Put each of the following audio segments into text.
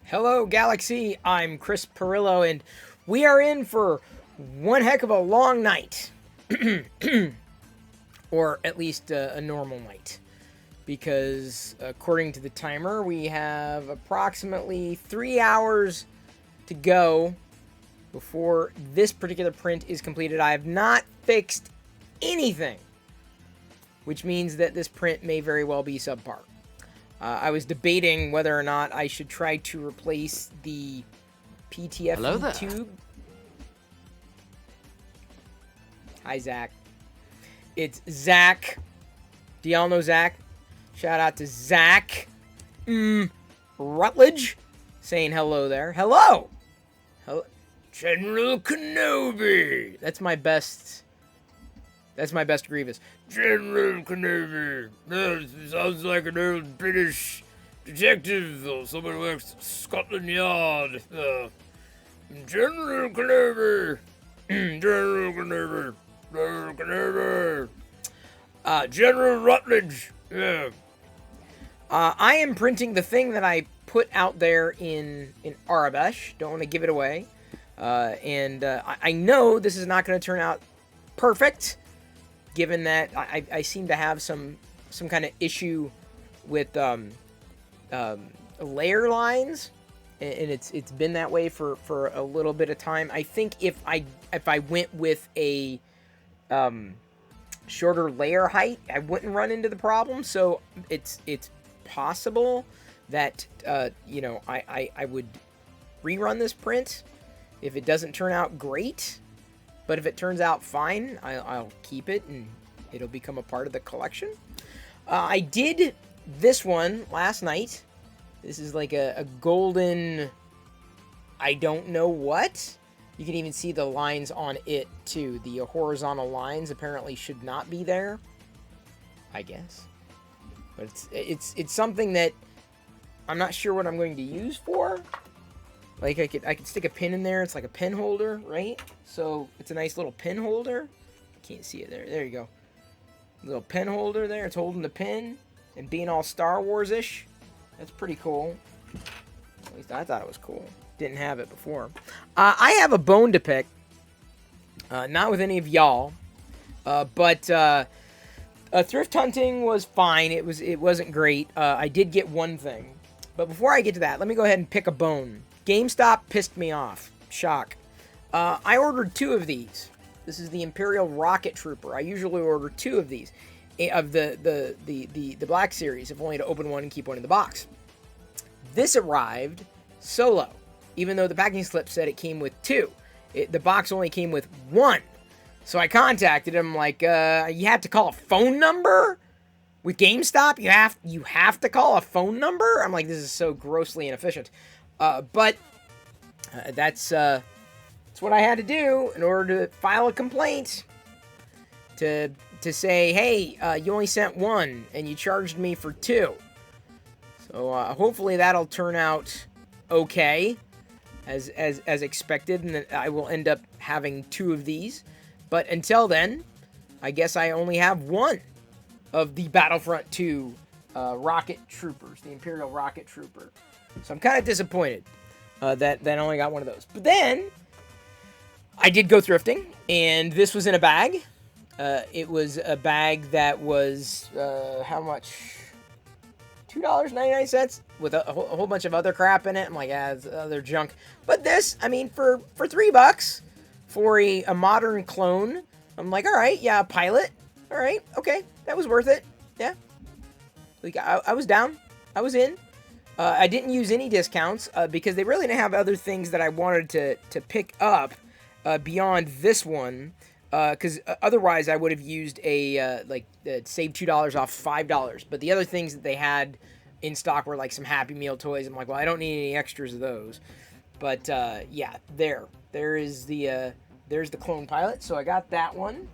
Hello, Galaxy. I'm Chris Perillo, and we are in for one heck of a long night. Or at least a normal night. Because according to the timer, we have approximately 3 hours to go before this particular print is completed. I have not fixed anything, which means that this print may very well be subpar. I was debating whether or not I should try to replace the Hello there. PTFE tube. Hi, Zach. It's Zach. Do y'all know Zach? Shout out to Zach Rutledge saying hello there. Hello! Hello. General Kenobi! That's my best Grievous. General Kenobi. Sounds like an old British detective or someone who works at Scotland Yard. General Kenobi. General Kenobi. General Kenobi. General Rutledge. Yeah. I am printing the thing that I put out there in Arabesh. Don't want to give it away. I know this is not going to turn out perfect, given that I seem to have some kind of issue with layer lines, and it's been that way for a little bit of time. I think if I went with a shorter layer height, I wouldn't run into the problem. So it's possible that I would rerun this print if it doesn't turn out great. But if it turns out fine, I'll keep it and it'll become a part of the collection. I did this one last night. This is like a golden, I don't know what. You can even see the lines on it too. The horizontal lines apparently should not be there, I guess. But it's something that I'm not sure what I'm going to use for. Like I could stick a pin in there. It's like a pin holder, right? So it's a nice little pin holder. Can't see it there. There you go. Little pin holder there. It's holding the pin and being all Star Wars-ish. That's pretty cool. At least I thought it was cool. Didn't have it before. I have a bone to pick. Not with any of y'all. But thrift hunting was fine. It wasn't great. I did get one thing. But before I get to that, let me go ahead and pick a bone. GameStop pissed me off. Shock. I ordered 2 of these. This is the Imperial Rocket Trooper. I usually order 2 of these. Of the Black Series, if only to open one and keep one in the box. This arrived solo. Even though the packing slip said it came with 2. The box only came with 1. So I contacted him like, you have to call a phone number? With GameStop, you have to call a phone number? I'm like, this is so grossly inefficient. But that's what I had to do in order to file a complaint to say, hey, you only sent 1 and you charged me for 2. So hopefully that'll turn out okay, as expected, and that I will end up having 2 of these. But until then, I guess I only have 1 of the Battlefront 2 Rocket Troopers, the Imperial Rocket Trooper. So I'm kind of disappointed that I only got 1 of those. But then I did go thrifting, and this was in a bag. It was a bag that was how much? $2.99 with a whole bunch of other crap in it. I'm like, it's other junk. But this, I mean, for $3 for a modern clone, I'm like, all right, yeah, a pilot. All right, okay, that was worth it. Yeah, like I was down. I was in. I didn't use any discounts because they really didn't have other things that I wanted to pick up beyond this one. Because otherwise I would have used save $2 off $5. But the other things that they had in stock were like some Happy Meal toys. I'm like, well, I don't need any extras of those. But yeah, there's the Clone Pilot. So I got that one.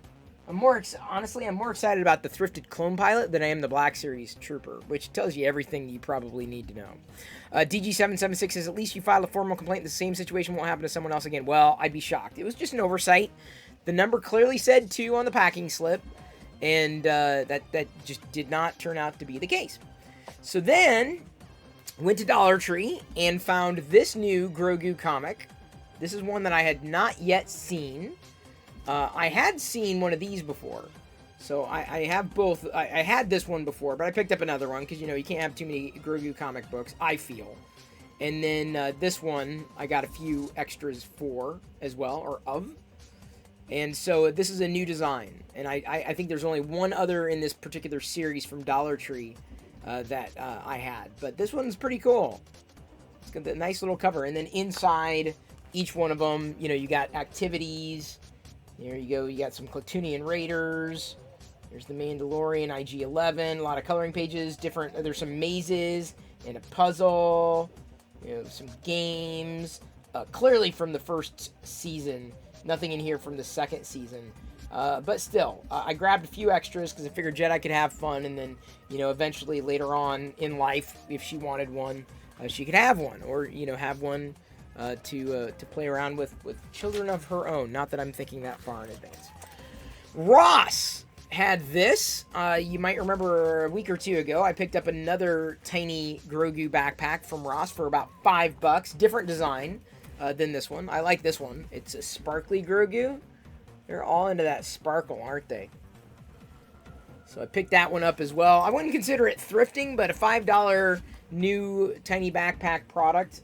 I'm more excited about the thrifted Clone Pilot than I am the Black Series Trooper, which tells you everything you probably need to know. DG776 says, at least you filed a formal complaint. The same situation won't happen to someone else again. Well, I'd be shocked. It was just an oversight. The number clearly said 2 on the packing slip, and that just did not turn out to be the case. So then Went to Dollar Tree and found this new Grogu comic. This is one that I had not yet seen. I had seen one of these before. So I have both. I had this one before, but I picked up another one because, you know, you can't have too many Grogu comic books, I feel. And then this one, I got a few extras for as well, or of. And so this is a new design. And I think there's only one other in this particular series from Dollar Tree that I had. But this one's pretty cool. It's got the nice little cover. And then inside each one of them, you know, you got activities. There you go. You got some Klatooinian Raiders. There's the Mandalorian IG-11. A lot of coloring pages. Different. There's some mazes and a puzzle. You know, some games. Clearly from the first season. Nothing in here from the second season. But still, I grabbed a few extras because I figured Jedi could have fun. And then, you know, eventually later on in life, if she wanted one, she could have one. Or, you know, have one to play around with children of her own. Not that I'm thinking that far in advance. Ross had this. You might remember a week or two ago, I picked up another tiny Grogu backpack from Ross for about $5. Different design than this one. I like this one. It's a sparkly Grogu. They're all into that sparkle, aren't they? So I picked that one up as well. I wouldn't consider it thrifting, but a $5 new tiny backpack product,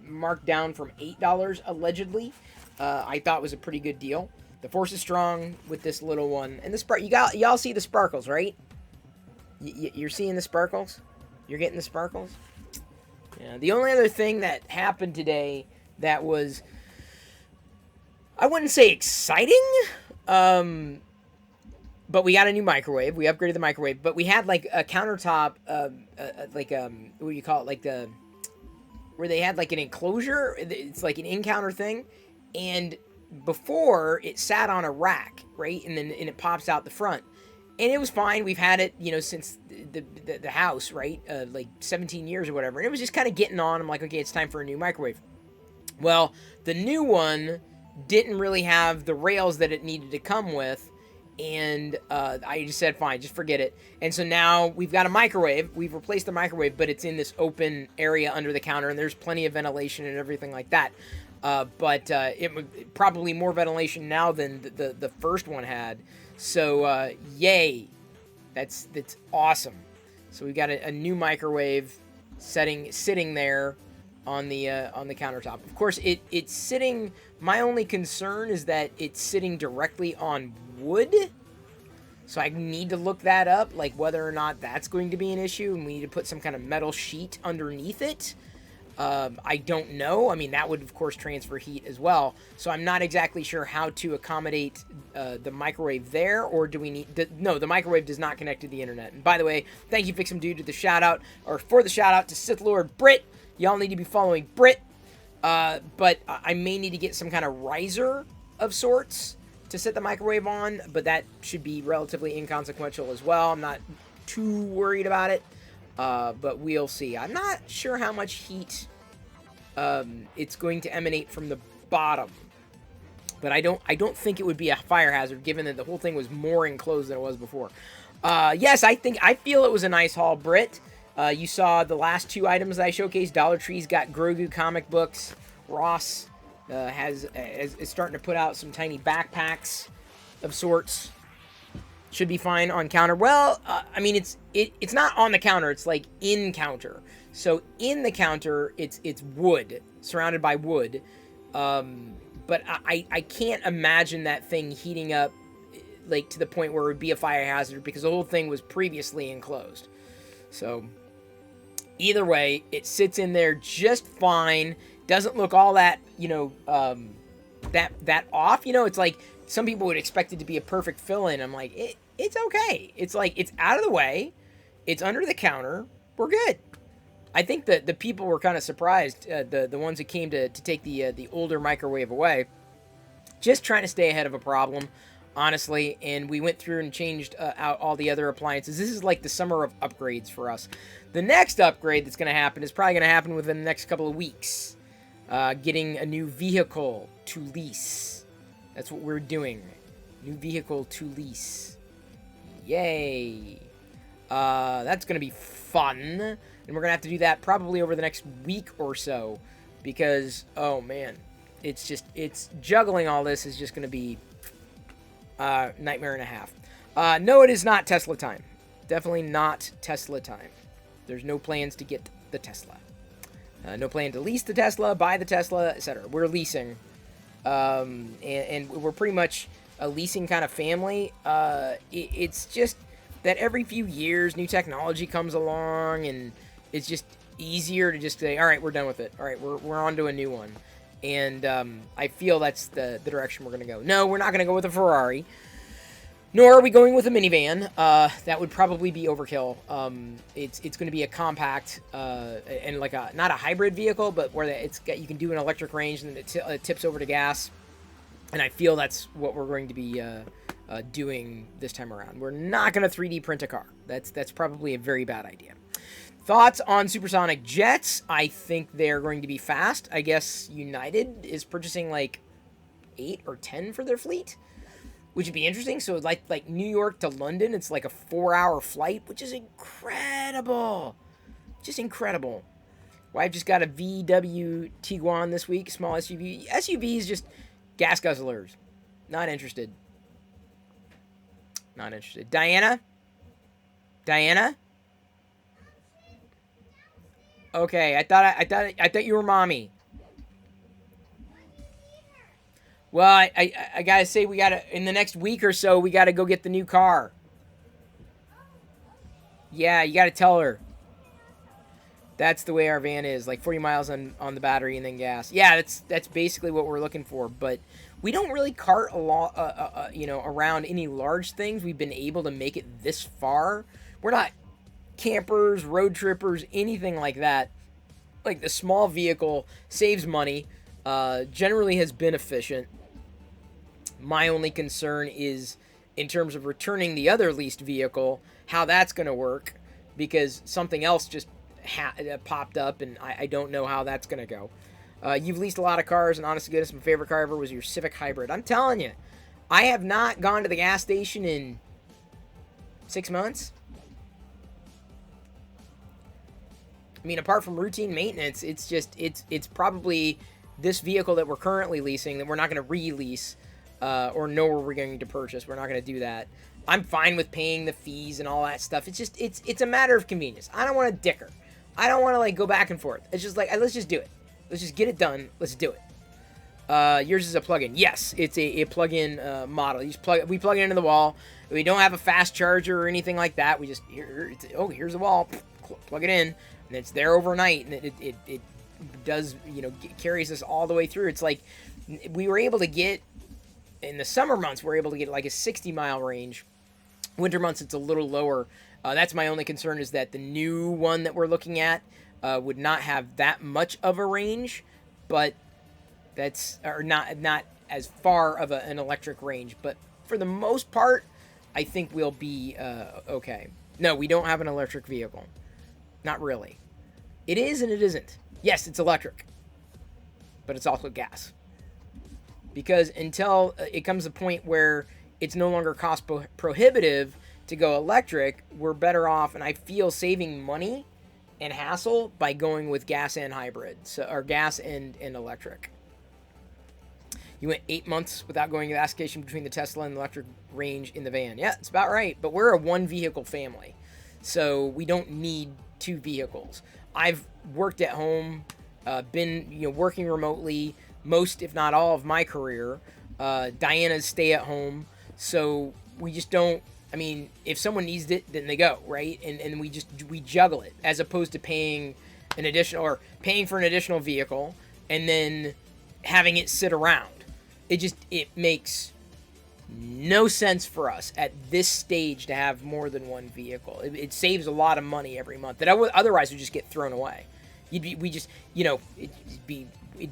marked down from $8 allegedly, I thought was a pretty good deal. The Force is strong with this little one, and the y'all see the sparkles, right? You're seeing the sparkles. You're getting the sparkles. Yeah. The only other thing that happened today that was, I wouldn't say exciting, but we got a new microwave. We upgraded the microwave, but we had like a countertop, what do you call it? Like where they had like an enclosure. It's like an in-counter thing. And before it sat on a rack, right? And it pops out the front. And it was fine. We've had it, you know, since the house, right? Like 17 years or whatever. And it was just kind of getting on. I'm like, okay, it's time for a new microwave. Well, the new one didn't really have the rails that it needed to come with. And I just said, fine, just forget it. And so now we've got a microwave. We've replaced the microwave, but it's in this open area under the counter, and there's plenty of ventilation and everything like that. But it would probably more ventilation now than the first one had. So yay, that's awesome. So we've got a new microwave sitting there on the countertop. Of course, it's sitting. My only concern is that it's sitting directly on wood. So I need to look that up, like whether or not that's going to be an issue, and we need to put some kind of metal sheet underneath it. I don't know. I mean, that would, of course, transfer heat as well. So I'm not exactly sure how to accommodate the microwave there, or do we need... No, the microwave does not connect to the internet. And by the way, thank you, Fix'em Dude, for the shout-out to Sith Lord Brit. Y'all need to be following Brit. But I may need to get some kind of riser of sorts to set the microwave on, but that should be relatively inconsequential as well. I'm not too worried about it. But we'll see. I'm not sure how much heat it's going to emanate from the bottom, but I don't think it would be a fire hazard, given that the whole thing was more enclosed than it was before. Yes, I feel it was a nice haul, Britt. You saw the last two items that I showcased. Dollar Tree's got Grogu comic books. Ross is starting to put out some tiny backpacks of sorts. Should be fine on counter. Well, I mean, it's not on the counter. It's like in counter. So in the counter, it's wood, surrounded by wood. But I can't imagine that thing heating up like to the point where it would be a fire hazard, because the whole thing was previously enclosed. So either way, it sits in there just fine. Doesn't look all that, you know, that off. You know, it's like some people would expect it to be a perfect fill-in. I'm like, it's okay. It's like, it's out of the way. It's under the counter. We're good. I think that the people were kind of surprised, the ones that came to take the older microwave away. Just trying to stay ahead of a problem, honestly. And we went through and changed out all the other appliances. This is like the summer of upgrades for us. The next upgrade that's going to happen is probably going to happen within the next couple of weeks. Getting a new vehicle to lease. That's what we're doing. New vehicle to lease. Yay. That's going to be fun. And we're going to have to do that probably over the next week or so. Because, oh man, it's juggling all this is just going to be nightmare and a half. No, it is not Tesla time. Definitely not Tesla time. There's no plans to get the Tesla. No plan to lease the Tesla, buy the Tesla, etc. We're leasing. And we're pretty much a leasing kind of family. It's just that every few years, new technology comes along, and it's just easier to just say, all right, we're done with it. All right, we're on to a new one. And I feel that's the direction we're going to go. No, we're not going to go with a Ferrari. Nor are we going with a minivan. That would probably be overkill. It's going to be a compact and like not a hybrid vehicle, but where you can do an electric range and then it tips over to gas. And I feel that's what we're going to be doing this time around. We're not going to 3D print a car. That's probably a very bad idea. Thoughts on supersonic jets? I think they're going to be fast. I guess United is purchasing like 8 or 10 for their fleet, which would be interesting. So like New York to London, it's like a 4-hour flight, which is incredible. Just incredible. Well, I've just got a VW Tiguan this week, small SUV. SUVs just gas guzzlers. Not interested. Not interested. Diana? Okay, I thought you were mommy. Well, I gotta say we gotta in the next week or so we gotta go get the new car. Yeah, you gotta tell her. That's the way our van is, like 40 miles on the battery and then gas. Yeah, that's basically what we're looking for. But we don't really cart a lot, around any large things. We've been able to make it this far. We're not campers, road trippers, anything like that. Like the small vehicle saves money, generally has been efficient. My only concern is in terms of returning the other leased vehicle, how that's going to work, because something else just popped up and I don't know how that's going to go. You've leased a lot of cars, and honest to goodness, my favorite car ever was your Civic Hybrid. I'm telling you, I have not gone to the gas station in 6 months. I mean, apart from routine maintenance, it's probably this vehicle that we're currently leasing that we're not going to re-lease or know where we're going to purchase. We're not going to do that. I'm fine with paying the fees and all that stuff. It's just, it's a matter of convenience. I don't want to dicker. I don't want to like go back and forth. It's just like, let's just do it. Let's just get it done. Let's do it. Yours is a plug-in. Yes, it's a plug-in model. We plug it into the wall. We don't have a fast charger or anything like that. We just, here's the wall. Plug it in, and it's there overnight, and it does, carries us all the way through. It's like we were able to get, in the summer months, we're able to get like a 60-mile range. Winter months, it's a little lower. That's my only concern, is that the new one that we're looking at would not have that much of a range, but that's, or not as far of an electric range. But for the most part, I think we'll be okay. No, we don't have an electric vehicle. Not really. It is and it isn't. Yes, it's electric, but it's also gas. Because until it comes to a point where it's no longer cost prohibitive to go electric, we're better off, and I feel, saving money and hassle by going with gas and hybrid, or gas and electric. You went 8 months without going to the gas station between the Tesla and the electric range in the van. Yeah, it's about right, but we're a one-vehicle family, so we don't need 2 vehicles. I've worked at home, been working remotely most, if not all, of my career. Diana's stay at home, so we just don't. I mean, if someone needs it, then they go, right? And we juggle it, as opposed to paying for an additional vehicle and then having it sit around. It makes no sense for us at this stage to have more than one vehicle. It saves a lot of money every month that otherwise would just get thrown away. It'd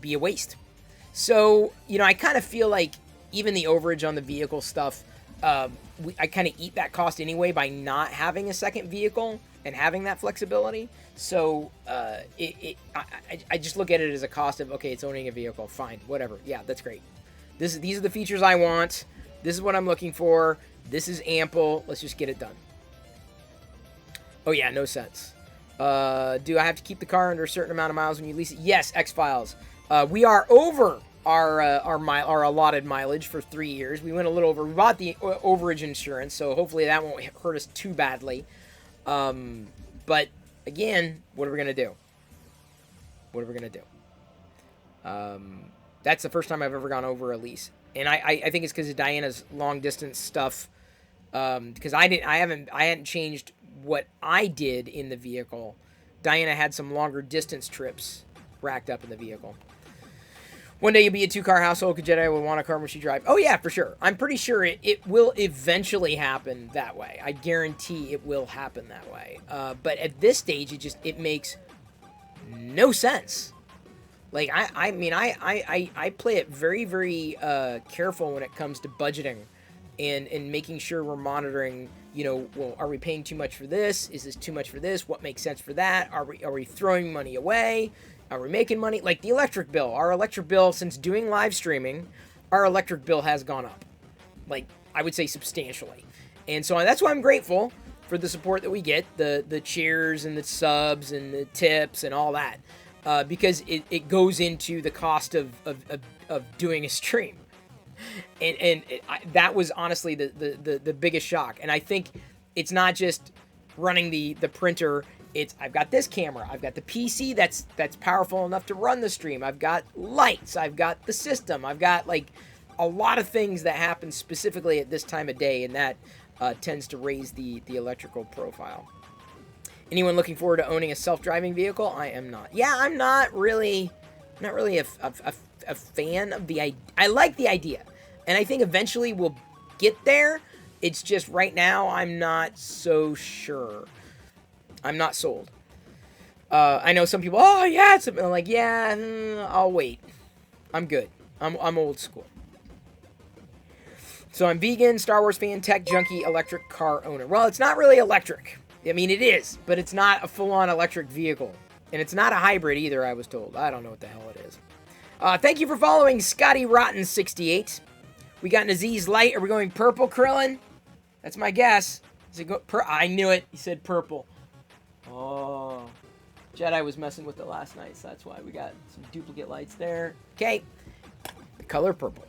be a waste. So, I kind of feel like even the overage on the vehicle stuff, I kind of eat that cost anyway by not having a second vehicle and having that flexibility. So I just look at it as a cost of, okay, it's owning a vehicle. Fine, whatever. Yeah, that's great. These are the features I want. This is what I'm looking for. This is ample. Let's just get it done. Oh yeah, no sense. Do I have to keep the car under a certain amount of miles when you lease it? Yes, X-Files. We are over our allotted mileage for 3 years. We went a little over. We bought the overage insurance, so hopefully that won't hurt us too badly. But again, what are we gonna do? What are we gonna do? That's the first time I've ever gone over a lease, and I think it's because of Diana's long distance stuff. Because I hadn't changed what I did in the vehicle. Diana had some longer distance trips racked up in the vehicle. One day you'll be a 2-car household because Jedi will want a car when she drive. Oh yeah, for sure. I'm pretty sure it will eventually happen that way. I guarantee it will happen that way. But at this stage, it makes no sense. Like I play it very, very careful when it comes to budgeting. And making sure we're monitoring, well, are we paying too much for this? Is this too much for this? What makes sense for that? Are we throwing money away? Are we making money? Like the electric bill. Our electric bill, since doing live streaming, our electric bill has gone up. Like, I would say substantially. And so that's why I'm grateful for the support that we get, the cheers and the subs and the tips and all that. Because it goes into the cost of doing a stream. And that was honestly the biggest shock. And I think it's not just running the printer. I've got this camera. I've got the PC that's powerful enough to run the stream. I've got lights. I've got the system. I've got like a lot of things that happen specifically at this time of day, and that tends to raise the electrical profile. Anyone looking forward to owning a self-driving vehicle? I am not. Yeah, I'm not really a fan of the idea. I like the idea. And I think eventually we'll get there. It's just right now I'm not so sure. I'm not sold. I know some people, oh yeah, it's something like, yeah, I'll wait. I'm good. I'm old school. So I'm vegan, Star Wars fan, tech junkie, electric car owner. Well, it's not really electric. I mean, it is, but it's not a full-on electric vehicle. And it's not a hybrid either, I was told. I don't know what the hell it is. Thank you for following Scotty Rotten 68. We got an Aziz Light. Are we going purple, Krillin? That's my guess. Is it I knew it. He said purple. Oh. Jedi was messing with it last night, so that's why we got some duplicate lights there. Okay. The color purple.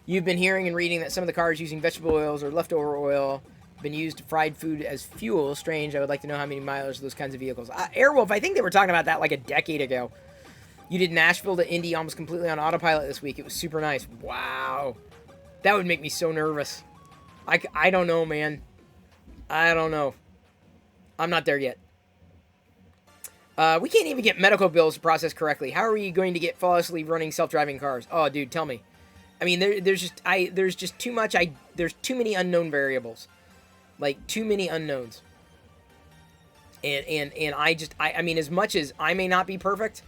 You've been hearing and reading that some of the cars using vegetable oils or leftover oil have been used to fried food as fuel. Strange. I would like to know how many mileage of those kinds of vehicles. Airwolf, I think they were talking about that like a decade ago. You did Nashville to Indy almost completely on autopilot this week. It was super nice. Wow. That would make me so nervous. I don't know, man. I don't know. I'm not there yet. We can't even get medical bills processed correctly. How are you going to get flawlessly running self-driving cars? Oh, dude, tell me. I mean, there's just too much. There's too many unknown variables. Like, too many unknowns. And I mean, as much as I may not be perfect,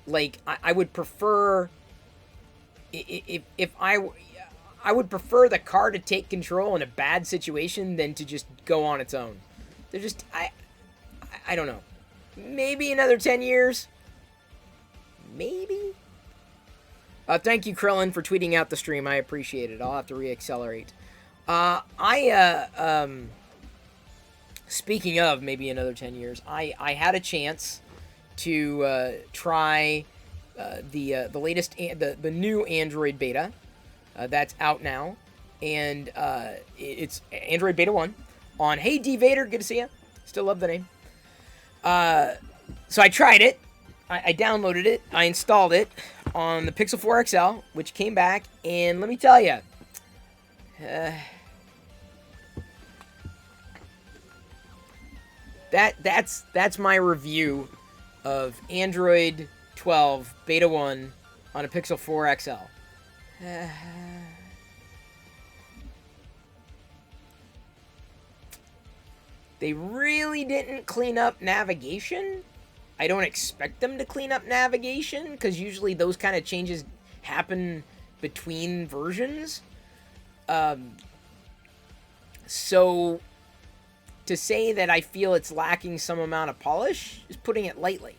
like, I would prefer, if I would prefer the car to take control in a bad situation than to just go on its own. They're just, I don't know. Maybe another 10 years. Maybe. Thank you, Krillin, for tweeting out the stream. I appreciate it. I'll have to reaccelerate. Speaking of maybe another 10 years, I had a chance to try the latest, the new Android beta that's out now, and it's Android Beta 1 on Hey D Vader, good to see you. Still love the name. So I tried it. I downloaded it. I installed it on the Pixel 4 XL, which came back, and let me tell you, that's my review of Android 12 Beta 1 on a Pixel 4 XL. They really didn't clean up navigation. I don't expect them to clean up navigation, because usually those kind of changes happen between versions. So to say that I feel it's lacking some amount of polish is putting it lightly.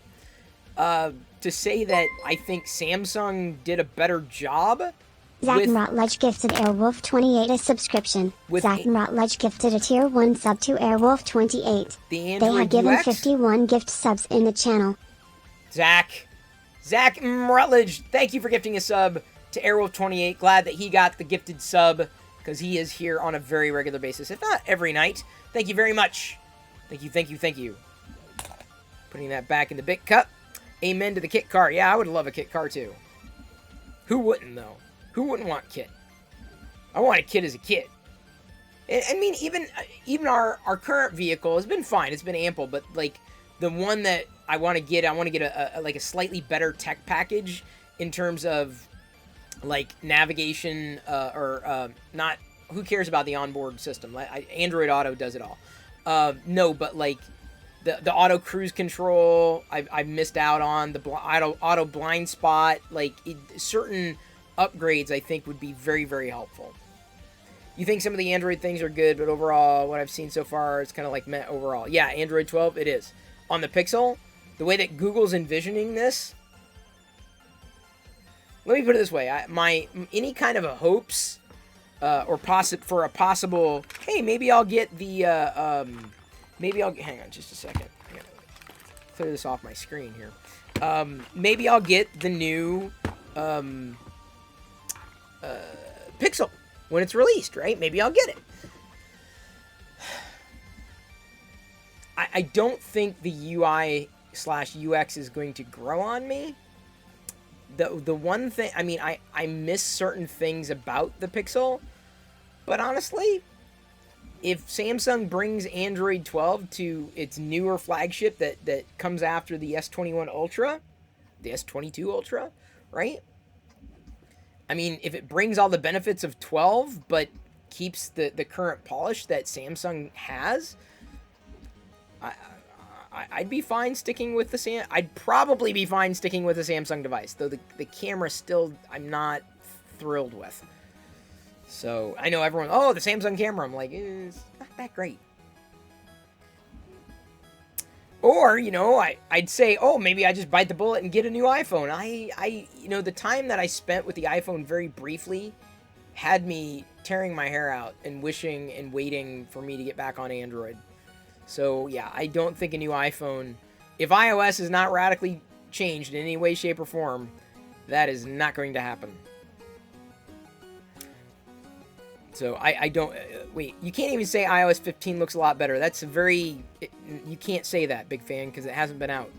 To say that I think Samsung did a better job Zach and Rotledge gifted Airwolf28 a subscription. Zach and Rotledge gifted a tier 1 sub to Airwolf28. The Android They have given UX? 51 gift subs in the channel. Zach Rutledge, thank you for gifting a sub to Airwolf28. Glad that he got the gifted sub, because he is here on a very regular basis, if not every night. Thank you very much. Thank you. Putting that back in the big cup. Amen to the kit car. Yeah, I would love a kit car too. Who wouldn't, though? Who wouldn't want kit? I want a kit as a kit. I mean, even our current vehicle has been fine. It's been ample, but like the one that I want to get a slightly better tech package in terms of like navigation not. Who cares about the onboard system? Android Auto does it all. No, but like the auto cruise control, I missed out on the auto blind spot. Like certain upgrades, I think would be very, very helpful. You think some of the Android things are good, but overall, what I've seen so far, it's kind of like meh overall. Yeah, Android 12, it is. On the Pixel, the way that Google's envisioning this, let me put it this way: any kind of a hopes for a possible, hey, maybe I'll get the hang on just a second. I gotta clear this off my screen here. Maybe I'll get the new Pixel when it's released, right? Maybe I'll get it. I don't think the UI/UX is going to grow on me. The one thing, I mean, I miss certain things about the Pixel, but honestly, if Samsung brings Android 12 to its newer flagship that comes after the S21 Ultra, the S22 Ultra, right? I mean, if it brings all the benefits of 12, but keeps the current polish that Samsung has, I'd be fine sticking with the I'd probably be fine sticking with the Samsung device, though the camera still I'm not thrilled with. So I know everyone, oh, the Samsung camera. I'm like, it's not that great. Or, you know, I'd say, oh, maybe I just bite the bullet and get a new iPhone. You know, the time that I spent with the iPhone very briefly had me tearing my hair out and wishing and waiting for me to get back on Android. So, yeah, I don't think a new iPhone, if iOS is not radically changed in any way, shape, or form, that is not going to happen. So, I don't, wait, you can't even say iOS 15 looks a lot better. That's you can't say that, big fan, because it hasn't been out.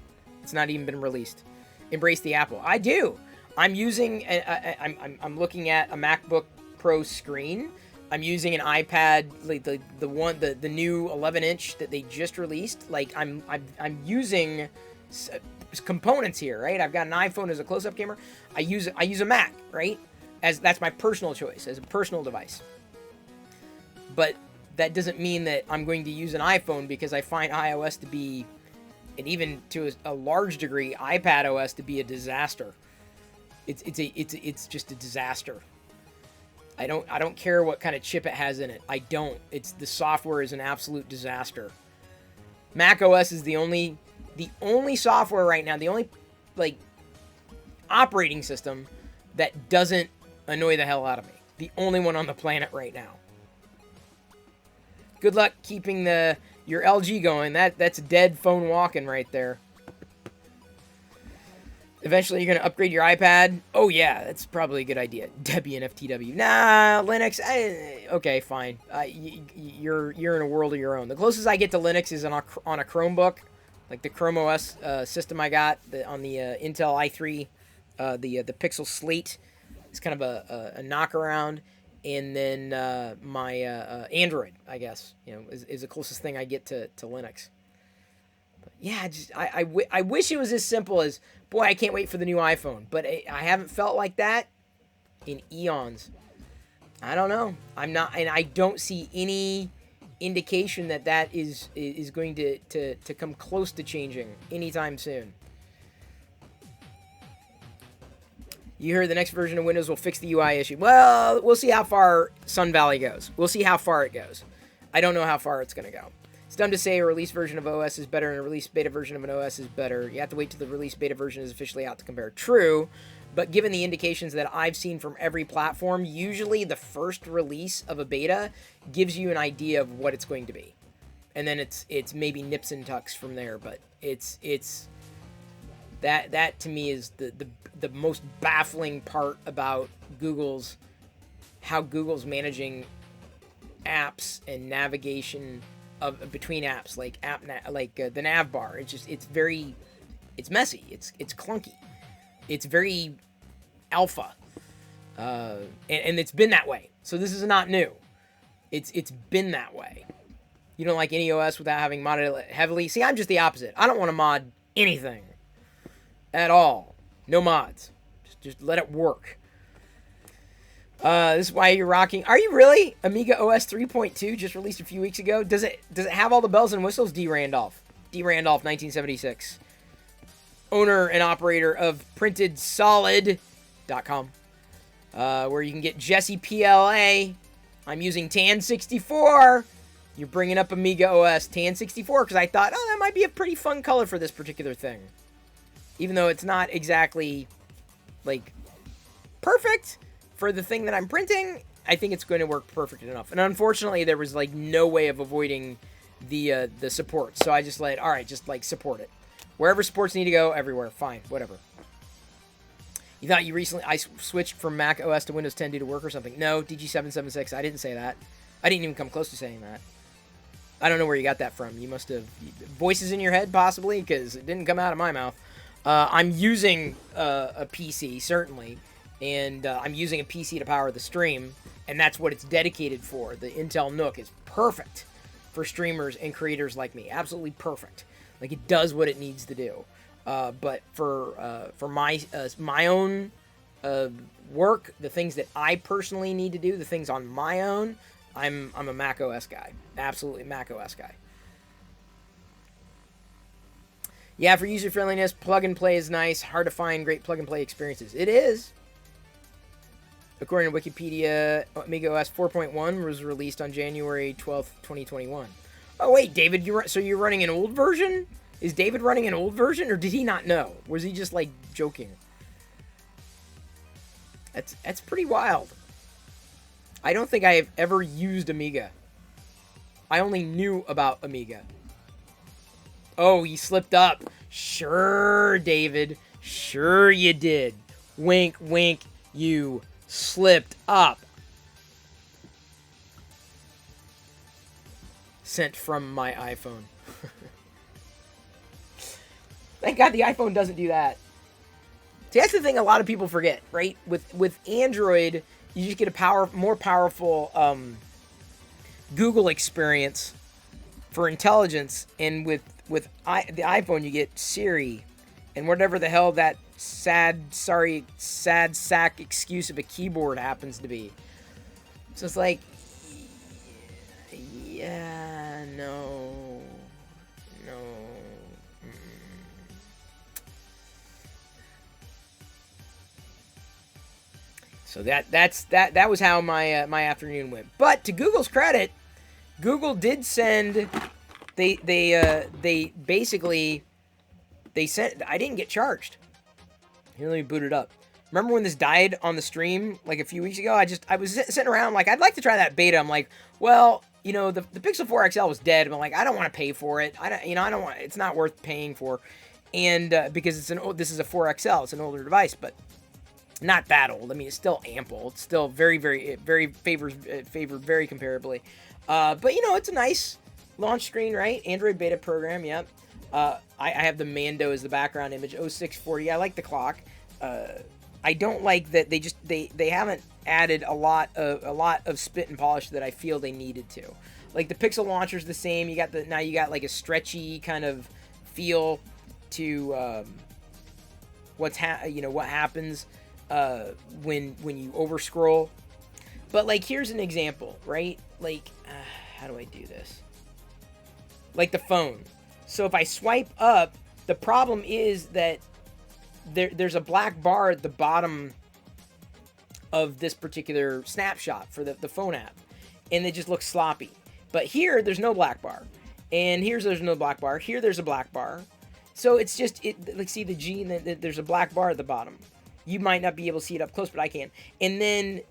It's not even been released. Embrace the Apple. I do. I'm using, I'm looking at a MacBook Pro screen. I'm using an iPad, like the new 11-inch that they just released. Like I'm using components here, right? I've got an iPhone as a close-up camera. I use a Mac, right? That's my personal choice as a personal device. But that doesn't mean that I'm going to use an iPhone, because I find iOS to be, and even to a large degree, iPad OS to be a disaster. It's just a disaster. I don't care what kind of chip it has in it. I don't. The software is an absolute disaster. Mac OS is the only software right now, the only like operating system that doesn't annoy the hell out of me. The only one on the planet right now. Good luck keeping your LG going. That's dead phone walking right there. Eventually, you're going to upgrade your iPad. Oh, yeah, that's probably a good idea. Debian FTW. Nah, Linux. Okay, fine. You're in a world of your own. The closest I get to Linux is on a Chromebook, like the Chrome OS system I got on the Intel i3, the Pixel Slate. It's kind of a knockaround. And then my Android, I guess, is the closest thing I get to Linux. But yeah, I wish it was as simple as, boy, I can't wait for the new iPhone. But I haven't felt like that in eons. I don't know. I'm not, and I don't see any indication that is going to come close to changing anytime soon. You heard the next version of Windows will fix the UI issue. Well, we'll see how far Sun Valley goes. We'll see how far it goes. I don't know how far it's going to go. It's dumb to say a release version of OS is better and a release beta version of an OS is better. You have to wait till the release beta version is officially out to compare. True, but given the indications that I've seen from every platform, usually the first release of a beta gives you an idea of what it's going to be. And then it's maybe nips and tucks from there, but it's that to me is the most baffling part about how Google's managing apps and navigation of between apps, like the nav bar. It's messy, it's clunky, it's very alpha, and it's been that way. So this is not new. It's been that way. You don't like any OS without having modded it heavily. See, I'm just the opposite. I don't want to mod anything at all. No mods. Just let it work. This is why you're rocking. Are you really? Amiga OS 3.2 just released a few weeks ago. Does it have all the bells and whistles? D. Randolph, 1976. Owner and operator of PrintedSolid.com, where you can get Jesse PLA. I'm using Tan64. You're bringing up Amiga OS Tan64 because I thought, that might be a pretty fun color for this particular thing. Even though it's not exactly, like, perfect for the thing that I'm printing, I think it's going to work perfect enough. And unfortunately, there was, like, no way of avoiding the support. So I just support it. Wherever supports need to go, everywhere. Fine, whatever. You thought I switched from Mac OS to Windows 10 due to work or something. No, DG776, I didn't say that. I didn't even come close to saying that. I don't know where you got that from. You must have voices in your head, possibly, because it didn't come out of my mouth. I'm using a PC, certainly, and I'm using a PC to power the stream, and that's what it's dedicated for. The Intel NUC is perfect for streamers and creators like me. Absolutely perfect. Like, it does what it needs to do. But for my own work, the things that I personally need to do, the things on my own, I'm a Mac OS guy. Absolutely Mac OS guy. Yeah, for user friendliness, plug and play is nice. Hard to find great plug and play experiences. It is. According to Wikipedia, Amiga OS 4.1 was released on January 12th, 2021. Oh wait, David, so you're running an old version? Is David running an old version, or did he not know? Was he just, like, joking? That's pretty wild. I don't think I have ever used Amiga. I only knew about Amiga. Oh, he slipped up. Sure, David. Sure you did. Wink, wink, you slipped up. Sent from my iPhone. Thank God the iPhone doesn't do that. See, that's the thing a lot of people forget, right? With Android, you just get a more powerful Google experience for intelligence, and with the iPhone, you get Siri and whatever the hell that sad sack excuse of a keyboard happens to be. So it's like, yeah, no. So that was how my afternoon went. But to Google's credit, Google did send. They sent. I didn't get charged. Here, let me boot it up. Remember when this died on the stream like a few weeks ago? I was sitting around like, I'd like to try that beta. I'm like, well, the Pixel 4 XL was dead. I'm like, I don't want to pay for it. I don't want. It's not worth paying for, and because this is a 4 XL, it's an older device, but not that old. I mean, it's still ample. It's still very, very, very favored very comparably. But it's a nice launch screen, right? Android beta program. Yep. I have the Mando as the background image. 0640. I like the clock. I don't like that they haven't added a lot of spit and polish that I feel they needed to. Like the Pixel launcher's the same. You got like a stretchy kind of feel to what happens when you over scroll. But like, here's an example, right? Like, how do I do this? Like the phone. So if I swipe up, the problem is that there's a black bar at the bottom of this particular snapshot for the phone app, and it just looks sloppy. But here, there's no black bar, and there's no black bar. Here, there's a black bar. So it's just like, see the G, and there's a black bar at the bottom. You might not be able to see it up close, but I can. And then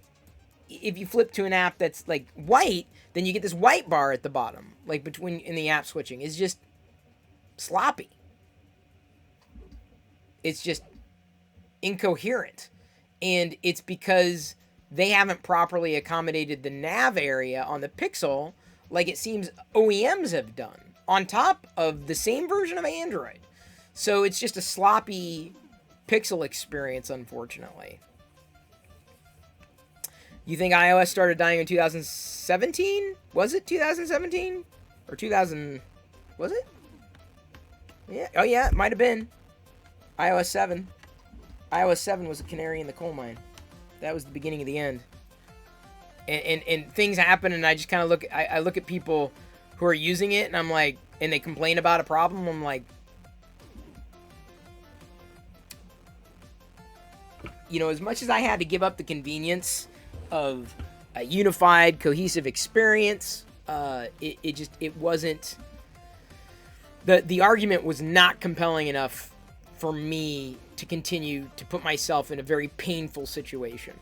if you flip to an app that's like white, then you get this white bar at the bottom, like between in the app switching. It's just sloppy. It's just incoherent. And it's because they haven't properly accommodated the nav area on the Pixel like it seems OEMs have done on top of the same version of Android. So it's just a sloppy Pixel experience, unfortunately. You think iOS started dying in 2017? Was it 2017? Or 2000... Was it? Yeah. Oh, yeah, it might have been. iOS 7. iOS 7 was a canary in the coal mine. That was the beginning of the end. And things happen, and I just kind of look... I look at people who are using it, and I'm like... And they complain about a problem, I'm like... You know, as much as I had to give up the convenience of a unified, cohesive experience, it wasn't... The argument was not compelling enough for me to continue to put myself in a very painful situation.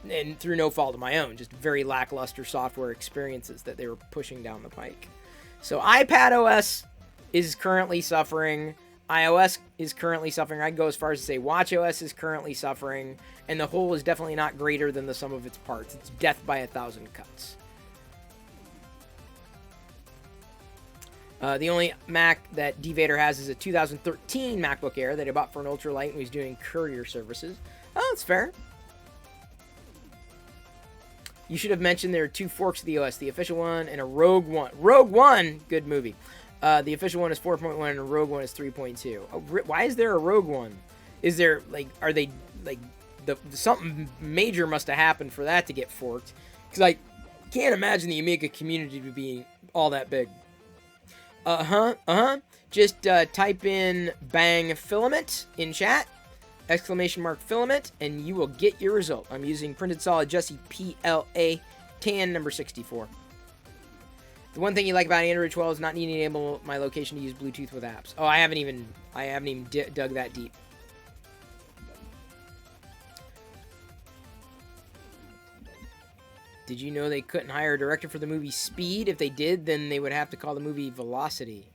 And through no fault of my own, just very lackluster software experiences that they were pushing down the pike. So iPadOS is currently suffering. iOS is currently suffering. I'd go as far as to say watchOS is currently suffering. And the whole is definitely not greater than the sum of its parts. It's death by 1,000 cuts. The only Mac that DVader has is a 2013 MacBook Air that he bought for an ultralight and he's doing courier services. Oh, that's fair. You should have mentioned there are 2 forks of the OS, the official one and a Rogue One. Rogue One, good movie. The official one is 4.1 and Rogue One is 3.2. Oh, why is there a Rogue One? Is there, like, are they, like, something major must have happened for that to get forked? Because I can't imagine the Amiga community to be all that big. Just type in bang filament in chat, !filament, and you will get your result. I'm using Printed Solid Jessie PLA tan number 64. The one thing you like about Android 12 is not needing to enable my location to use Bluetooth with apps. Oh, I haven't even dug that deep. Did you know they couldn't hire a director for the movie Speed? If they did, then they would have to call the movie Velocity.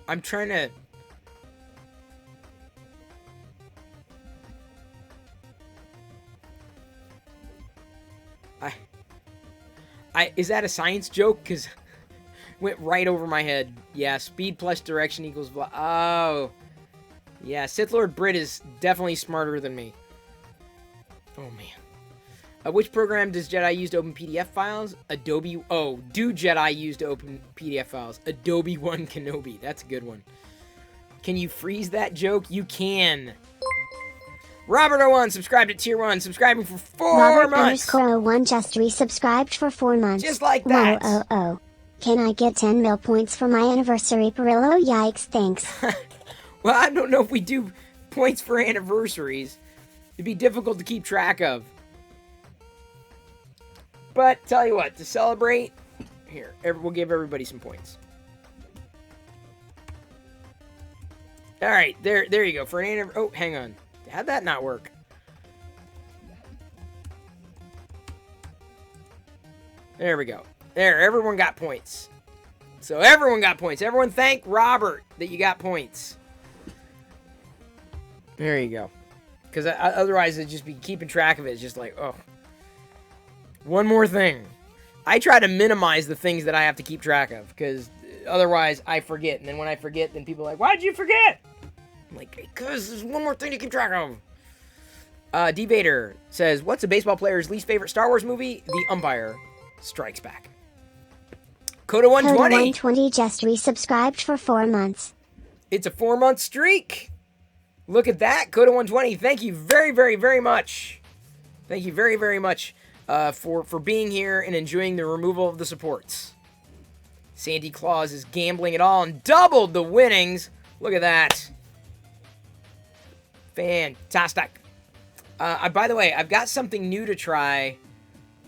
I'm trying to... Is that a science joke? Because went right over my head. Yeah, speed plus direction equals... Oh. Yeah, Sith Lord Brit is definitely smarter than me. Oh, man. Which program does Jedi use to open PDF files? Adobe... Oh, do Jedi use to open PDF files? Adobe One Kenobi. That's a good one. Can you freeze that joke? You can. Robert01 subscribed to Tier 1, subscribing for 4 months. Robert_01 just resubscribed for 4 months. Just like that. Whoa. Can I get 10 mil points for my anniversary, Perillo? Yikes, thanks. Well, I don't know if we do points for anniversaries. It'd be difficult to keep track of. But, tell you what, to celebrate, here, we'll give everybody some points. Alright, there you go. For an anniversary... Oh, hang on. How'd that not work? There we go. There, everyone got points. So everyone got points. Everyone thank Robert that you got points. There you go. Because otherwise it'd just be keeping track of it. It's just like, oh. One more thing. I try to minimize the things that I have to keep track of. Because otherwise I forget. And then when I forget, then people are like, why'd you forget? I'm like, because there's one more thing to keep track of. DVader says, what's a baseball player's least favorite Star Wars movie? The Umpire Strikes Back. Coda120. Coda120 just resubscribed for 4 months. It's a 4-month streak. Look at that. Coda120, thank you very, very, very much. Thank you very, very much for being here and enjoying the removal of the supports. Sandy Claus is gambling it all and doubled the winnings. Look at that. Fantastic. By the way, I've got something new to try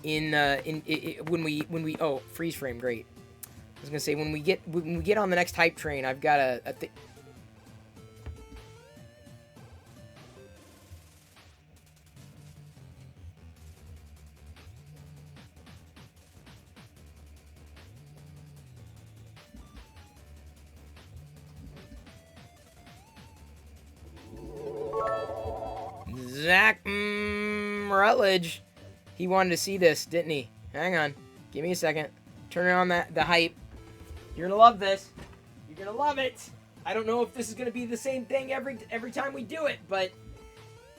when we oh, freeze frame, great. I was gonna say when we get on the next hype train, I've got a thing. Zach Rutledge, he wanted to see this, didn't he? Hang on, give me a second. Turn on the hype. You're gonna love this. You're gonna love it. I don't know if this is gonna be the same thing every time we do it, but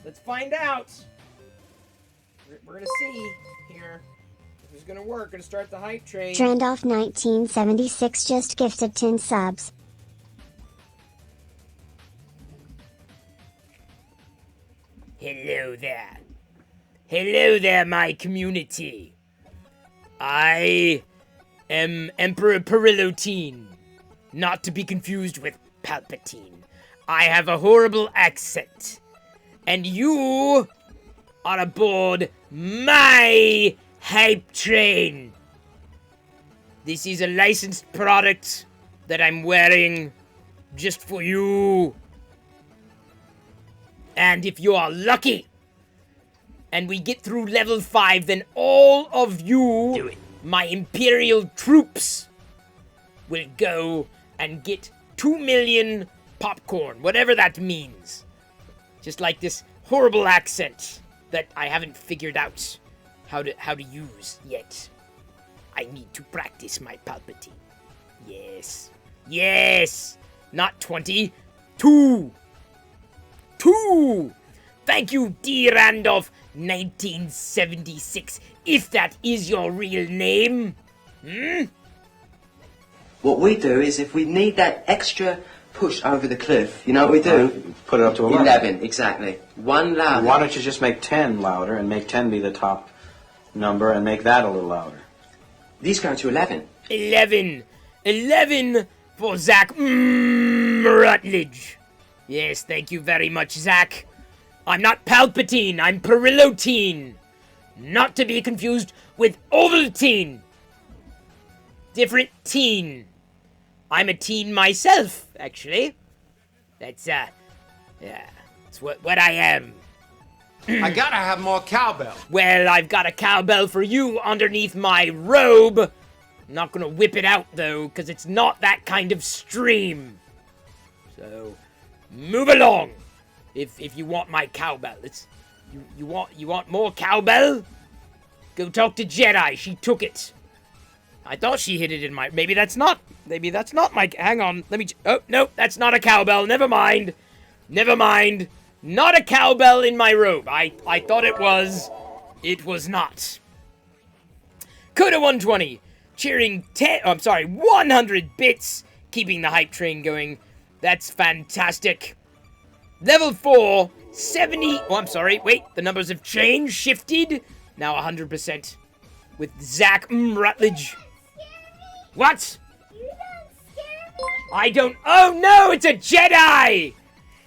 let's find out. We're gonna see here if it's gonna work. Gonna start the hype train. Drandolph 1976 just gifted 10 subs. Hello there. Hello there, my community. I am Emperor Perilotine, not to be confused with Palpatine. I have a horrible accent, and you are aboard my hype train. This is a licensed product that I'm wearing just for you. And if you are lucky, and we get through level 5, then all of you, my Imperial troops, will go and get 2 million popcorn, whatever that means. Just like this horrible accent that I haven't figured out how to use yet. I need to practice my Palpatine. Yes. Yes! Not 20, 2! 2! Thank you, D. Randolph 1976, if that is your real name. What we do is if we need that extra push over the cliff, you know what we do? Put it up to 11. 11, exactly. One louder. Why don't you just make 10 louder and make 10 be the top number and make that a little louder? These go to 11. 11. 11 for Zach Rutledge. Yes, thank you very much, Zach. I'm not Palpatine, I'm Perilotine. Not to be confused with Ovaltine. Different teen. I'm a teen myself, actually. That's, that's what I am. I gotta have more cowbell. Well, I've got a cowbell for you underneath my robe. I'm not gonna whip it out, though, because it's not that kind of stream. So, move along. If you want my cowbell. It's you want more cowbell? Go talk to Jedi. She took it. I thought she hid it in my... Maybe that's not my... Hang on. Let me... Oh, no. That's not a cowbell. Never mind. Never mind. Not a cowbell in my robe. I thought it was. It was not. Coda 120. Cheering 100 bits. Keeping the hype train going. That's fantastic. Level 4. 70... Oh, I'm sorry. Wait. The numbers have changed. Shifted. Now 100%. With Zach Rutledge. What? I don't... Oh, no! It's a Jedi!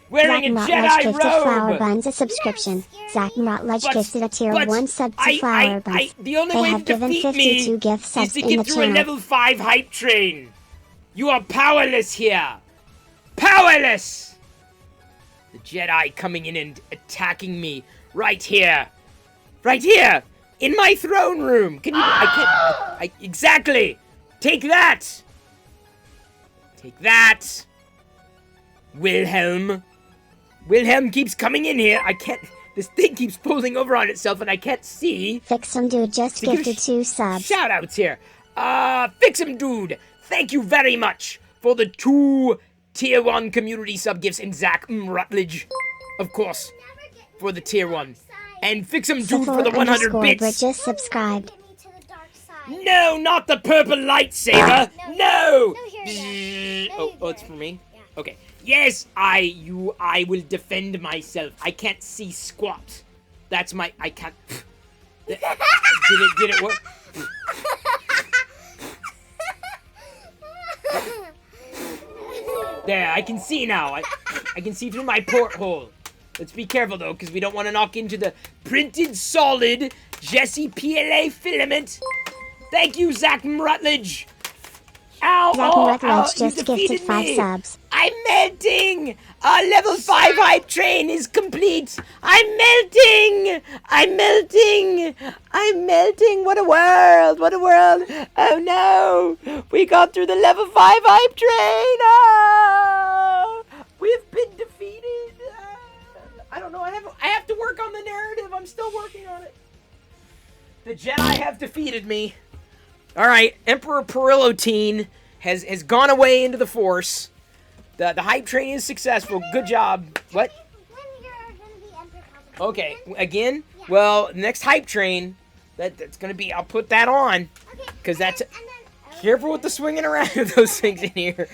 Wearing a Jedi robe! Flower Buns a subscription. Zach Rutledge gifted a tier 1 sub to Flower Buns. The only way to defeat me gift subs is to get through a level 5 hype train. You are powerless here. Powerless! The Jedi coming in and attacking me right here. Right here! In my throne room! Can you... exactly! Take that! Take that! Wilhelm. Wilhelm keeps coming in here. I can't... This thing keeps folding over on itself and I can't see. Fixum Dude just gifted 2 subs. Shoutouts here. Fixum Dude, thank you very much for the 2 Tier 1 community sub gifts in Zach Rutledge. Of course, for the Tier 1. And Fixum Dude for the 100 bits. Bridges subscribed. No, not the purple lightsaber. No. Oh, it's for me. Okay. Yes, I will defend myself. I can't see squat. That's my... I can't... Did it work? There, I can see now. I can see through my porthole. Let's be careful, though, because we don't want to knock into the printed solid Jesse PLA filament. Thank you, Zach Rutledge. Ow, Zach Rutledge you just gifted defeated 5 me. subs. I'm melting. Level 5 hype train is complete. I'm melting. I'm melting. I'm melting. What a world. What a world. Oh, no. We got through the level 5 hype train. Oh, we've been defeated. I don't know. I have to work on the narrative. I'm still working on it. The Jedi have defeated me. All right, Emperor Perilotine has gone away into the Force. The hype train is successful. Good job. What? Okay, again? Well, next hype train, that's going to be, I'll put that on. Because that's, careful with the swinging around of those things in here.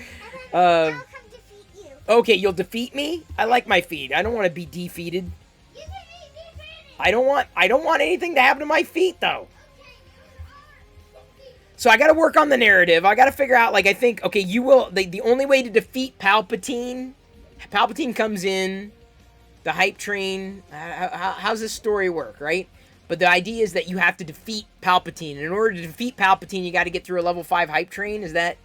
Okay, you'll defeat me? I like my feet. I don't want to be defeated. I don't want anything to happen to my feet, though. So I got to work on the narrative. I got to figure out, like, I think, okay, you will, the only way to defeat Palpatine comes in, the hype train, how's this story work, right? But the idea is that you have to defeat Palpatine. And in order to defeat Palpatine, you got to get through a level 5 hype train. Is that,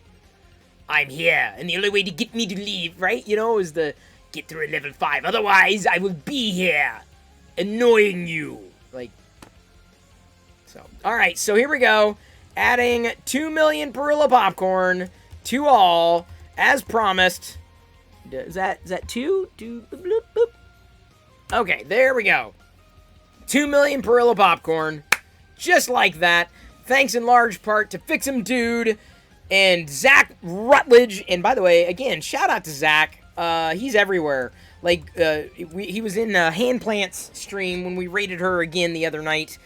I'm here, and the only way to get me to leave, right? You know, is the, get through a level 5. Otherwise, I will be here, annoying you. Like, so, all right, so here we go. Adding 2 million Perilla popcorn to all, as promised. Is that 2? Bloop, bloop, bloop. Okay, there we go. 2 million Perilla popcorn, just like that. Thanks in large part to Fix'em Dude and Zach Rutledge. And by the way, again, shout out to Zach. He's everywhere. Like, he was in Handplant's stream when we rated her again the other night.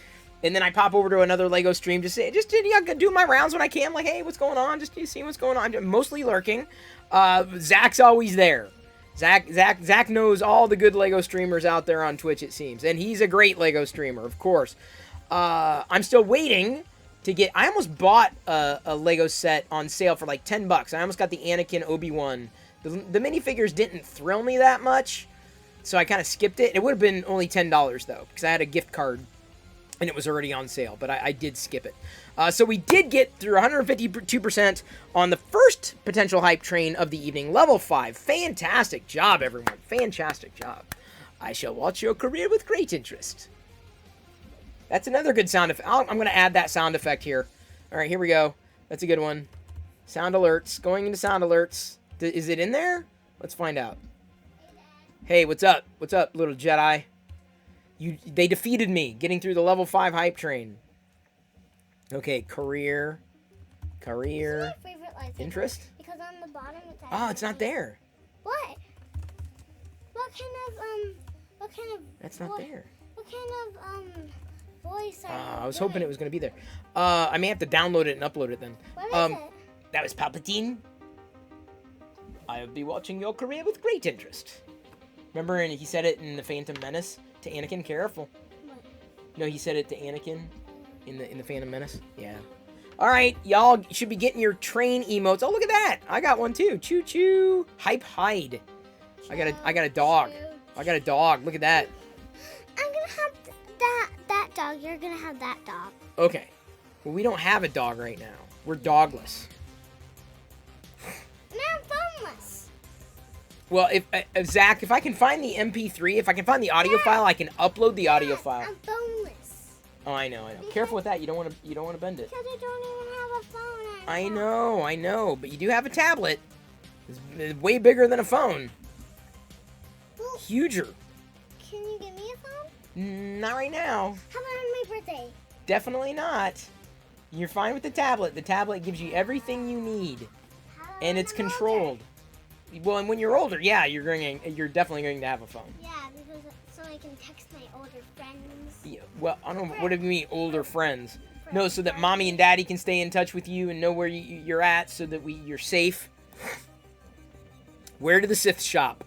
And then I pop over to another LEGO stream just do my rounds when I can. Like, hey, what's going on? Just see what's going on. I'm mostly lurking. Zach's always there. Zach knows all the good LEGO streamers out there on Twitch, it seems. And he's a great LEGO streamer, of course. I'm still waiting to get... I almost bought a LEGO set on sale for like $10. I almost got the Anakin Obi-Wan. The minifigures didn't thrill me that much, so I kind of skipped it. It would have been only $10, though, because I had a gift card. And it was already on sale, but I did skip it. So we did get through 152% on the first potential hype train of the evening, level 5. Fantastic job, everyone. Fantastic job. I shall watch your career with great interest. That's another good sound effect. I'm going to add that sound effect here. All right, here we go. That's a good one. Sound alerts. Going into sound alerts. Is it in there? Let's find out. Hey, what's up? What's up, little Jedi? They defeated me, getting through the level 5 hype train. Okay, career, This is my favorite lightsaber, interest. because on the bottom it's Oh, it's not there. What? What kind of That's not there. What kind of voice are you I was doing? hoping it was going to be there. I may have to download it and upload it then. What is it? That was Palpatine. I'll be watching your career with great interest. Remember, and he said it in the Phantom Menace to Anakin. Careful. What? No, he said it to Anakin in the Phantom Menace. Yeah. All right, y'all should be getting your train emotes. Oh, look at that! I got one too. Choo choo. Hype hide. I got a dog. I got a dog. Look at that. I'm gonna have that dog. You're gonna have that dog. Okay. Well, we don't have a dog right now. We're dogless. And I'm phoneless. Well, if Zach, if I can find the MP3, if I can find the audio file, I can upload the audio file. I'm phoneless. Oh, I know. Careful with that. You don't want to bend it. Because I don't even have a phone. I know, but you do have a tablet. It's way bigger than a phone. Well, Huger. can you give me a phone? Not right now. How about on my birthday? Definitely not. You're fine with the tablet. The tablet gives you everything you need, How about and it's when I'm controlled. Well, and when you're older, yeah, you're definitely going to have a phone. older? Yeah, because so I can text my older friends. Yeah, well, I don't know. What do you mean, older friends? No, so that mommy and daddy can stay in touch with you and know where you're at, so that you're safe. Where did the Sith shop?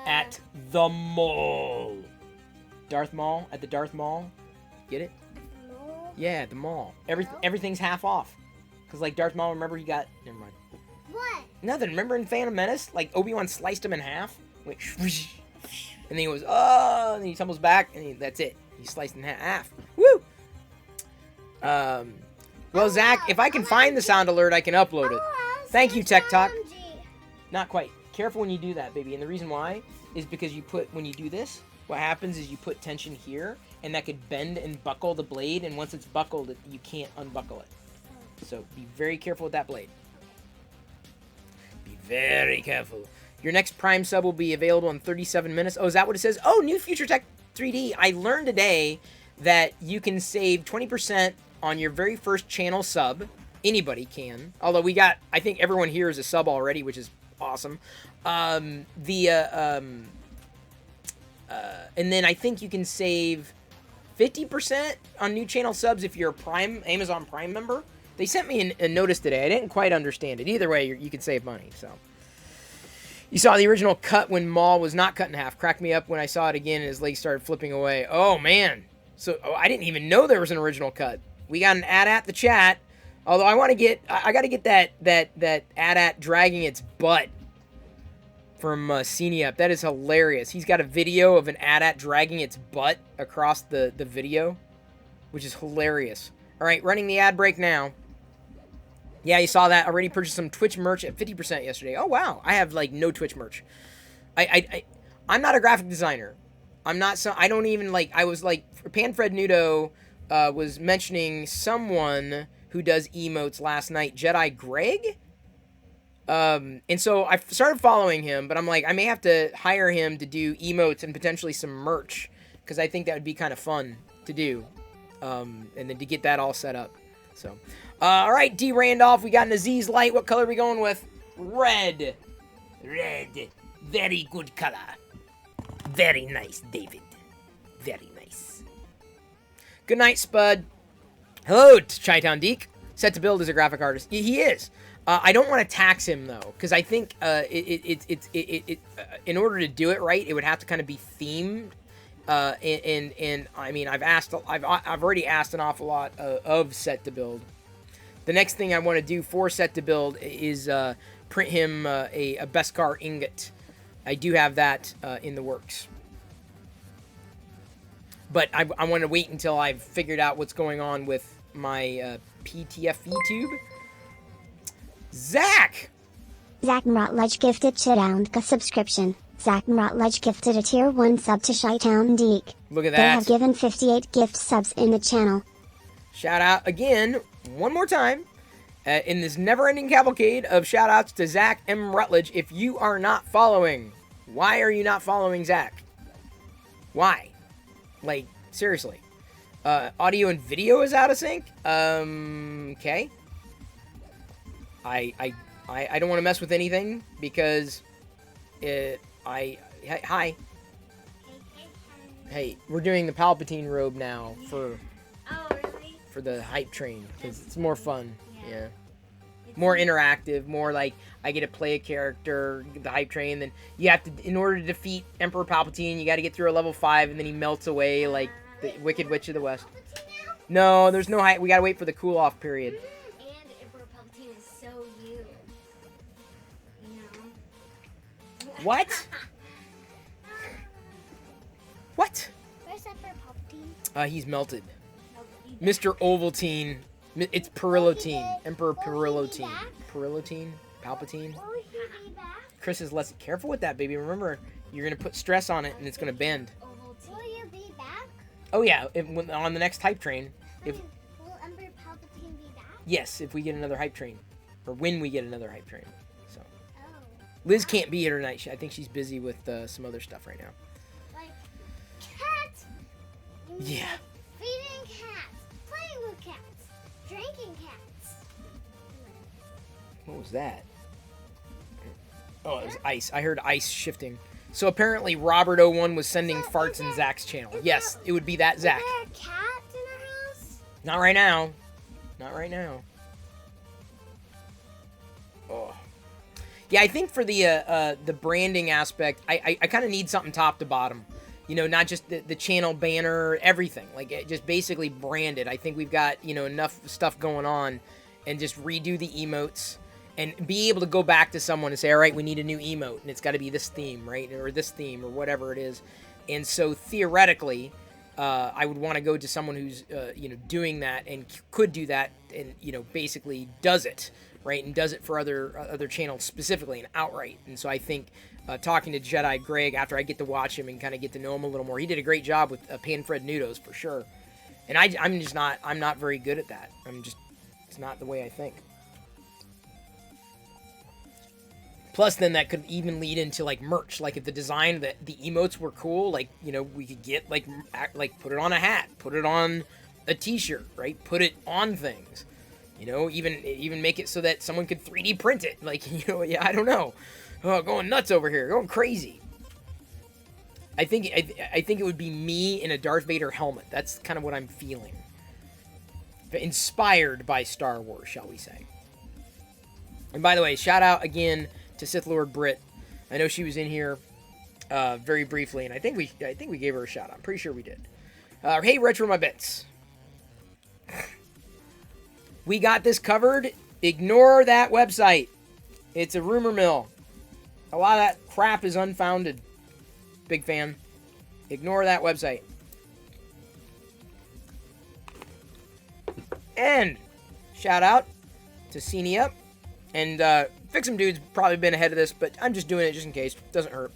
At the mall. Darth Mall? At the Darth Mall? Get it? No. Yeah, the mall. Everything's half off. Because, like, Darth Maul, remember he got... Never mind. What? Nothing. Remember in Phantom Menace? Like, Obi-Wan sliced him in half? Went And then he goes, oh, and then he tumbles back, and that's it. He's sliced in half. Woo! Well, Zach, if I can find the sound alert, I can upload it. Thank you, Tech Talk. Not quite. Careful when you do that, baby. And the reason why is because when you do this, what happens is you put tension here, and that could bend and buckle the blade, and once it's buckled, you can't unbuckle it. So be very careful with that blade. Be very careful. Your next Prime sub will be available in 37 minutes. Oh, is that what it says? Oh, new Future Tech 3D. I learned today that you can save 20% on your very first channel sub. Anybody can. Although I think everyone here is a sub already, which is awesome. And then I think you can save 50% on new channel subs if you're a Amazon Prime member. They sent me a notice today. I didn't quite understand it. Either way, you can save money. So you saw the original cut when Maul was not cut in half. Cracked me up when I saw it again and his legs started flipping away. Oh, man. So I didn't even know there was an original cut. We got an AT-AT the chat. Although I got to get that AT-AT dragging its butt from Cenia. That is hilarious. He's got a video of an AT-AT dragging its butt across the video, which is hilarious. All right, running the ad break now. Yeah, you saw that. Already purchased some Twitch merch at 50% yesterday. Oh, wow. I have, like, no Twitch merch. I'm not a graphic designer. I don't even, like, I was, like, Panfred Nudo was mentioning someone who does emotes last night, Jedi Greg? And so I started following him, but I'm like, I may have to hire him to do emotes and potentially some merch, because I think that would be kind of fun to do, and then to get that all set up. So, all right, D. Randolph, we got an Aziz Light. What color are we going with? Red. Red. Very good color. Very nice, David. Very nice. Good night, Spud. Hello, Chi-Town Deke. Set to Build is a graphic artist. He is. I don't want to tax him though, because I think in order to do it right, it would have to kind of be themed. And I mean, I've already asked an awful lot of Set to Build. The next thing I want to do for Set to Build is print him a Beskar ingot. I do have that in the works. But I want to wait until I've figured out what's going on with my PTFE tube. Zach Rutledge gifted Chidowndka subscription. Zach Rutledge gifted a tier 1 sub to Chi-Town Deke. Look at that. They have given 58 gift subs in the channel. Shout out again, one more time, in this never-ending cavalcade of shout-outs to Zach M. Rutledge. If you are not following, why are you not following Zach? Why? Like, seriously. Audio and video is out of sync? Okay. I don't want to mess with anything because hi. Hey, we're doing the Palpatine robe now for the hype train because it's more fun. Yeah. More interactive, more like I get to play a character, the hype train, then you have to, in order to defeat Emperor Palpatine, you got to get through a level 5 and then he melts away like the Wicked Witch of the West. No, there's no hype. We got to wait for the cool off period. And Emperor Palpatine is so you. You know? What? What? Where's Emperor Palpatine? He's melted. Mr. Ovaltine. It's Perillotine. Emperor Perillotine. Perillotine? Palpatine? Will he be back? Chris is less careful with that, baby. Remember, you're going to put stress on it and it's going to bend. Will you be back? Oh, yeah. On the next hype train. Will Emperor Palpatine be back? Yes, if we get another hype train. Or when we get another hype train. So Oh. Liz can't be here tonight. I think she's busy with some other stuff right now. Like, cats. Yeah. Feeding cats. Playing with cats. Drinking cats. What was that? Oh, it was ice. I heard ice shifting. So apparently Robert01 was sending farts in Zach's channel. Yes, it would be that Zach. Is there a cat in our house? Not right now. Not right now. Oh. Yeah, I think for the branding aspect, I kind of need something top to bottom. You know, not just the channel banner, everything. Like, just basically branded. I think we've got, enough stuff going on. And just redo the emotes. and be able to go back to someone and say, all right, we need a new emote, and it's got to be this theme, right? Or this theme, or whatever it is. And so theoretically, I would want to go to someone who's, doing that and could do that and, basically does it, right? And does it for other channels specifically and outright. And so I think talking to Jedi Greg after I get to watch him and kind of get to know him a little more, he did a great job with Panfred Nudos for sure. And I'm not very good at that. It's not the way I think. Plus, then that could even lead into like merch. Like if the design that the emotes were cool, like we could get like put it on a hat, put it on a T-shirt, right? Put it on things. Even make it so that someone could 3D print it. Like I don't know. Oh, going nuts over here, going crazy. I think it would be me in a Darth Vader helmet. That's kind of what I'm feeling. Inspired by Star Wars, shall we say? And by the way, shout out again to Sith Lord Brit. I know she was in here very briefly, and I think we gave her a shout out. I'm pretty sure we did. Hey, Retro My Bits. We got this covered. Ignore that website. It's a rumor mill. A lot of that crap is unfounded. Big fan. Ignore that website. And shout out to Cenia. And Fix'em Dude's probably been ahead of this, but I'm just doing it just in case. Doesn't hurt.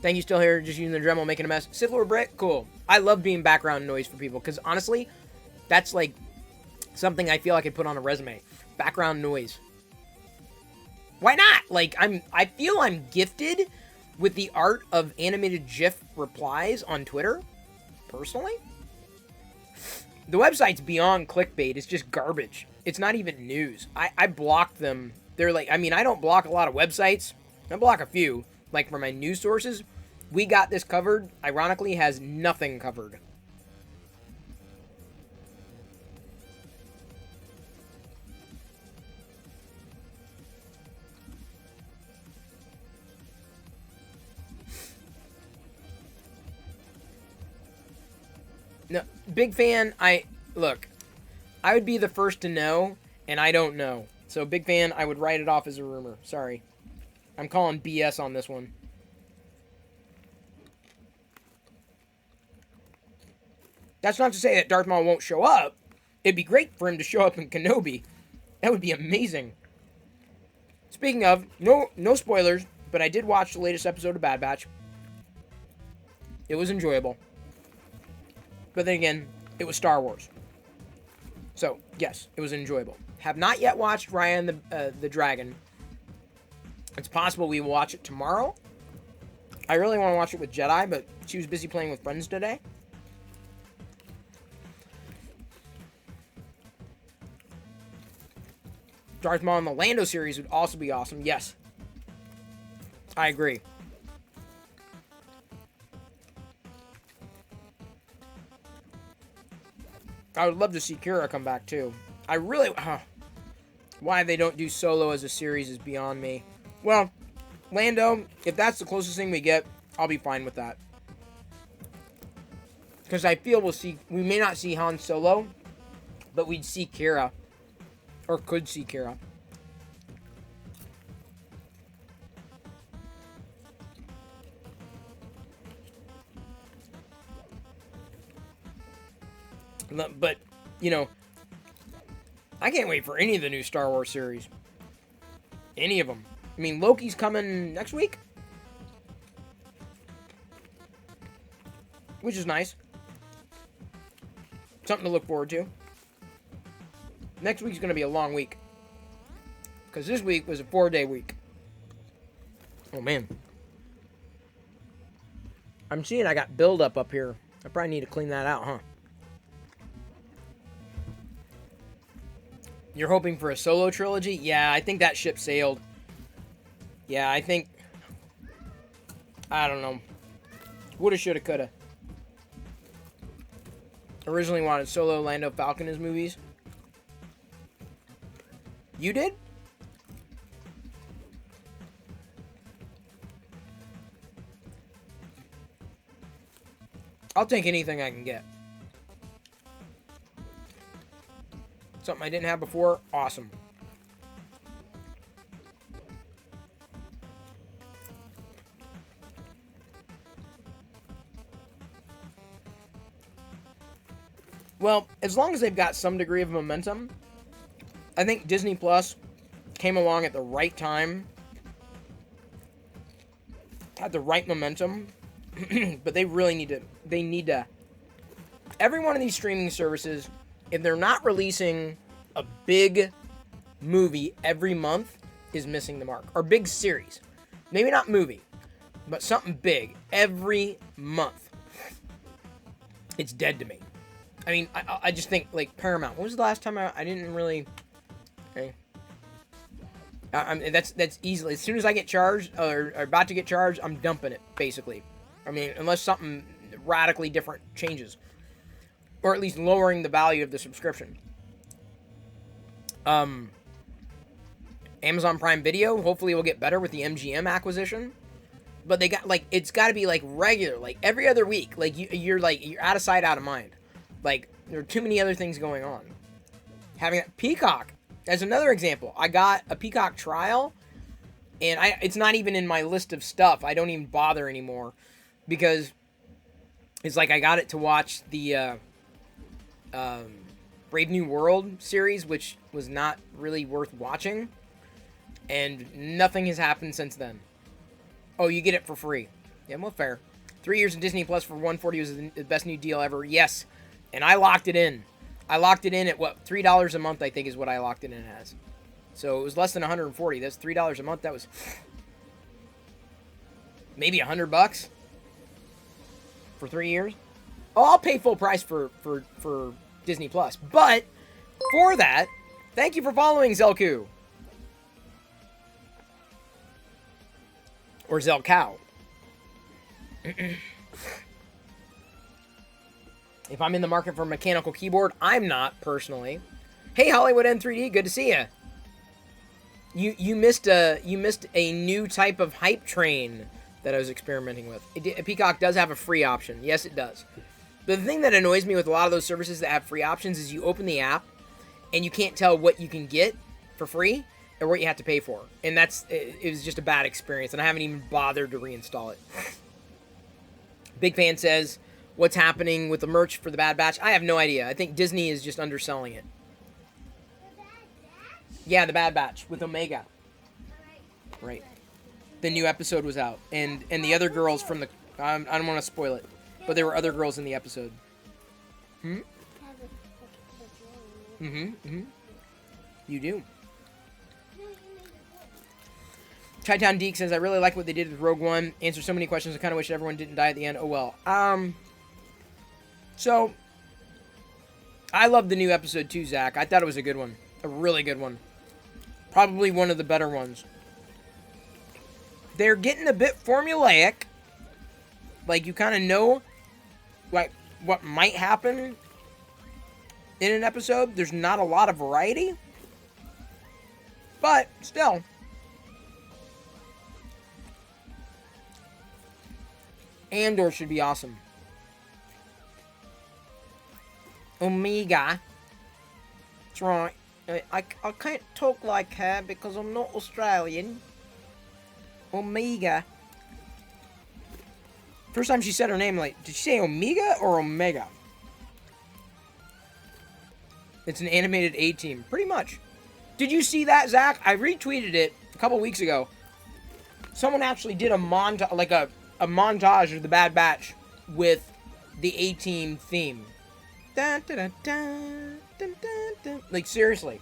Thank you, still here, just using the Dremel, making a mess. Sith Lord Brit, cool. I love being background noise for people, because honestly, that's like something I feel I could put on a resume. Background noise. Why not? Like, I feel I'm gifted with the art of animated GIF replies on Twitter, personally. The website's beyond clickbait. It's just garbage. It's not even news. I blocked them. They're like, I don't block a lot of websites. I block a few. Like, for my news sources, We Got This Covered, ironically, has nothing covered. No, big fan. Look, I would be the first to know, and I don't know. So, big fan, I would write it off as a rumor. Sorry. I'm calling BS on this one. That's not to say that Darth Maul won't show up. It'd be great for him to show up in Kenobi. That would be amazing. Speaking of, no spoilers, but I did watch the latest episode of Bad Batch. It was enjoyable. But then again, it was Star Wars. So, yes, it was enjoyable. Have not yet watched Raya and the Dragon. It's possible we will watch it tomorrow. I really want to watch it with Jedi, but she was busy playing with friends today. Darth Maul in the Lando series would also be awesome. Yes. I agree. I would love to see Kira come back, too. I really... why they don't do Solo as a series is beyond me. Well, Lando, if that's the closest thing we get, I'll be fine with that. Because I feel we may not see Han Solo, but we'd see Kira. Or could see Kira. But, I can't wait for any of the new Star Wars series. Any of them. I mean, Loki's coming next week? Which is nice. Something to look forward to. Next week's going to be a long week. Because this week was a 4-day week. Oh, man. I'm seeing I got buildup up here. I probably need to clean that out, huh? You're hoping for a Solo trilogy? Yeah, I think that ship sailed. Yeah, I think... I don't know. Woulda, shoulda, coulda. Originally wanted Solo, Lando, Falcon as movies. You did? I'll take anything I can get. Something I didn't have before? Awesome. Well, as long as they've got some degree of momentum, I think Disney Plus came along at the right time, had the right momentum, but they really need to, every one of these streaming services, if they're not releasing a big movie every month, is missing the mark. Or big series. Maybe not movie, but something big every month. It's dead to me. I mean, I just think, like, Paramount. When was the last time I didn't really... Okay. That's easily... As soon as I get charged, or about to get charged, I'm dumping it, basically. I mean, unless something radically different changes. Or at least lowering the value of the subscription. Amazon Prime Video, hopefully will get better with the MGM acquisition. But they got, like, it's got to be, like, regular, like, every other week. Like, you're out of sight, out of mind. Like, there are too many other things going on. Having a Peacock, as another example. I got a Peacock trial, and it's not even in my list of stuff. I don't even bother anymore. Because it's like I got it to watch the Brave New World series, which was not really worth watching. And nothing has happened since then. Oh, you get it for free. Yeah, well, fair. 3 years of Disney Plus for $140 was the best new deal ever. Yes. And I locked it in. I locked it in at, what, $3 a month, I think, is what I locked it in as. So it was less than $140. That's $3 a month. That was maybe $100 for 3 years. Oh, I'll pay full price for Disney Plus. But for that, thank you for following Zelku. Or Zelcow. If I'm in the market for a mechanical keyboard, I'm not, personally. Hey, Hollywood N3D, good to see ya. You missed a new type of hype train that I was experimenting with. Peacock does have a free option. Yes, it does. But the thing that annoys me with a lot of those services that have free options is you open the app and you can't tell what you can get for free or what you have to pay for. And it was just a bad experience, and I haven't even bothered to reinstall it. Big Fan says, what's happening with the merch for The Bad Batch? I have no idea. I think Disney is just underselling it. Yeah, The Bad Batch with Omega. Right. The new episode was out. And the other girls from the... I don't want to spoil it. But there were other girls in the episode. You do. Chi-Town Deke says, I really like what they did with Rogue One. Answered so many questions. I kind of wish everyone didn't die at the end. Oh, well. So, I loved the new episode too, Zach. I thought it was a good one. A really good one. Probably one of the better ones. They're getting a bit formulaic. Like, you kind of know, like, what might happen in an episode. There's not a lot of variety. But, still. Andor should be awesome. Omega. That's right. I can't talk like her because I'm not Australian. Omega. First time she said her name, like, did she say Omega or Omega? It's an animated A-Team. Pretty much. Did you see that, Zach? I retweeted it a couple weeks ago. Someone actually did a montage, like a montage of the Bad Batch with the A-Team theme. Dun, dun, dun, dun, dun, dun, dun. Like, seriously.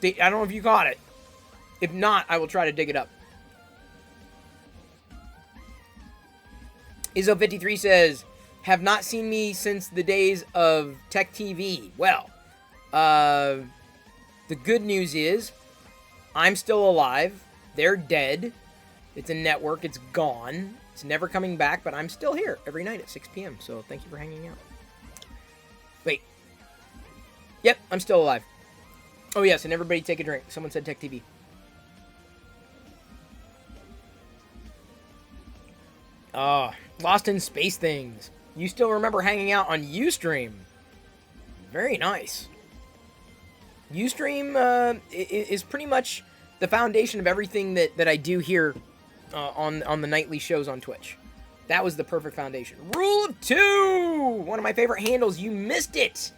I don't know if you caught it. If not, I will try to dig it up. Izzo53 says, have not seen me since the days of Tech TV. Well, the good news is, I'm still alive. They're dead. It's a network. It's gone. It's never coming back, but I'm still here every night at 6 p.m. So thank you for hanging out. Wait. Yep, I'm still alive. Oh, yes, and everybody take a drink. Someone said Tech TV. Lost in Space Things. You still remember hanging out on Ustream. Very nice. Ustream is pretty much the foundation of everything that I do here on the nightly shows on Twitch. That was the perfect foundation. Rule of 2! One of my favorite handles. You missed it.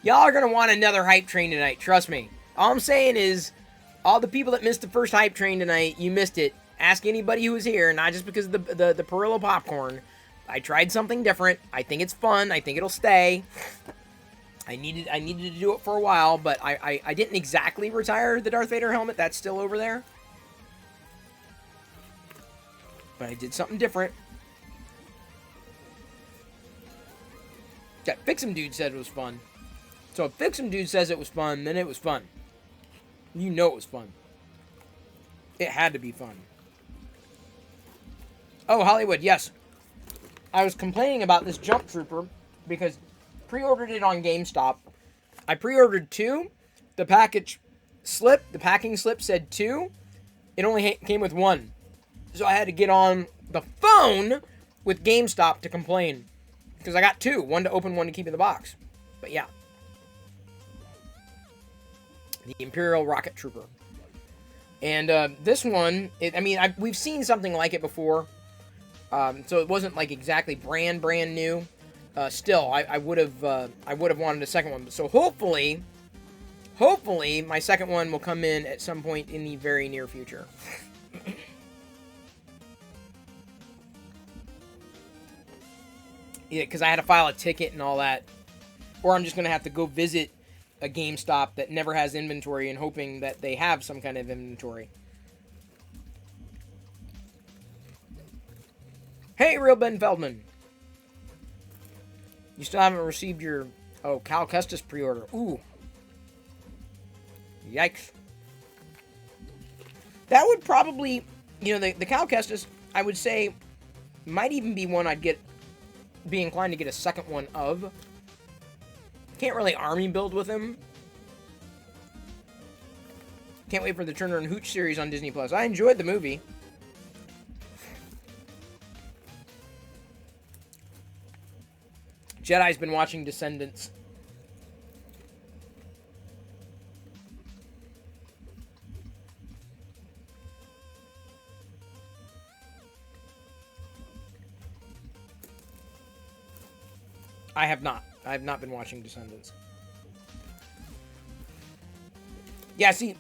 Y'all are going to want another hype train tonight. Trust me. All I'm saying is, all the people that missed the first hype train tonight, you missed it. Ask anybody who was here, not just because of the Perillo popcorn. I tried something different. I think it's fun. I think it'll stay. I needed to do it for a while, but I didn't exactly retire the Darth Vader helmet. That's still over there. But I did something different. That Fix'em dude said it was fun. So if Fix'em dude says it was fun, then it was fun. You know it was fun. It had to be fun. Oh, Hollywood, yes. I was complaining about this Jump Trooper because pre-ordered it on GameStop. I pre-ordered 2. The packing slip said 2. It only came with 1. So I had to get on the phone with GameStop to complain. Because I got 2. 1 to open, 1 to keep in the box. But yeah. The Imperial Rocket Trooper. And this one, we've seen something like it before. So it wasn't like exactly brand new. Still, I would have wanted a second one. So hopefully my second one will come in at some point in the very near future. Yeah, because I had to file a ticket and all that. Or I'm just going to have to go visit a GameStop that never has inventory and hoping that they have some kind of inventory. Hey, Real Ben Feldman. You still haven't received your... Oh, Cal Kestis pre-order. Ooh. Yikes. That would probably... You know, the Cal Kestis, I would say, might even be one I'd be inclined to get a second one of. Can't really army build with him. Can't wait for the Turner and Hooch series on Disney+. I enjoyed the movie. Jedi's been watching Descendants. I have not. I have not been watching Descendants. Yeah, see,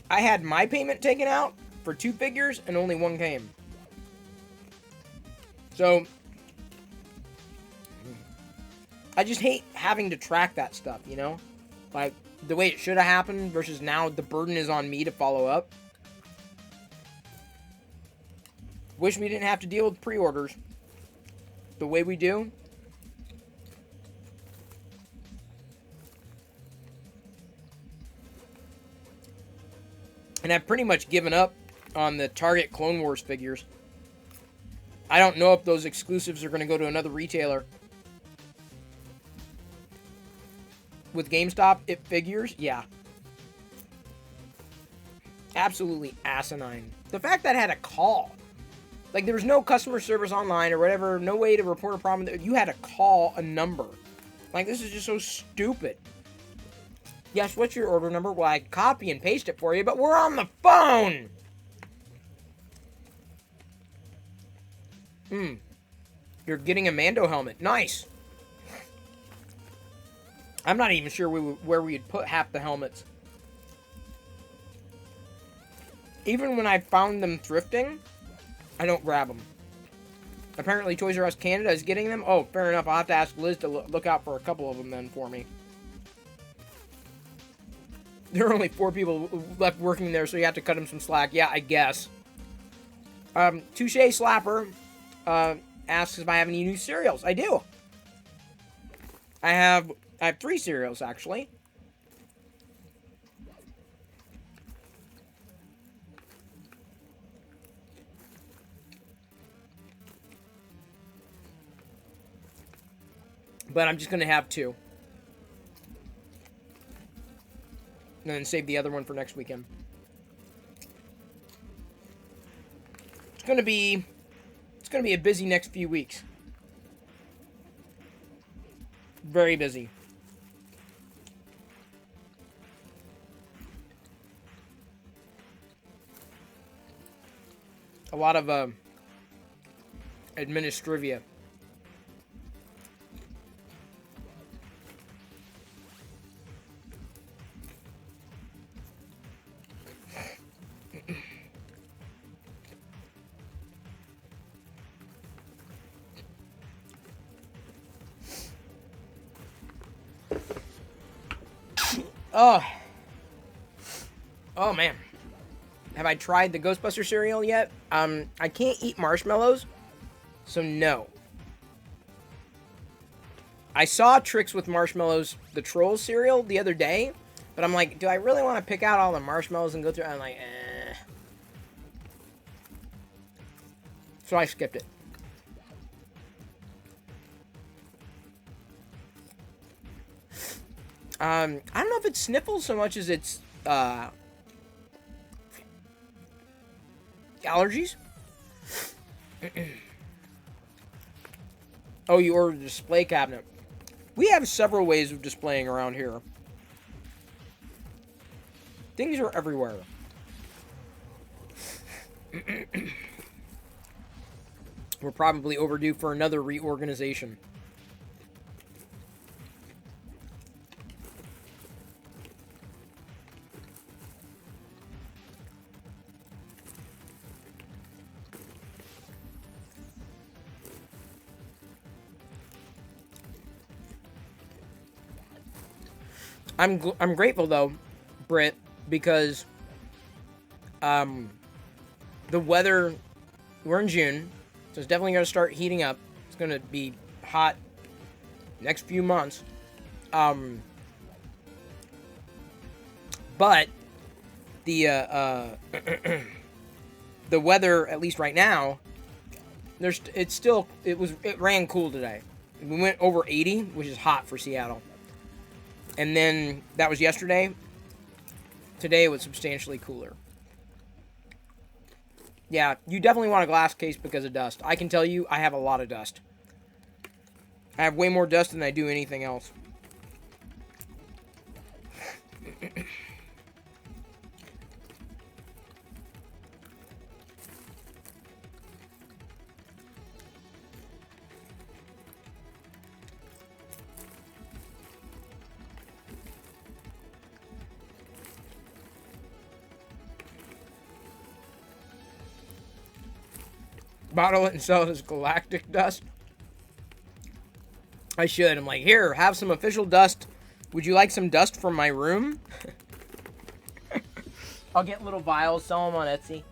I had my payment taken out for 2 figures and only 1 came. So, I just hate having to track that stuff, you know? Like, the way it should have happened versus now the burden is on me to follow up. Wish we didn't have to deal with pre-orders the way we do. And I've pretty much given up on the Target Clone Wars figures. I don't know if those exclusives are going to go to another retailer. With GameStop, it figures, yeah. Absolutely asinine. The fact that I had a call. Like, there was no customer service online or whatever, no way to report a problem. You had to call a number. Like, this is just so stupid. Yes, what's your order number? Well, I copy and paste it for you, but we're on the phone! You're getting a Mando helmet. Nice! I'm not even sure where we'd put half the helmets. Even when I found them thrifting, I don't grab them. Apparently Toys R Us Canada is getting them. Oh, fair enough. I'll have to ask Liz to look out for a couple of them then for me. There are only 4 people left working there, so you have to cut them some slack. Yeah, I guess. Touche Slapper asks if I have any new cereals. I do. I have 3 cereals, actually. But I'm just going to have 2. And then save the other one for next weekend. It's going to be a busy next few weeks. Very busy. A lot of administrivia. Oh. Oh, man. Have I tried the Ghostbuster cereal yet? I can't eat marshmallows, so no. I saw Tricks with Marshmallows, the Trolls cereal, the other day, but I'm like, do I really want to pick out all the marshmallows and go through? I'm like, eh. So I skipped it. I don't know if it's Sniffles so much as it's, allergies? Oh, you ordered a display cabinet. We have several ways of displaying around here. Things are everywhere. We're probably overdue for another reorganization. I'm grateful though, Britt, because the weather, we're in June, so it's definitely going to start heating up. It's going to be hot next few months. But the the weather, at least right now, it ran cool today. We went over 80, which is hot for Seattle. And then, that was yesterday. Today, it was substantially cooler. Yeah, you definitely want a glass case because of dust. I can tell you, I have a lot of dust. I have way more dust than I do anything else. Bottle it and sell it as galactic dust. I should. I'm like, here, have some official dust. Would you like some dust from my room? I'll get little vials, sell them on Etsy.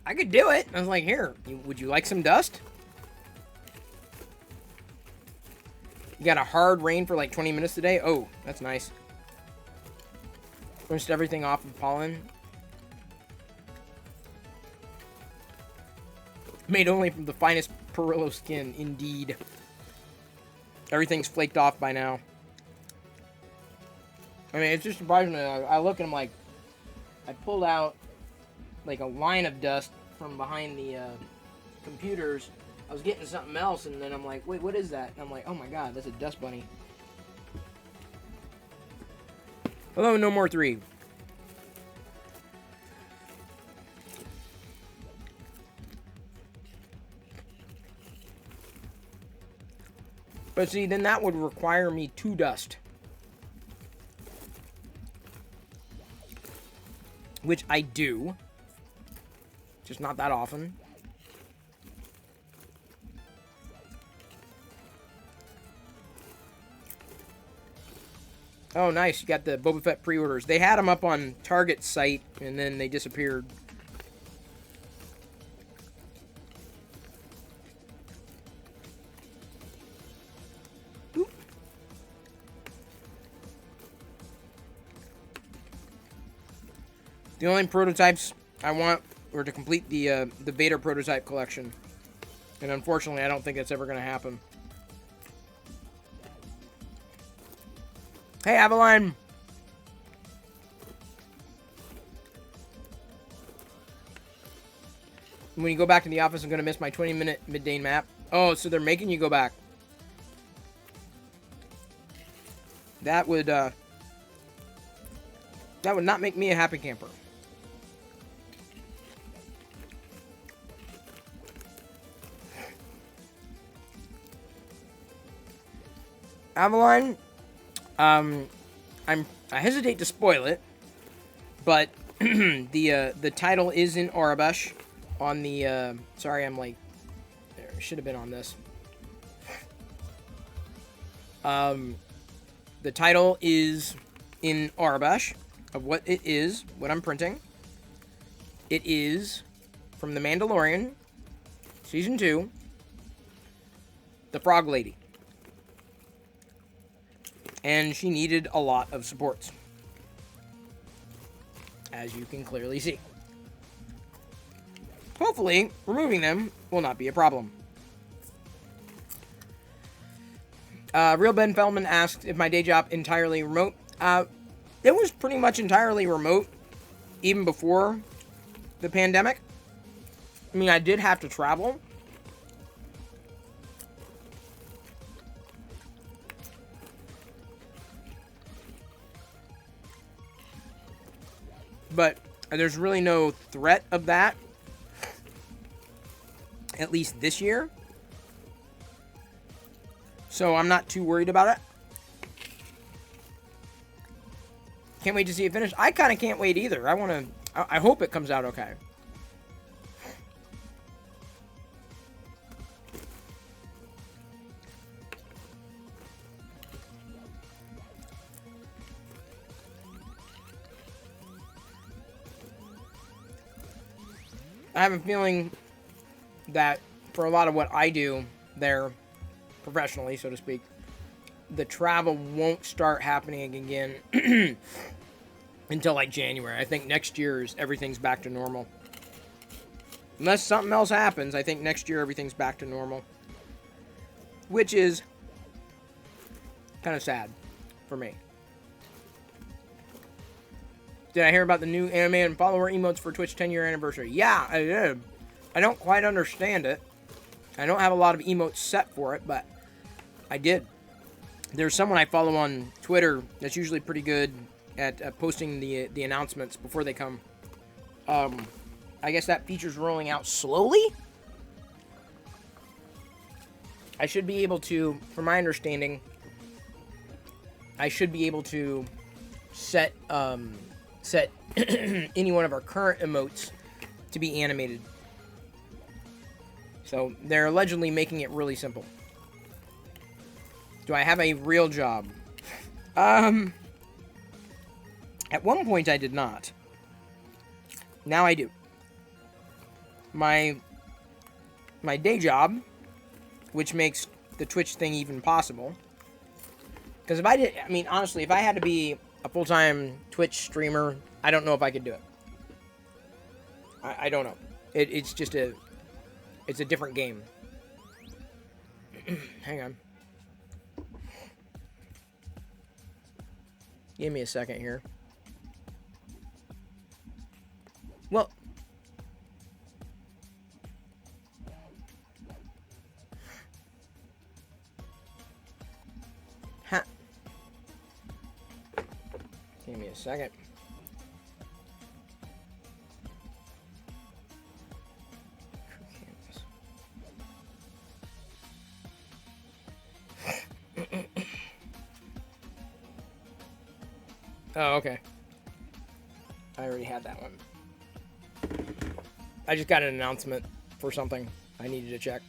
I could do it. I was like, here, would you like some dust? You got a hard rain for like 20 minutes today? Oh, that's nice. Rinsed everything off of pollen. Made only from the finest Perillo skin, indeed. Everything's flaked off by now. I mean, it's just surprising. I look and I'm like, I pulled out like a line of dust from behind the computers. I was getting something else, and then I'm like, wait, what is that? And I'm like, oh my god, that's a dust bunny. Hello, No More 3. But see, then that would require me to dust. Which I do. Just not that often. Oh, nice. You got the Boba Fett pre-orders. They had them up on Target's site, and then they disappeared. The only prototypes I want were to complete the Vader prototype collection. And unfortunately, I don't think that's ever going to happen. Hey, Avaline! When you go back to the office, I'm going to miss my 20-minute midday map. Oh, so they're making you go back. That would not make me a happy camper. Avaline, I hesitate to spoil it, but the title is in Aurebesh on the sorry, I'm like, there, should have been on this. The The title is in Arabic of what it is, what I'm printing. It is from The Mandalorian, Season 2, The Frog Lady. And she needed a lot of supports, as you can clearly see. Hopefully, removing them will not be a problem. Real Ben Feldman asked if my day job entirely remote. It was pretty much entirely remote, even before the pandemic. I mean, I did have to travel. But there's really no threat of that, at least this year. So I'm not too worried about it. Can't wait to see it finish. I kind of can't wait either. I hope it comes out okay. I have a feeling that for a lot of what I do there, professionally, so to speak, the travel won't start happening again until like January. I think next year everything's back to normal. Unless something else happens, I think next year everything's back to normal. Which is kind of sad for me. Did I hear about the new anime and follower emotes for Twitch 10-year anniversary? Yeah, I did. I don't quite understand it. I don't have a lot of emotes set for it, but I did. There's someone I follow on Twitter that's usually pretty good at posting the announcements before they come. I guess that feature's rolling out slowly? I should be able to, from my understanding, I should be able to set any one of our current emotes to be animated. So they're allegedly making it really simple. Do I have a real job? At one point I did not. Now I do. My day job, which makes the Twitch thing even possible. Because if I did, I mean, honestly, if I had to be a full-time Twitch streamer, I don't know if I could do it. I don't know. It's just it's a different game. Hang on. Give me a second here. Well, give me a second. Oh, okay. I already had that one. I just got an announcement for something I needed to check.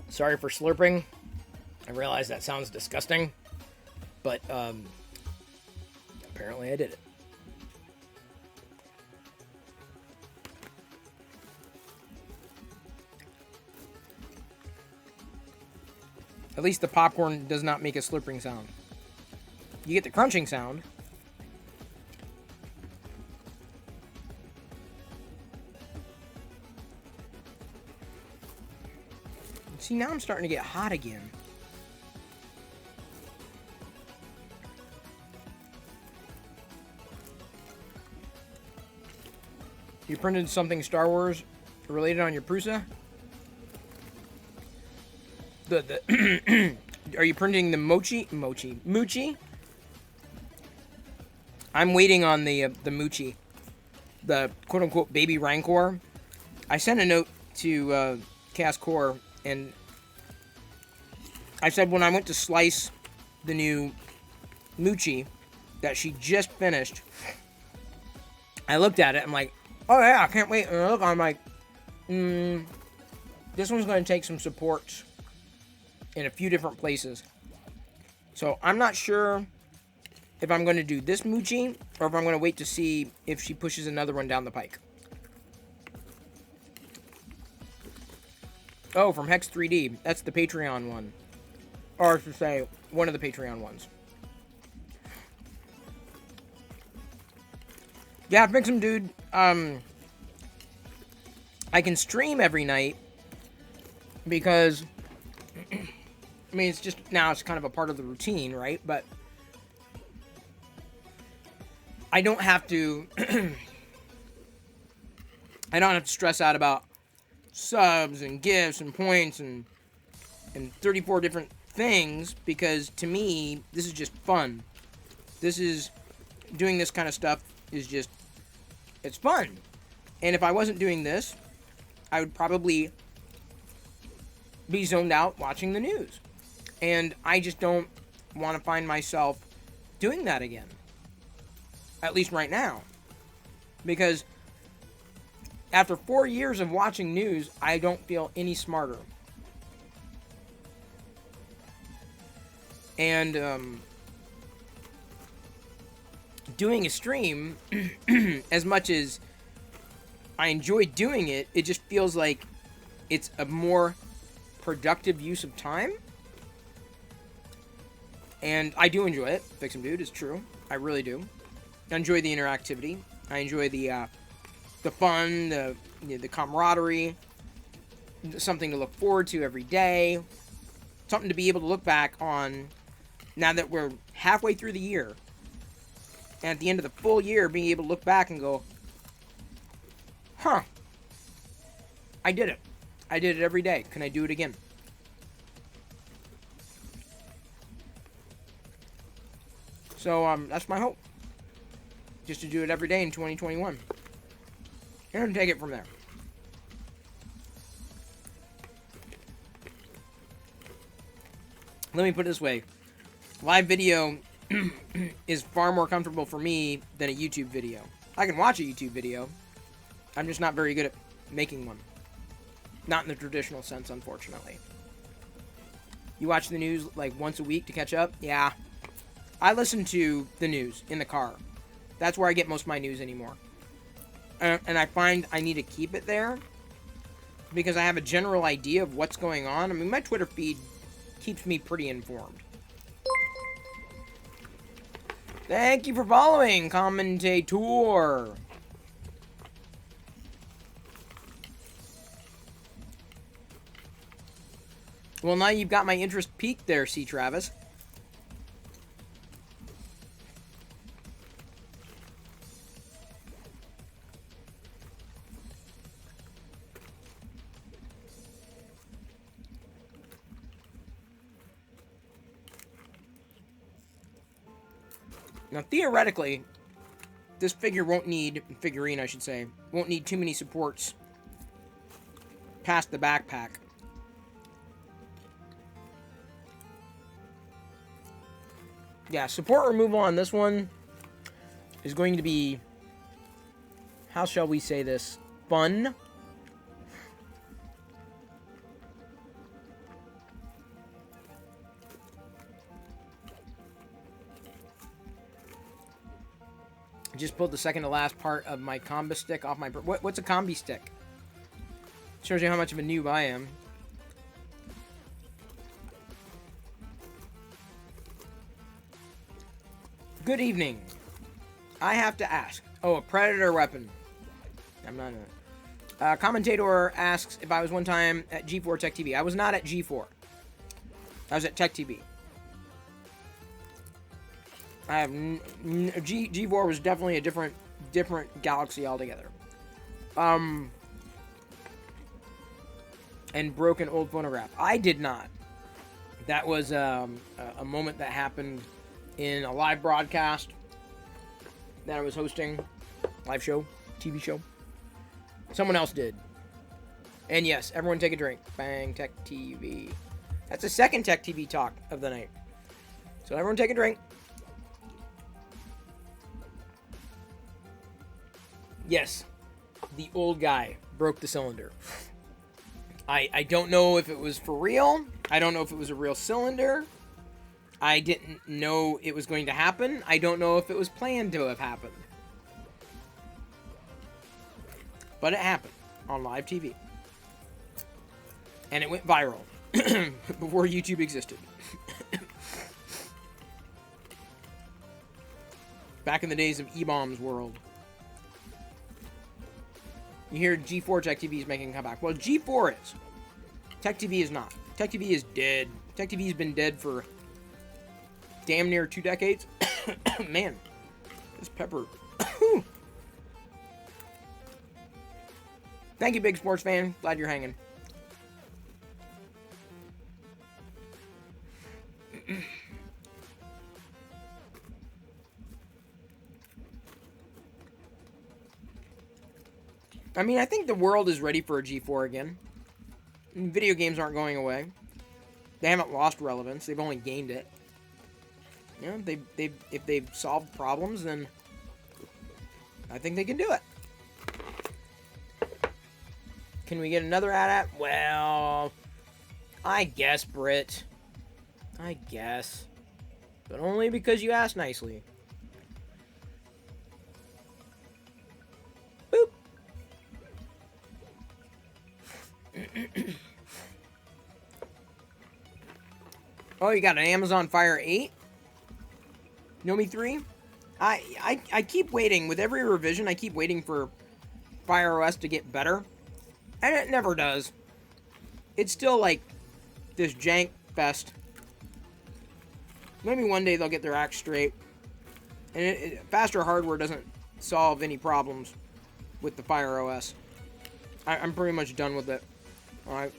Sorry for slurping. I realize that sounds disgusting, but apparently I did it. At least the popcorn does not make a slurping sound. You get the crunching sound. See, now I'm starting to get hot again. You printed something Star Wars related on your Prusa? Are you printing the Muchi? I'm waiting on the Muchi, the quote-unquote baby Rancor. I sent a note to Cass Core, and I said when I went to slice the new Muchi that she just finished, I looked at it, I'm like, oh yeah, I can't wait. And I look, I'm like, this one's going to take some support in a few different places. So I'm not sure if I'm going to do this Moochie or if I'm going to wait to see if she pushes another one down the pike. Oh, from Hex 3D. That's the Patreon one. Or I should say, one of the Patreon ones. Yeah, Fix 'em, dude. I can stream every night because, I mean, it's just, now it's kind of a part of the routine, right? But I don't have to, I don't have to stress out about subs and gifts and points and 34 different things, because to me, this is just fun. Doing this kind of stuff is just, it's fun. And if I wasn't doing this, I would probably be zoned out watching the news. And I just don't want to find myself doing that again. At least right now. Because after 4 years of watching news, I don't feel any smarter. And doing a stream, as much as I enjoy doing it, it just feels like it's a more productive use of time. And I do enjoy it. Fix 'em, dude, it's true. I really do. I enjoy the interactivity. I enjoy the fun, the camaraderie. Something to look forward to every day. Something to be able to look back on now that we're halfway through the year. And at the end of the full year, being able to look back and go, huh, I did it. I did it every day. Can I do it again? So, that's my hope. Just to do it every day in 2021. And take it from there. Let me put it this way. Live video is far more comfortable for me than a YouTube video. I can watch a YouTube video. I'm just not very good at making one. Not in the traditional sense, unfortunately. You watch the news like once a week to catch up? Yeah. I listen to the news in the car. That's where I get most of my news anymore. And I find I need to keep it there because I have a general idea of what's going on. I mean, my Twitter feed keeps me pretty informed. Thank you for following, commentator. Well, now you've got my interest piqued there, C. Travis. Now, theoretically, this figurine, I should say, won't need too many supports past the backpack. Yeah, support removal on this one is going to be, how shall we say this, fun. I just pulled the second to last part of my combi stick off my... What's a combi stick? Shows you how much of a noob I am. Good evening. I have to ask. Oh, a predator weapon. I'm not a... commentator asks if I was one time at G4 Tech TV. I was not at G4. I was at Tech TV. I have G4 was definitely a different galaxy altogether. And broke an old phonograph. I did not. That was a moment that happened in a live broadcast that I was hosting. Live show, TV show. Someone else did. And yes, everyone take a drink. Bang, Tech TV. That's the second Tech TV talk of the night. So everyone take a drink. Yes, the old guy broke the cylinder. I don't know if it was for real. I don't know if it was a real cylinder. I didn't know it was going to happen. I don't know if it was planned to have happened. But it happened on live TV. And it went viral before YouTube existed. Back in the days of E-Bomb's world. You hear G4 Tech TV is making a comeback. Well, G4 is. Tech TV is not. Tech TV is dead. Tech TV has been dead for damn near 2 decades. Man, this pepper. Thank you, big sports fan. Glad you're hanging. I mean, I think the world is ready for a G4 again. Video games aren't going away. They haven't lost relevance. They've only gained it. You know, if they've solved problems, then I think they can do it. Can we get another ad? Well, I guess, Britt. I guess. But only because you asked nicely. Boop. Oh, you got an Amazon Fire 8? Nomi 3? I keep waiting. With every revision, I keep waiting for Fire OS to get better. And it never does. It's still like this jank fest. Maybe one day they'll get their act straight. And faster hardware doesn't solve any problems with the Fire OS. I'm pretty much done with it. Alright.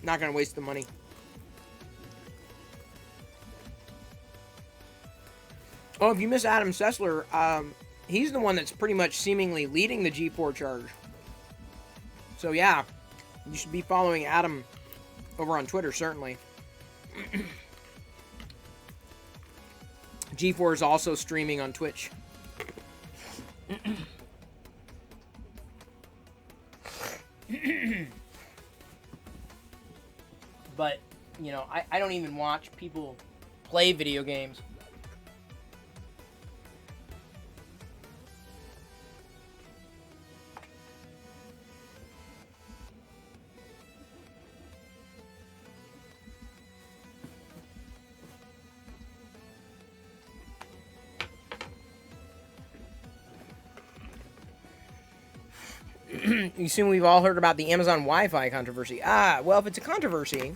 Not gonna waste the money. Oh, if you miss Adam Sessler, he's the one that's pretty much seemingly leading the G4 charge. So yeah, you should be following Adam over on Twitter, certainly. G4 is also streaming on Twitch. But, you know, I don't even watch people play video games. You assume we've all heard about the Amazon Wi-Fi controversy. Well, if it's a controversy,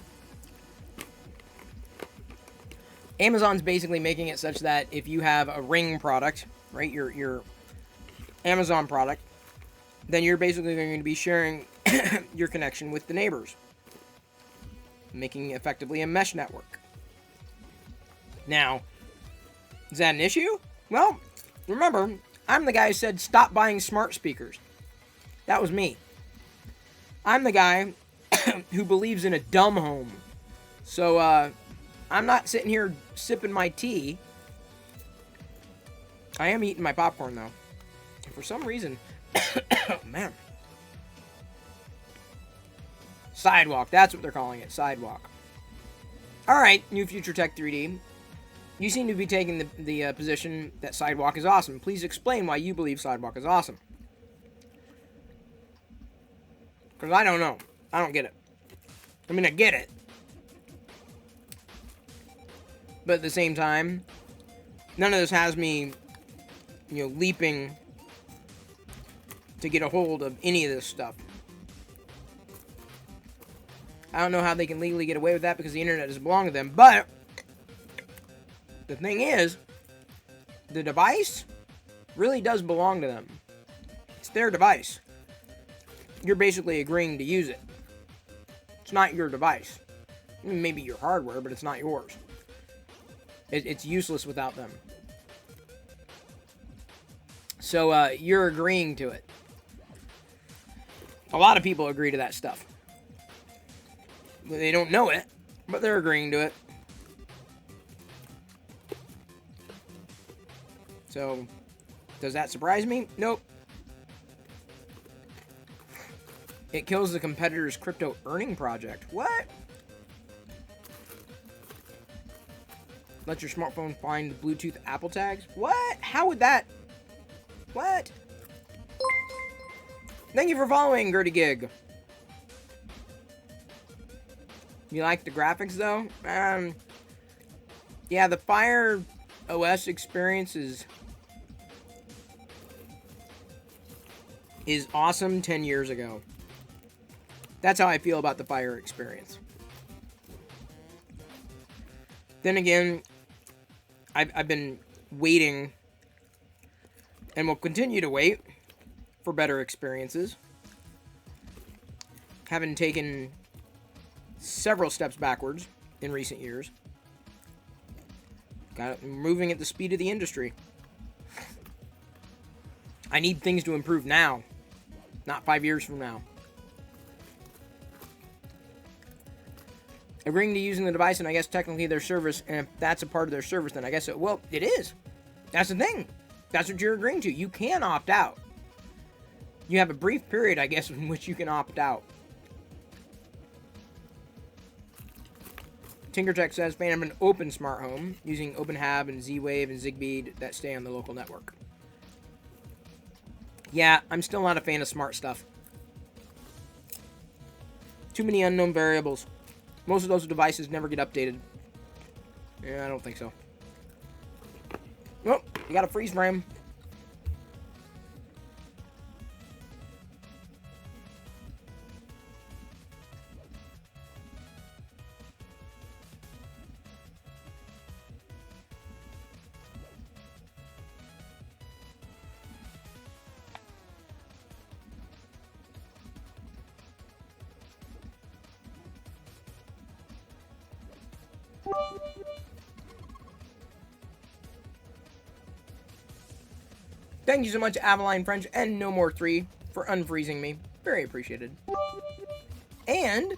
Amazon's basically making it such that if you have a Ring product, right, your Amazon product, then you're basically going to be sharing your connection with the neighbors, making effectively a mesh network. Now, is that an issue? Well, remember, I'm the guy who said stop buying smart speakers. That was me. I'm the guy who believes in a dumb home. So, I'm not sitting here sipping my tea. I am eating my popcorn, though. And for some reason... oh, man. Sidewalk. That's what they're calling it. Sidewalk. Alright, New Future Tech 3D. You seem to be taking the position that Sidewalk is awesome. Please explain why you believe Sidewalk is awesome. Because I don't know. I don't get it. I mean, I get it. But at the same time, none of this has me, you know, leaping to get a hold of any of this stuff. I don't know how they can legally get away with that because the internet doesn't belong to them. But the thing is, the device really does belong to them. It's their device. You're basically agreeing to use it. It's not your device. I mean, maybe your hardware, but it's not yours. It's useless without them. So, you're agreeing to it. A lot of people agree to that stuff. They don't know it, but they're agreeing to it. So, does that surprise me? Nope. It kills the competitor's crypto earning project. What? Let your smartphone find the Bluetooth Apple tags. What? How would that? What? Thank you for following, Gertie Gig. You like the graphics though? Yeah, the Fire OS experience is awesome 10 years ago. That's how I feel about the Fire experience. Then again, I've been waiting and will continue to wait for better experiences. Having taken several steps backwards in recent years. Moving at the speed of the industry. I need things to improve now, not 5 years from now. Agreeing to using the device, and I guess technically their service, and if that's a part of their service, then I guess it, well, it is. That's the thing. That's what you're agreeing to. You can opt out. You have a brief period, I guess, in which you can opt out. TinkerTech says, fan of an open smart home, using OpenHAB and Z-Wave and Zigbee that stay on the local network. Yeah, I'm still not a fan of smart stuff. Too many unknown variables. Most of those devices never get updated. Yeah, I don't think so. Oh, you got a freeze frame. Thank you so much, Avaline French and No More 3, for unfreezing me. Very appreciated. And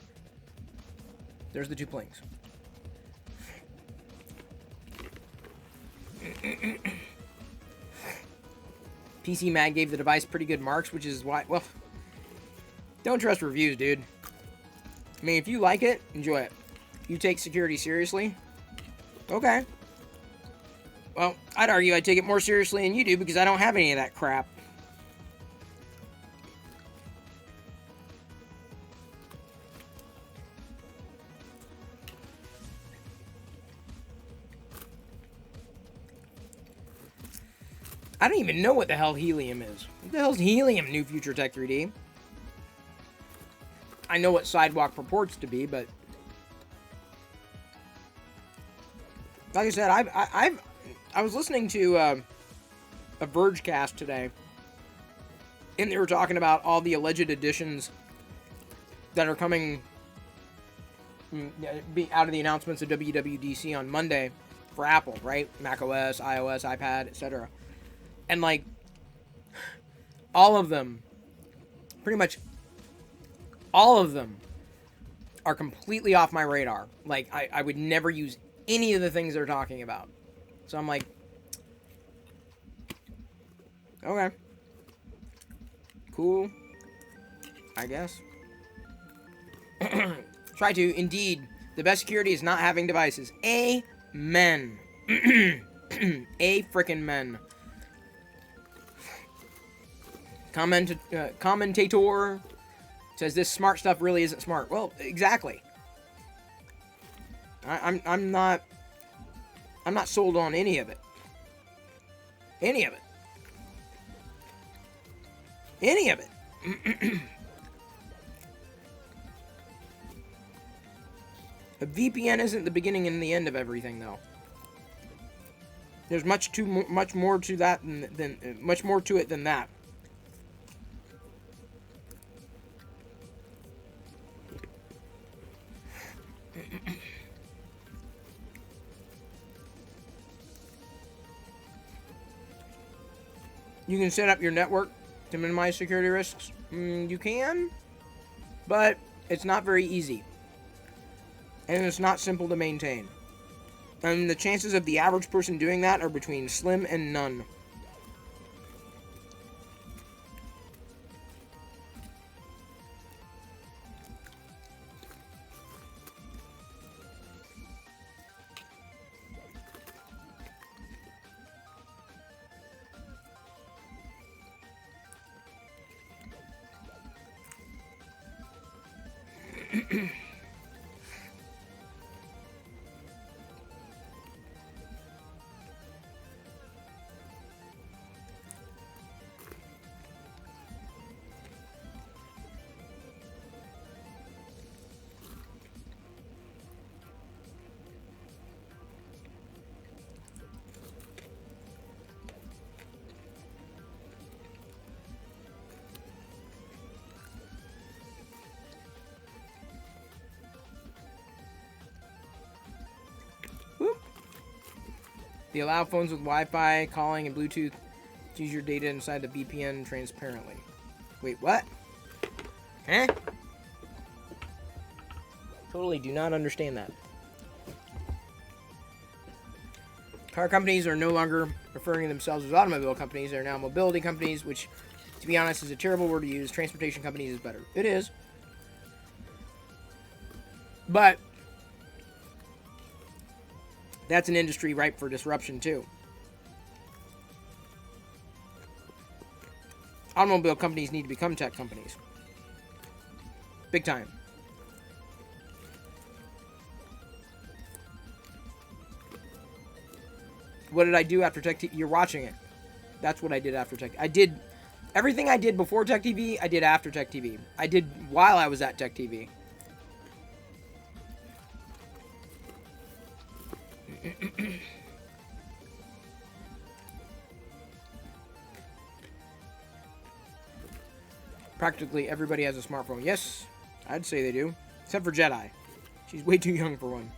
there's the two plings. PC Mag gave the device pretty good marks, which is why, well, don't trust reviews, dude. I mean, if you like it, enjoy it. You take security seriously? Okay. Well, I'd argue I take it more seriously than you do because I don't have any of that crap. I don't even know what the hell helium is. What the hell's helium, New Future Tech 3D? I know what Sidewalk purports to be, but like I said, I was listening to a Vergecast today, and they were talking about all the alleged additions that are coming out of the announcements of WWDC on Monday for Apple, right? macOS, iOS, iPad, etc. And like, all of them, pretty much all of them are completely off my radar. Like, I would never use any of the things they're talking about. So I'm like, okay, cool, I guess. Try to, indeed, the best security is not having devices. Amen. A frickin' men. Commentator says this smart stuff really isn't smart. Well, exactly. I'm not sold on any of it. Any of it. Any of it. A VPN isn't the beginning and the end of everything, though. There's much more to that than much more to it than that. You can set up your network to minimize security risks. You can, but it's not very easy. And it's not simple to maintain. And the chances of the average person doing that are between slim and none. They allow phones with Wi-Fi, calling, and Bluetooth to use your data inside the VPN transparently. Wait, what? Huh? Totally do not understand that. Car companies are no longer referring to themselves as automobile companies. They're now mobility companies, which, to be honest, is a terrible word to use. Transportation companies is better. It is. But that's an industry ripe for disruption, too. Automobile companies need to become tech companies. Big time. What did I do after Tech TV? You're watching it. That's what I did after Tech. I did everything I did before Tech TV, I did after Tech TV. I did while I was at Tech TV. Practically everybody has a smartphone. Yes, I'd say they do. Except for Jedi. She's way too young for one.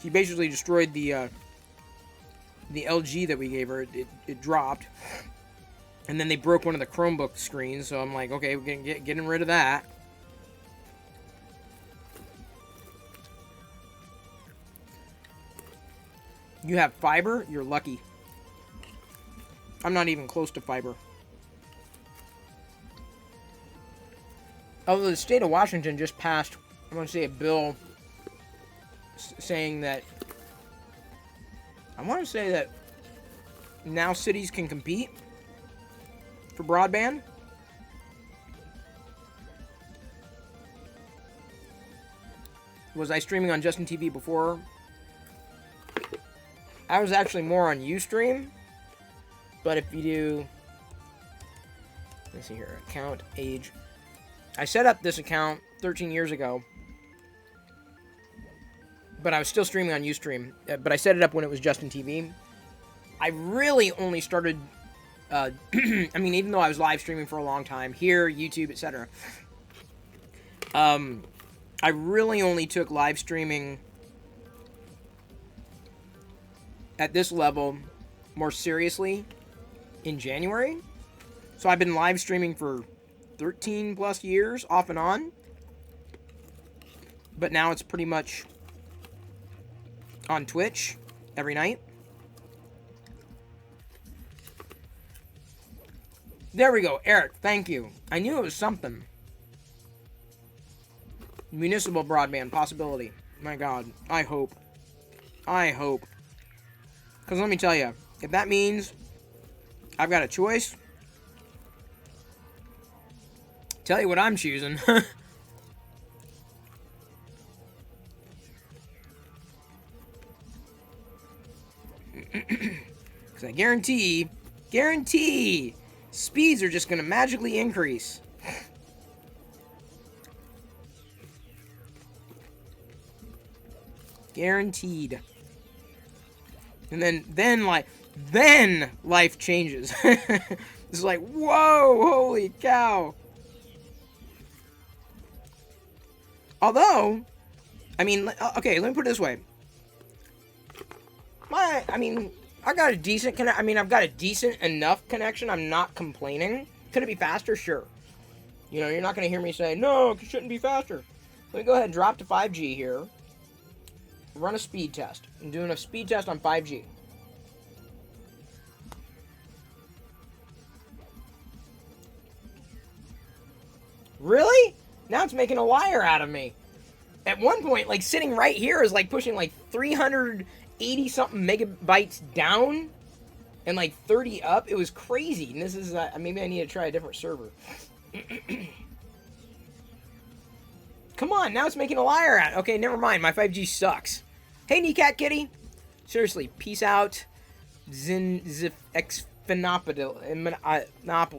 She basically destroyed the LG that we gave her. It dropped. And then they broke one of the Chromebook screens. So I'm like, okay, we're getting rid of that. You have fiber? You're lucky. I'm not even close to fiber. Although the state of Washington just passed, I want to say, a bill saying that, I want to say that now cities can compete for broadband. Was I streaming on Justin TV before? I was actually more on Ustream, but if you do, let's see here, account, age. I set up this account 13 years ago, but I was still streaming on Ustream, but I set it up when it was Justin TV. I really only started, I mean, even though I was live streaming for a long time, here, YouTube, etc. I really only took live streaming at this level more seriously in January. So I've been live streaming for 13 plus years off and on, but now it's pretty much on Twitch every night. There we go, Eric, thank you. I knew it was something. Municipal broadband possibility. My God, I hope. Because let me tell you, if that means I've got a choice, tell you what I'm choosing. Because I guarantee, speeds are just going to magically increase. Guaranteed. And then life changes. It's like, whoa, holy cow. Although, I mean, okay, let me put it this way. I've got a decent I've got a decent enough connection. I'm not complaining. Could it be faster? Sure. You know, you're not going to hear me say, no, it shouldn't be faster. Let me go ahead and drop to 5G here. Run a speed test. I'm doing a speed test on 5G. Really? Now it's making a liar out of me. At one point, like, sitting right here is like pushing like 380 something megabytes down and like 30 up. It was crazy. And this is, maybe I need to try a different server. Come on, now it's making a liar out. Okay, never mind. My 5G sucks. Hey, Kneecat Kitty. Seriously, peace out. Xenopodil.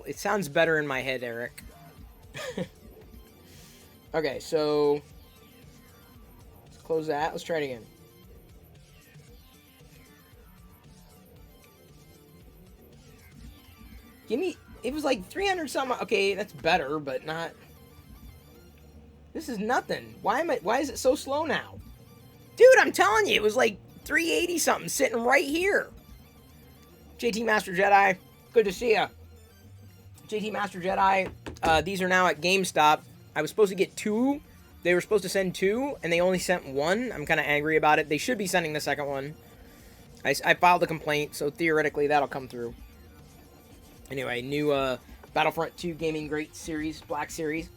It sounds better in my head, Eric. Okay, so let's close that. Let's try it again. Give me. It was like 300 something. Okay, that's better, but not. This is nothing. Why is it so slow now? Dude, I'm telling you, it was like 380 something sitting right here. JT Master Jedi, good to see ya. JT Master Jedi, these are now at GameStop. I was supposed to get 2. They were supposed to send 2, and they only sent 1. I'm kind of angry about it. They should be sending the second one. I filed a complaint, so theoretically that'll come through. Anyway, new Battlefront 2 Gaming Great Series, Black Series.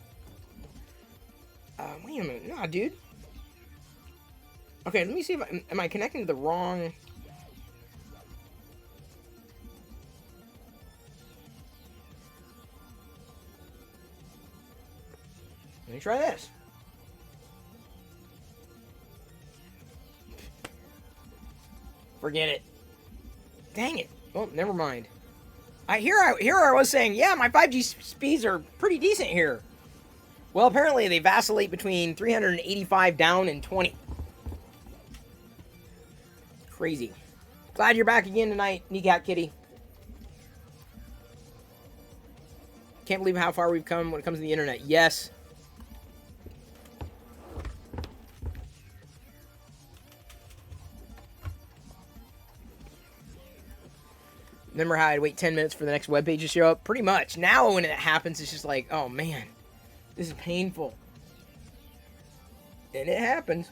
Wait a minute. Nah, dude. Okay, let me see if am I connecting to the wrong... Let me try this. Forget it. Dang it. Well, never mind. Here I was saying, yeah, my 5G speeds are pretty decent here. Well, apparently they vacillate between 385 down and 20. Crazy. Glad you're back again tonight, Kneecat Kitty. Can't believe how far we've come when it comes to the internet. Yes. Remember how I'd wait 10 minutes for the next webpage to show up? Pretty much. Now when it happens, it's just like, oh man, this is painful. And it happens.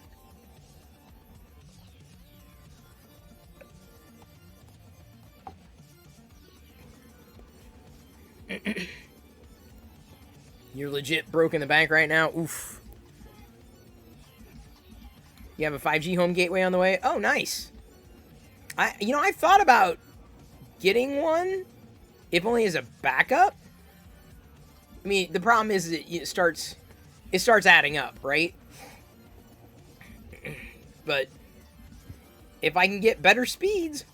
You're legit broke in the bank right now? Oof. You have a 5G home gateway on the way? Oh, nice. I thought about getting one, if only as a backup. I mean, the problem is that it starts adding up, right? But if I can get better speeds,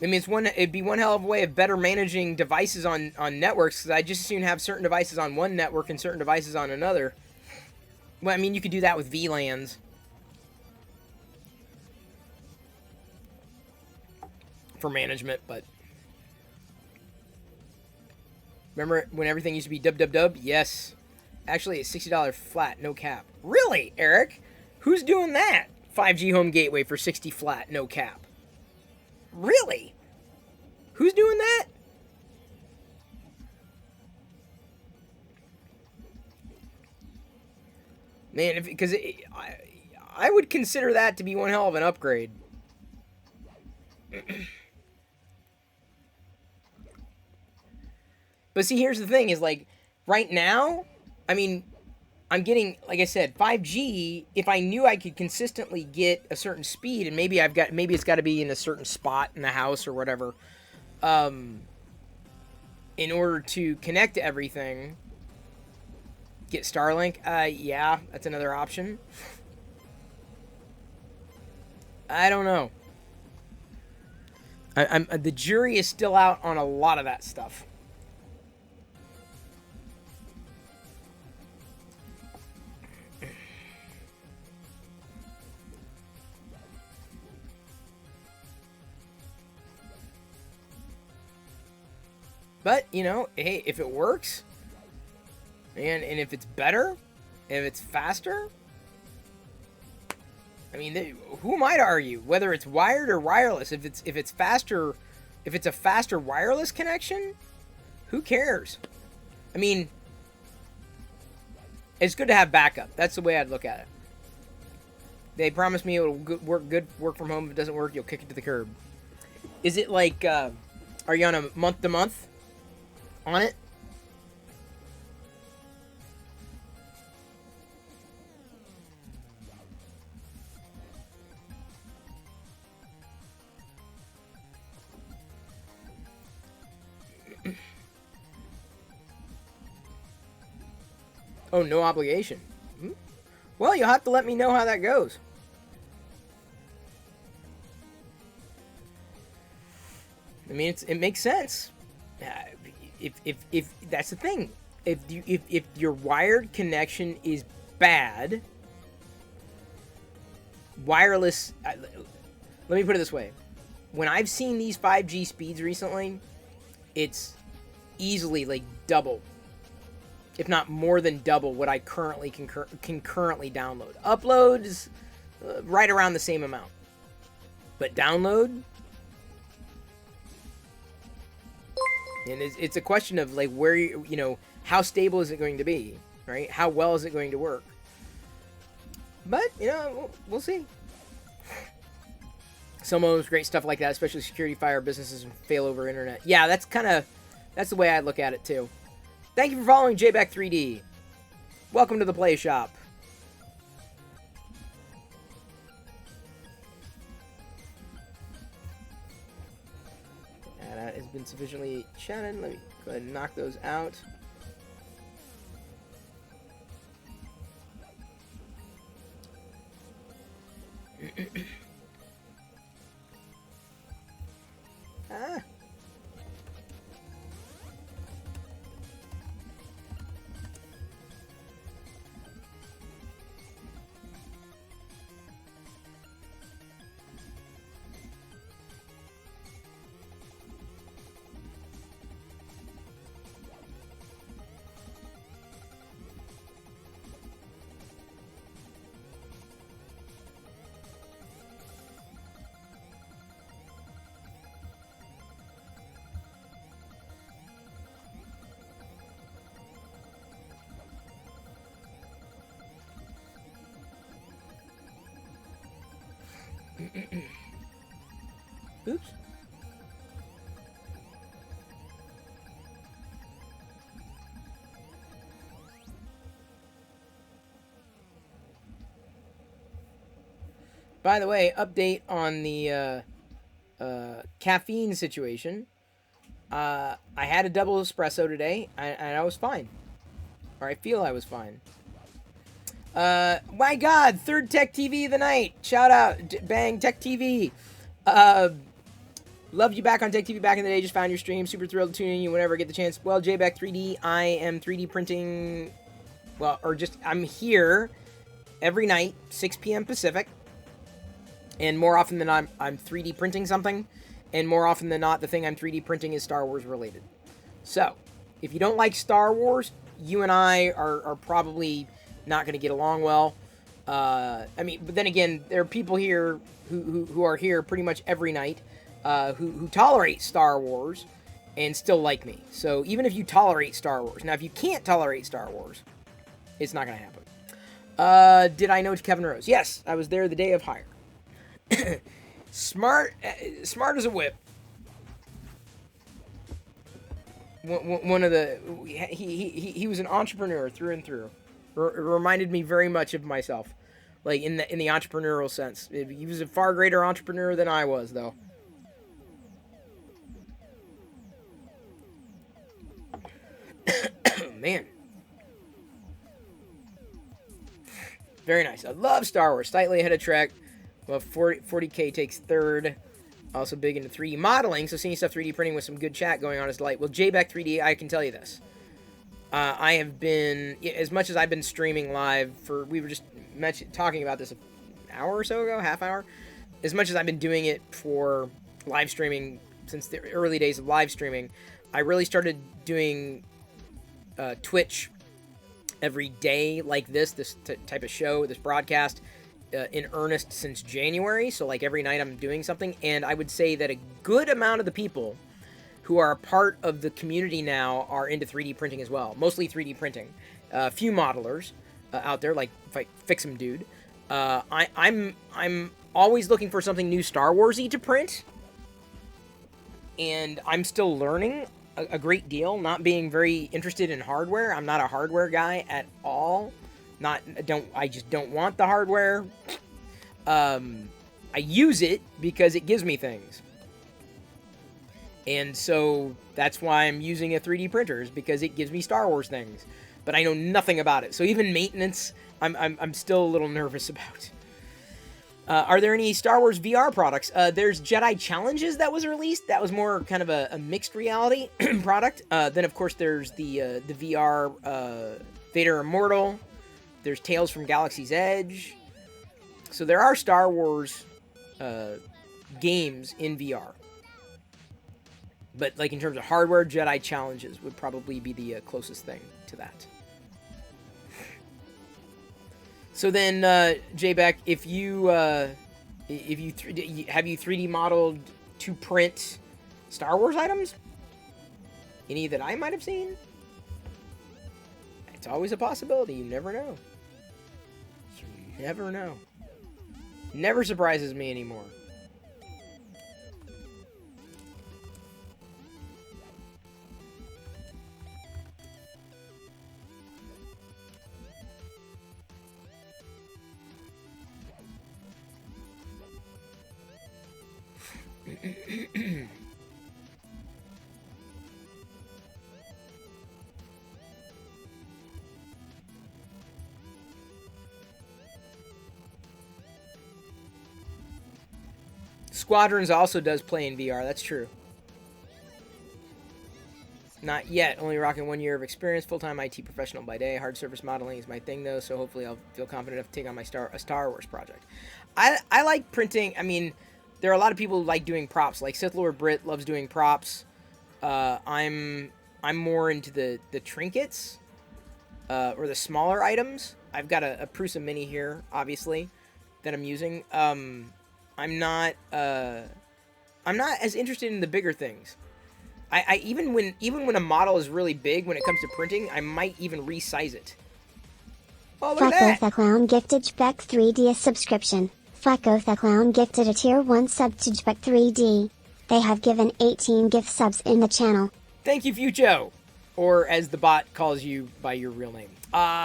I mean, it'd be one hell of a way of better managing devices on networks, because I just as soon have certain devices on one network and certain devices on another. Well, I mean, you could do that with VLANs. For management, but remember when everything used to be dub? Yes. Actually, it's $60 flat, no cap. Really, Eric? Who's doing that? 5G home gateway for 60 flat, no cap. Really? Who's doing that? Man, because I would consider that to be one hell of an upgrade. But see, here's the thing, is like, right now, I mean, I'm getting, like I said, 5G, if I knew I could consistently get a certain speed, and maybe it's got to be in a certain spot in the house or whatever, in order to connect to everything, get Starlink, yeah, that's another option. I don't know. The jury is still out on a lot of that stuff. But, hey, if it works, and if it's better, if it's faster, I mean, who am I to argue whether it's wired or wireless? If it's faster, if it's a faster wireless connection, who cares? I mean, it's good to have backup. That's the way I'd look at it. They promised me it'll work from home. If it doesn't work, you'll kick it to the curb. Is it like, are you on a month-to-month on it? Oh, no obligation. Well, you'll have to let me know how that goes. I mean, it makes sense. If that's the thing, if your wired connection is bad, wireless. Let me put it this way: when I've seen these 5G speeds recently, it's easily like double, if not more than double, what I currently can currently download. Upload is right around the same amount, but download. And it's a question of like where you know how stable is it going to be, right? How well is it going to work? But you know we'll see. Some of those great stuff like that, especially security fire businesses and failover internet. Yeah, that's the way I look at it too. Thank you for following JBack3D. Welcome to the Play Shop. That has been sufficiently chatted. Let me go ahead and knock those out. Ah. Oops. By the way, update on the caffeine situation. I had a double espresso today, and I was fine. Or I feel I was fine. My God, third Tech TV of the night. Shout out, bang, Tech TV. Loved you back on Tech TV back in the day. Just found your stream. Super thrilled to tune in you whenever I get the chance. Well, JBack3D, I am 3D printing. Well, or just I'm here every night, 6 p.m. Pacific. And more often than not, I'm 3D printing something. And more often than not, the thing I'm 3D printing is Star Wars related. So, if you don't like Star Wars, you and I are probably not going to get along well. I mean, but then again, there are people here who are here pretty much every night who tolerate Star Wars and still like me. So even if you tolerate Star Wars, now if you can't tolerate Star Wars, it's not going to happen. Did I know Kevin Rose? Yes, I was there the day of hire. Smart as a whip. One of the he was an entrepreneur through and through. Reminded me very much of myself, like in the entrepreneurial sense. He was a far greater entrepreneur than I was, though. Man, very nice. I love Star Wars. Slightly ahead of Trek. Well, 40K takes third. Also big into 3D modeling, so seeing stuff 3D printing with some good chat going on is delight. Well, JBack3D, I can tell you this. I have been, as much as I've been streaming live for, we were just talking about this an hour or so ago, half hour. As much as I've been doing it for live streaming since the early days of live streaming, I really started doing Twitch every day like this type of show, this broadcast, in earnest since January. So like every night I'm doing something, and I would say that a good amount of the people who are a part of the community now are into 3D printing as well. Mostly 3D printing. A few modelers out there, like Fix'em Dude. I'm always looking for something new Star Warsy to print, and I'm still learning a great deal. Not being very interested in hardware. I'm not a hardware guy at all. I just don't want the hardware. I use it because it gives me things. And so that's why I'm using a 3D printer, is because it gives me Star Wars things. but I know nothing about it. So even maintenance, I'm still a little nervous about. Are there any Star Wars VR products? There's Jedi Challenges that was released. That was more kind of a mixed reality product. Then, of course, there's the VR Vader Immortal. There's Tales from Galaxy's Edge. So there are Star Wars games in VR. But like in terms of hardware, Jedi Challenges would probably be the closest thing to that. So then, J-Beck, have you 3D modeled to print Star Wars items? Any that I might have seen? It's always a possibility. You never know. You never know. Never surprises me anymore. Squadrons also does play in VR, that's true. Not yet, only rocking 1 year of experience, full-time IT professional by day. Hard surface modeling is my thing though, so hopefully I'll feel confident enough to take on my Star Wars project. I like printing. I mean, there are a lot of people who like doing props, like Sith Lord Brit loves doing props. I'm more into the trinkets, or the smaller items. I've got a Prusa Mini here, obviously, that I'm using. I'm not as interested in the bigger things. I even when a model is really big, when it comes to printing, I might even resize it. Oh, look at that! the Clown gifted Jbeck 3D a subscription. Flacco the Clown gifted a tier 1 sub to Jbeck 3D. They have given 18 gift subs in the channel. Thank you, Fucho! Or as the bot calls you by your real name.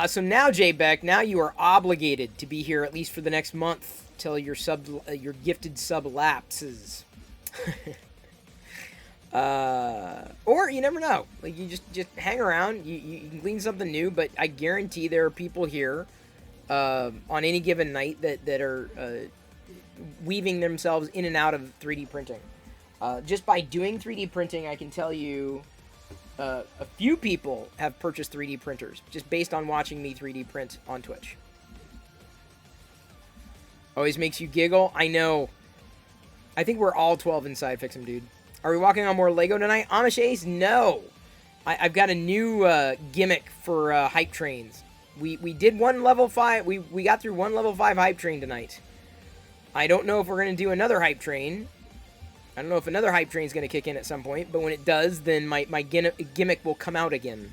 So now, J-Beck, now you are obligated to be here at least for the next month till your gifted sub lapses. Or you never know. Like, you just hang around. You can glean something new, but I guarantee there are people here on any given night that are weaving themselves in and out of 3D printing. Just by doing 3D printing, I can tell you a few people have purchased 3D printers just based on watching me 3D print on Twitch. Always makes you giggle. I know. I think we're all 12 inside Fix 'em, dude. Are we walking on more Lego tonight? Amish Ace? No. I've got a new gimmick for hype trains. We did one level 5. We got through one level 5 hype train tonight. I don't know if we're going to do another hype train. I don't know if another hype train is going to kick in at some point, but when it does, then my gimmick will come out again.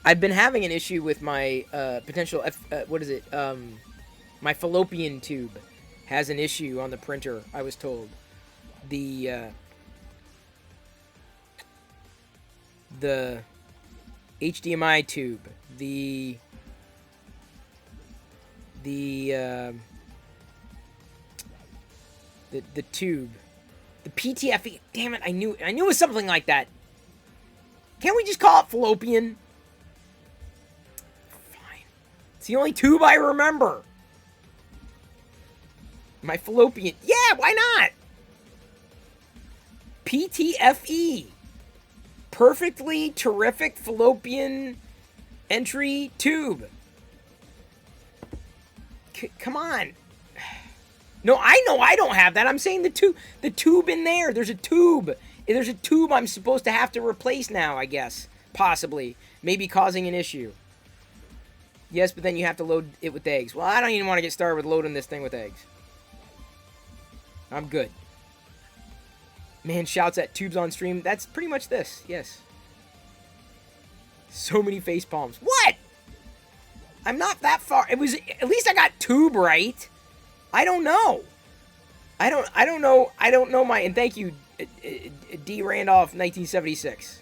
I've been having an issue with my potential... my fallopian tube has an issue on the printer, I was told. The HDMI tube, the tube, the PTFE. Damn it! I knew it was something like that. Can't we just call it fallopian? Fine. It's the only tube I remember. My fallopian. Yeah, why not? PTFE. Perfectly terrific fallopian entry tube. Come on. No, I know I don't have that. I'm saying the tube in there. There's a tube. There's a tube I'm supposed to have to replace now, I guess. Possibly. Maybe causing an issue. Yes, but then you have to load it with eggs. Well, I don't even want to get started with loading this thing with eggs. I'm good. Man shouts at tubes on stream. That's pretty much this. Yes. So many face palms. What? I'm not that far. It was... At least I got tube right. I don't know. I don't know. I don't know my... And thank you, D. Randolph 1976,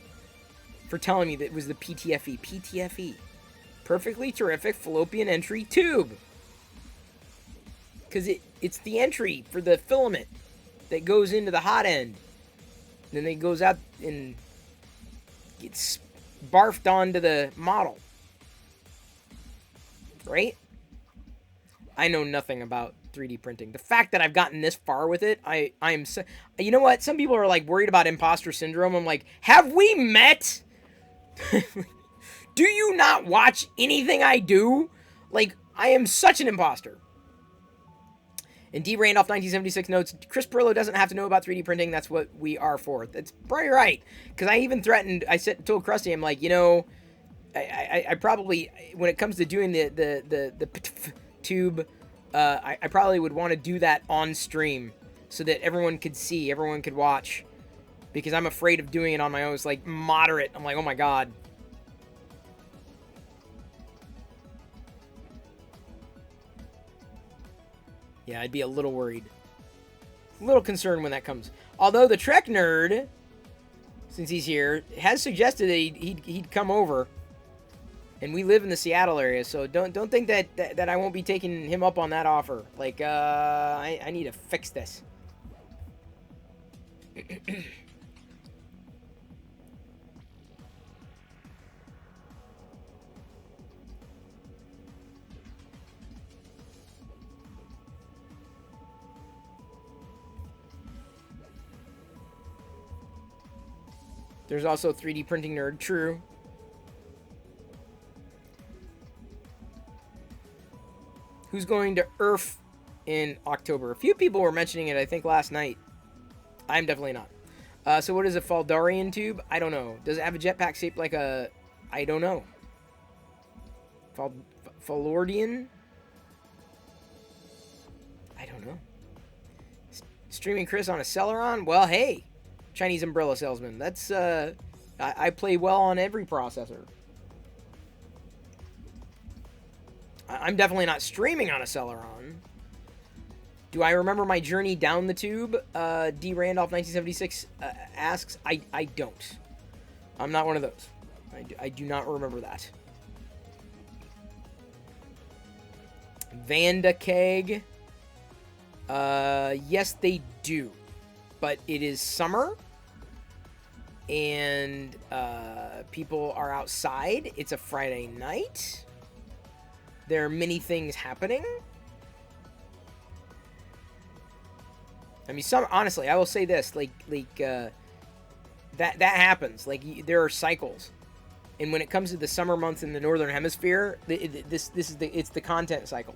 for telling me that it was the PTFE. PTFE. Perfectly terrific fallopian entry tube. Because it's the entry for the filament that goes into the hot end. Then it goes out and gets barfed onto the model. Right? I know nothing about 3D printing. The fact that I've gotten this far with it, I am so, you know what? Some people are like worried about imposter syndrome. I'm like, have we met? Do you not watch anything I do? Like, I am such an imposter. And D. Randolph 1976 notes, Chris Pirillo doesn't have to know about 3D printing. That's what we are for. That's probably right. Because I even threatened, told Krusty, I'm like, you know, I probably, when it comes to doing the tube, I probably would want to do that on stream so that everyone could see, everyone could watch. Because I'm afraid of doing it on my own. It's like moderate. I'm like, oh my god. Yeah, I'd be a little worried. A little concerned when that comes. Although the Trek nerd, since he's here, has suggested that he'd come over. And we live in the Seattle area, so don't think that I won't be taking him up on that offer. Like, I need to fix this. There's also 3D printing nerd, true. Who's going to Earth in October? A few people were mentioning it, I think, last night. I'm definitely not. So what is a Faldarian tube? I don't know. Does it have a jetpack shaped like a... I don't know. Falordian? I don't know. Streaming Chris on a Celeron? Well, hey. Chinese umbrella salesman. That's, I play well on every processor. I'm definitely not streaming on a Celeron. Do I remember my journey down the tube? D. Randolph 1976 asks. I don't. I'm not one of those. I do not remember that. Vanda Keg. Yes, they do. But it is summer. And people are outside. It's a Friday night. There are many things happening. I mean, honestly, I will say this, that happens. Like, there are cycles, and when it comes to the summer months in the northern hemisphere, it's the content cycle.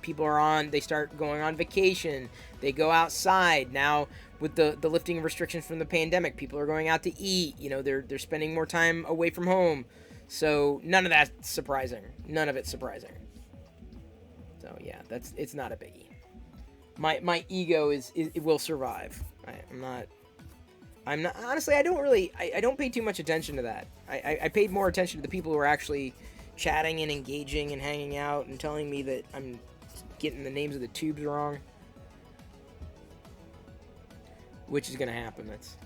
People are on, they start going on vacation, they go outside. Now with the lifting of restrictions from the pandemic, people are going out to eat. You know, they're spending more time away from home. So none of that's surprising. None of it's surprising. So yeah, it's not a biggie. My ego it will survive. I'm not honestly, I don't pay too much attention to that. I paid more attention to the people who are actually chatting and engaging and hanging out and telling me that I'm getting the names of the tubes wrong. Which is gonna happen. That's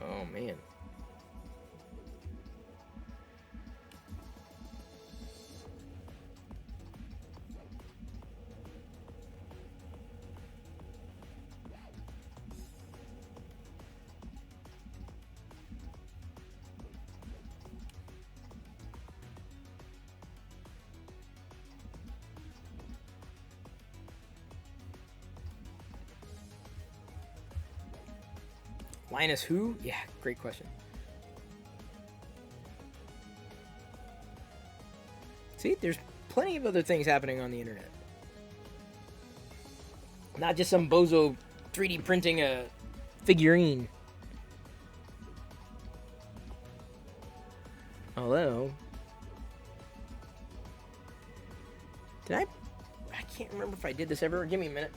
oh man. Linus who? Yeah, great question. See, there's plenty of other things happening on the internet. Not just some bozo 3D printing a figurine. Hello? Did I can't remember if I did this ever. Give me a minute.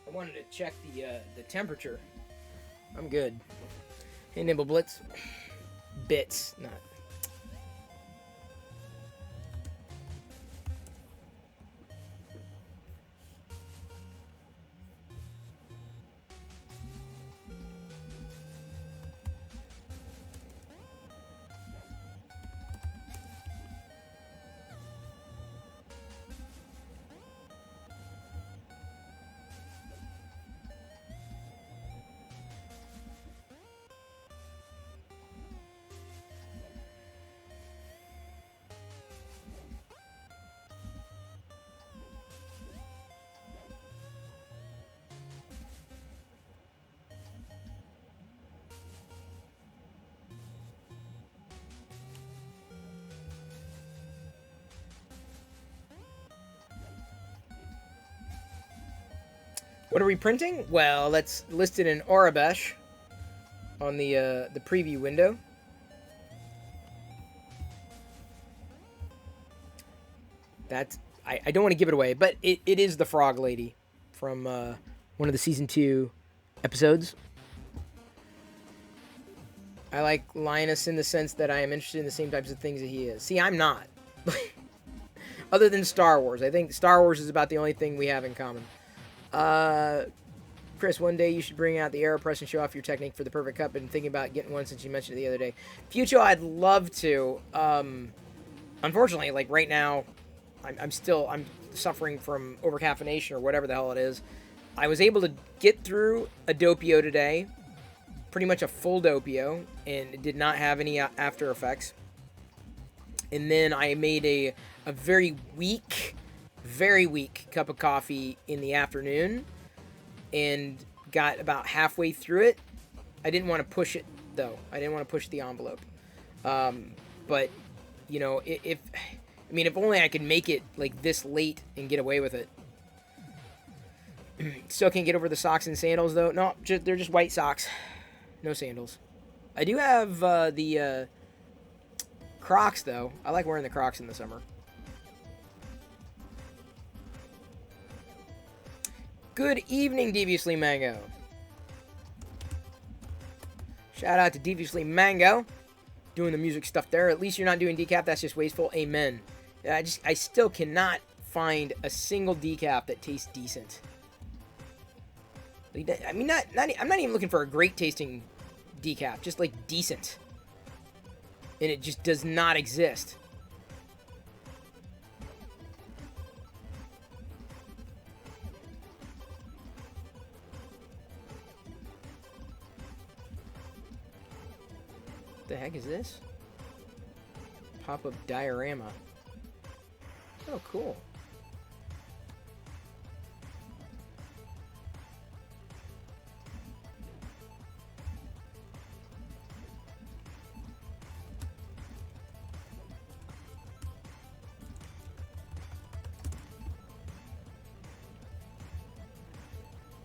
I wanted to check the temperature. I'm good. Hey, Nimble Blitz. Bits, not. What are we printing? Well, that's listed in Aurebesh on the preview window. That's I don't want to give it away, but it is the Frog Lady from one of the season 2 episodes. I like Linus in the sense that I am interested in the same types of things that he is. See, I'm not. Other than Star Wars. I think Star Wars is about the only thing we have in common. Chris, one day you should bring out the AeroPress and show off your technique for the perfect cup. Been thinking about getting one since you mentioned it the other day. Future, I'd love to. Unfortunately, like right now, I'm suffering from overcaffeination or whatever the hell it is. I was able to get through a Doppio today, pretty much a full Doppio, and it did not have any after effects. And then I made a very weak cup of coffee in the afternoon and got about halfway through it. I didn't want to push it, though. I didn't want to push the envelope. But, you know, if only I could make it like this late and get away with it. Still can't get over the socks and sandals, though. No, they're just white socks. No sandals. I do have the Crocs, though. I like wearing the Crocs in the summer. Good evening, Deviously Mango. Shout out to Deviously Mango. Doing the music stuff there. At least you're not doing decaf. That's just wasteful. Amen. I still cannot find a single decaf that tastes decent. I mean, I'm not even looking for a great tasting decaf. Just like decent. And it just does not exist. What the heck is this? Pop-up diorama. Oh, cool.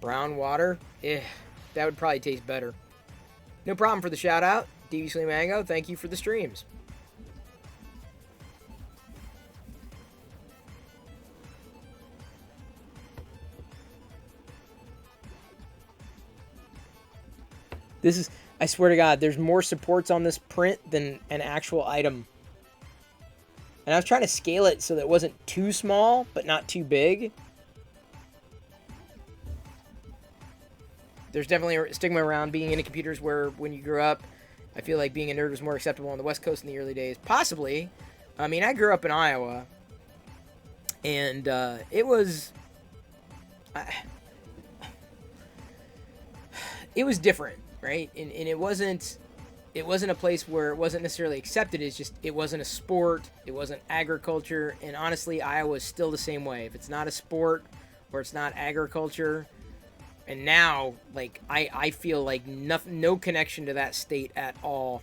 Brown water? Eh, that would probably taste better. No problem for the shout out. Deviously Mango, thank you for the streams. This is, I swear to God, there's more supports on this print than an actual item. And I was trying to scale it so that it wasn't too small, but not too big. There's definitely a stigma around being into computers where when you grew up, I feel like being a nerd was more acceptable on the West Coast in the early days. Possibly. I mean, I grew up in Iowa, and it was different, right? And it wasn't a place where it wasn't necessarily accepted. It's just it wasn't a sport, it wasn't agriculture, and honestly, Iowa is still the same way. If it's not a sport or it's not agriculture, and now, like, I feel like no connection to that state at all.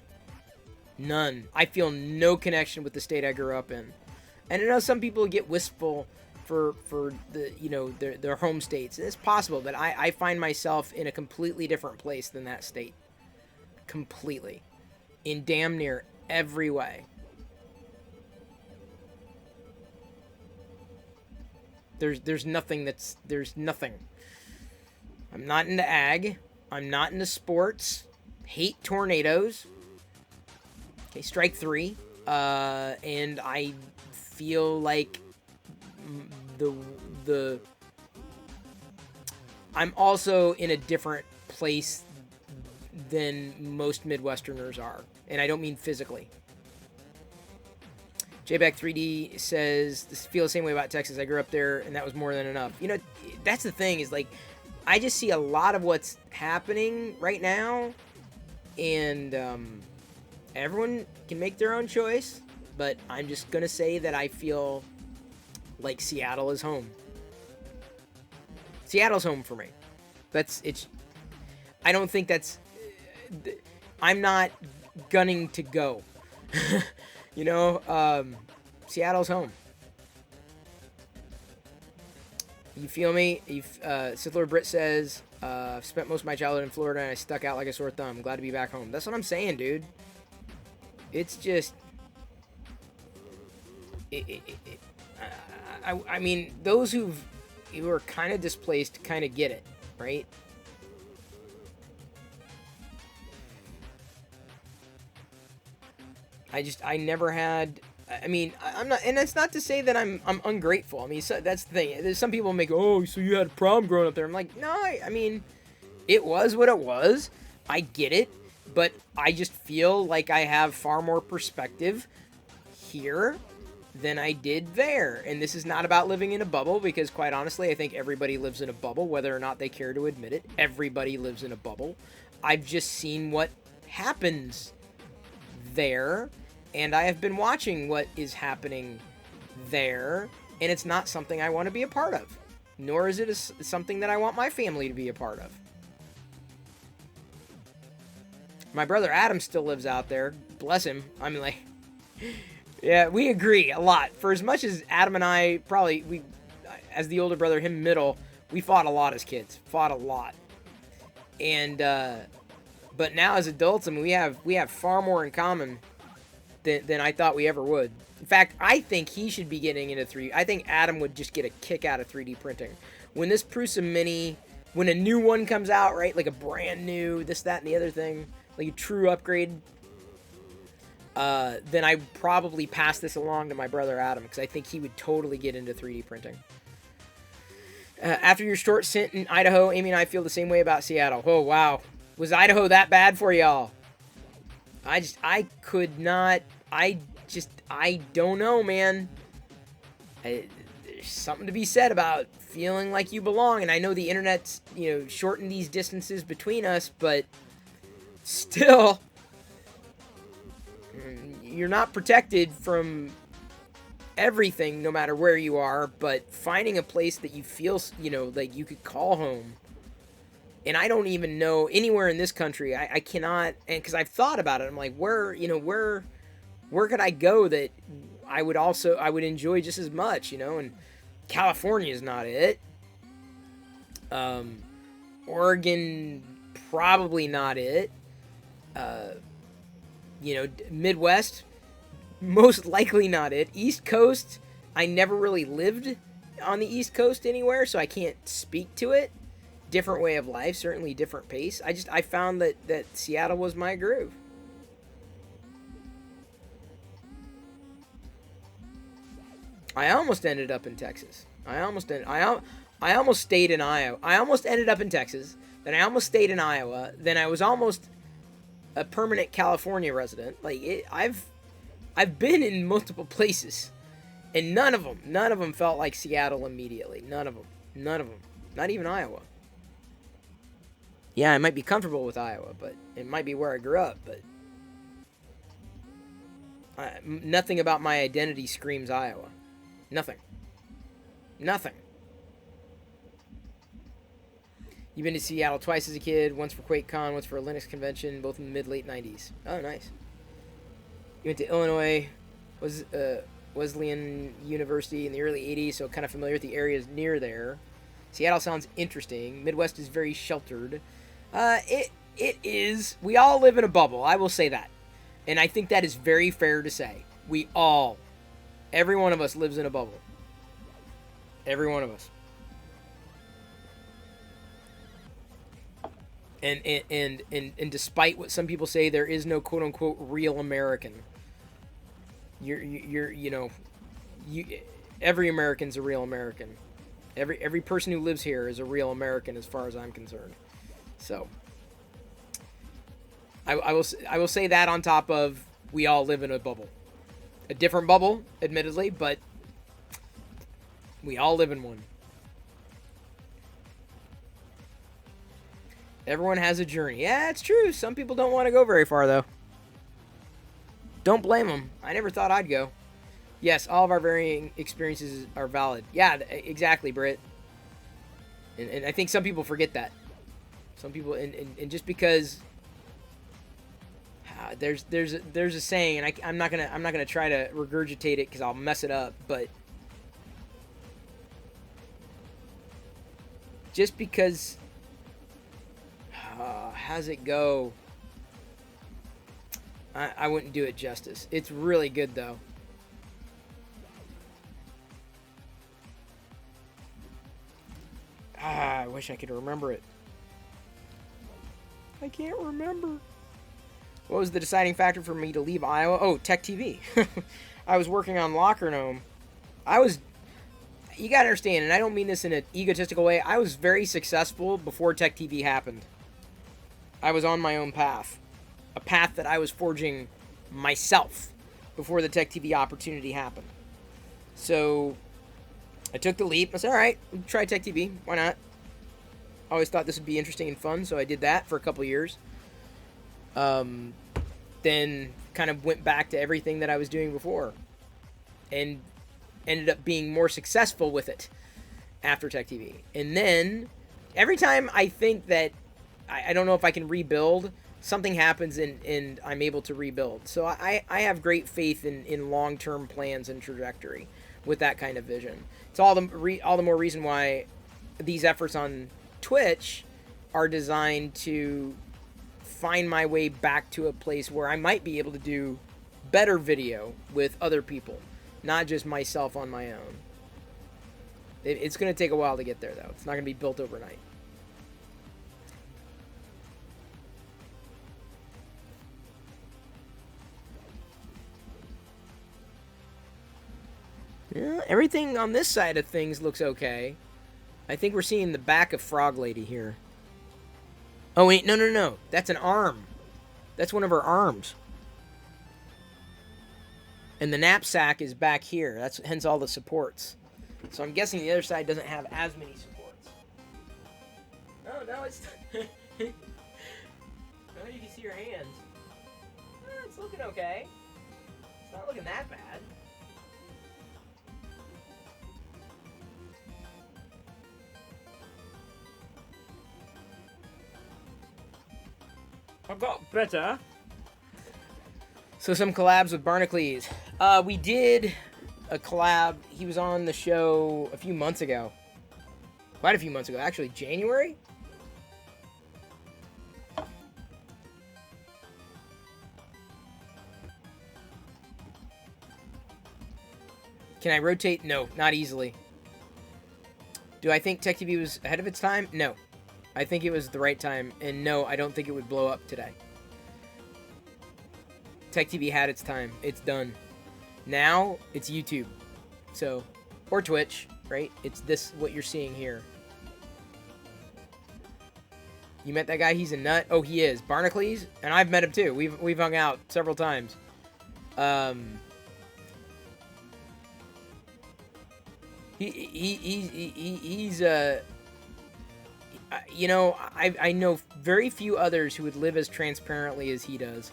None. I feel no connection with the state I grew up in. And I know some people get wistful for the, you know, their home states. And it's possible, but I find myself in a completely different place than that state. Completely. In damn near every way. There's nothing. I'm not into ag. I'm not into sports. Hate tornadoes. Okay, strike 3. And I feel like I'm also in a different place than most Midwesterners are. And I don't mean physically. JBack3D says, "This feel the same way about Texas. I grew up there, and that was more than enough." You know, that's the thing, is like, I just see a lot of what's happening right now, and everyone can make their own choice, but I'm just gonna say that I feel like Seattle is home. Seattle's home for me. I don't think that's, I'm not gunning to go. You know, Seattle's home. You feel me? Sith Lord Britt says, I've spent most of my childhood in Florida and I stuck out like a sore thumb. Glad to be back home. That's what I'm saying, dude. It's just... I mean, those who are kind of displaced kind of get it, right? I never had... I mean, I'm not, and that's not to say that I'm ungrateful. I mean, so that's the thing. There's some people make, oh, so you had a problem growing up there. I'm like, no, I mean, it was what it was. I get it, but I just feel like I have far more perspective here than I did there. And this is not about living in a bubble, because quite honestly, I think everybody lives in a bubble, whether or not they care to admit it. Everybody lives in a bubble. I've just seen what happens there. And I have been watching what is happening there, and it's not something I want to be a part of. Nor is it something that I want my family to be a part of. My brother Adam still lives out there. Bless him. I mean, like... Yeah, we agree a lot. For as much as Adam and I probably... as the older brother, him middle, we fought a lot as kids. Fought a lot. And, but now as adults, I mean, we have far more in common than I thought we ever would. In fact, I think he should be getting into 3D. I think Adam would just get a kick out of 3D printing. When this Prusa Mini, when a new one comes out, right, like a brand new, this, that, and the other thing, like a true upgrade, then I probably pass this along to my brother Adam, because I think he would totally get into 3D printing. After your short stint in Idaho, Amy and I feel the same way about Seattle. Oh, wow. Was Idaho that bad for y'all? I could not... I don't know, man. There's something to be said about feeling like you belong, and I know the internet's, you know, shortened these distances between us, but still, you're not protected from everything, no matter where you are, but finding a place that you feel, you know, like you could call home. And I don't even know anywhere in this country. I cannot, and because I've thought about it, I'm like, where could I go that I would enjoy just as much, you know? And California is not it. Oregon, probably not it. You know, Midwest, most likely not it. East Coast, I never really lived on the East Coast anywhere, so I can't speak to it. Different way of life, certainly different pace. I found that Seattle was my groove. I almost ended up in Texas. I almost stayed in Iowa. I almost ended up in Texas. Then I almost stayed in Iowa. Then I was almost a permanent California resident. I've been in multiple places, and none of them felt like Seattle immediately. None of them. Not even Iowa. Yeah, I might be comfortable with Iowa, but it might be where I grew up. But nothing about my identity screams Iowa. Nothing. You've been to Seattle twice as a kid, once for QuakeCon, once for a Linux convention, both in the mid-late 90s. Oh, nice. You went to Illinois, Wesleyan University in the early 80s, so kind of familiar with the areas near there. Seattle sounds interesting. Midwest is very sheltered. It is. We all live in a bubble, I will say that. And I think that is very fair to say. Every one of us lives in a bubble. Every one of us. And despite what some people say, there is no quote unquote real American. Every American's a real American. Every person who lives here is a real American as far as I'm concerned. So I will say that on top of we all live in a bubble. A different bubble, admittedly, but we all live in one. Everyone has a journey. Yeah, it's true. Some people don't want to go very far, though. Don't blame them. I never thought I'd go. Yes, all of our varying experiences are valid. Yeah, exactly, Britt. And I think some people forget that. Some people, and just because there's a saying, and I'm not gonna try to regurgitate it because I'll mess it up, but just because. How's it go? I wouldn't do it justice. It's really good, though. I wish I could remember it. I can't remember. What was the deciding factor for me to leave Iowa? Oh, Tech TV. I was working on Locker Gnome. You gotta understand, and I don't mean this in an egotistical way, I was very successful before Tech TV happened. I was on my own path. A path that I was forging myself before the Tech TV opportunity happened. So I took the leap. I said, alright, try Tech TV. Why not? I always thought this would be interesting and fun, so I did that for a couple years. Then kind of went back to everything that I was doing before. And ended up being more successful with it after Tech TV. And then every time I think that I don't know if I can rebuild, something happens and I'm able to rebuild. So I have great faith in long-term plans and trajectory with that kind of vision. It's all the more reason why these efforts on Twitch are designed to find my way back to a place where I might be able to do better video with other people, not just myself on my own. It's going to take a while to get there, though. It's not going to be built overnight. Yeah, everything on this side of things looks okay. I think we're seeing the back of Frog Lady here. Oh, wait, no. That's an arm. That's one of her arms. And the knapsack is back here. That's hence all the supports. So I'm guessing the other side doesn't have as many supports. Oh, no, it's... now you can see your hands. It's looking okay. It's not looking that bad. I got better. So some collabs with Barnacles. We did a collab. He was on the show a few months ago. Quite a few months ago. Actually, January? Can I rotate? No, not easily. Do I think Tech TV was ahead of its time? No. I think it was the right time, and no, I don't think it would blow up today. Tech TV had its time. It's done. Now, it's YouTube. So, or Twitch, right? It's this, what you're seeing here. You met that guy? He's a nut. Oh, he is. Barnacles? And I've met him too. We've hung out several times. He's you know, I know very few others who would live as transparently as he does.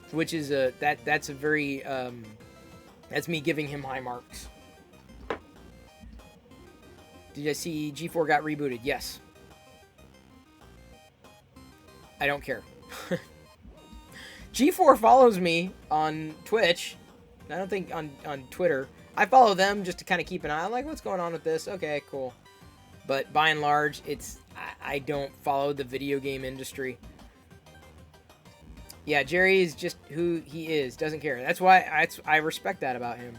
Which is that's a very that's me giving him high marks. Did I see G4 got rebooted? Yes. I don't care. G4 follows me on Twitch. I don't think on Twitter. I follow them just to kind of keep an eye on, like, what's going on with this. Okay, cool. But by and large, I don't follow the video game industry. Yeah, Jerry is just who he is. Doesn't care. That's why I respect that about him.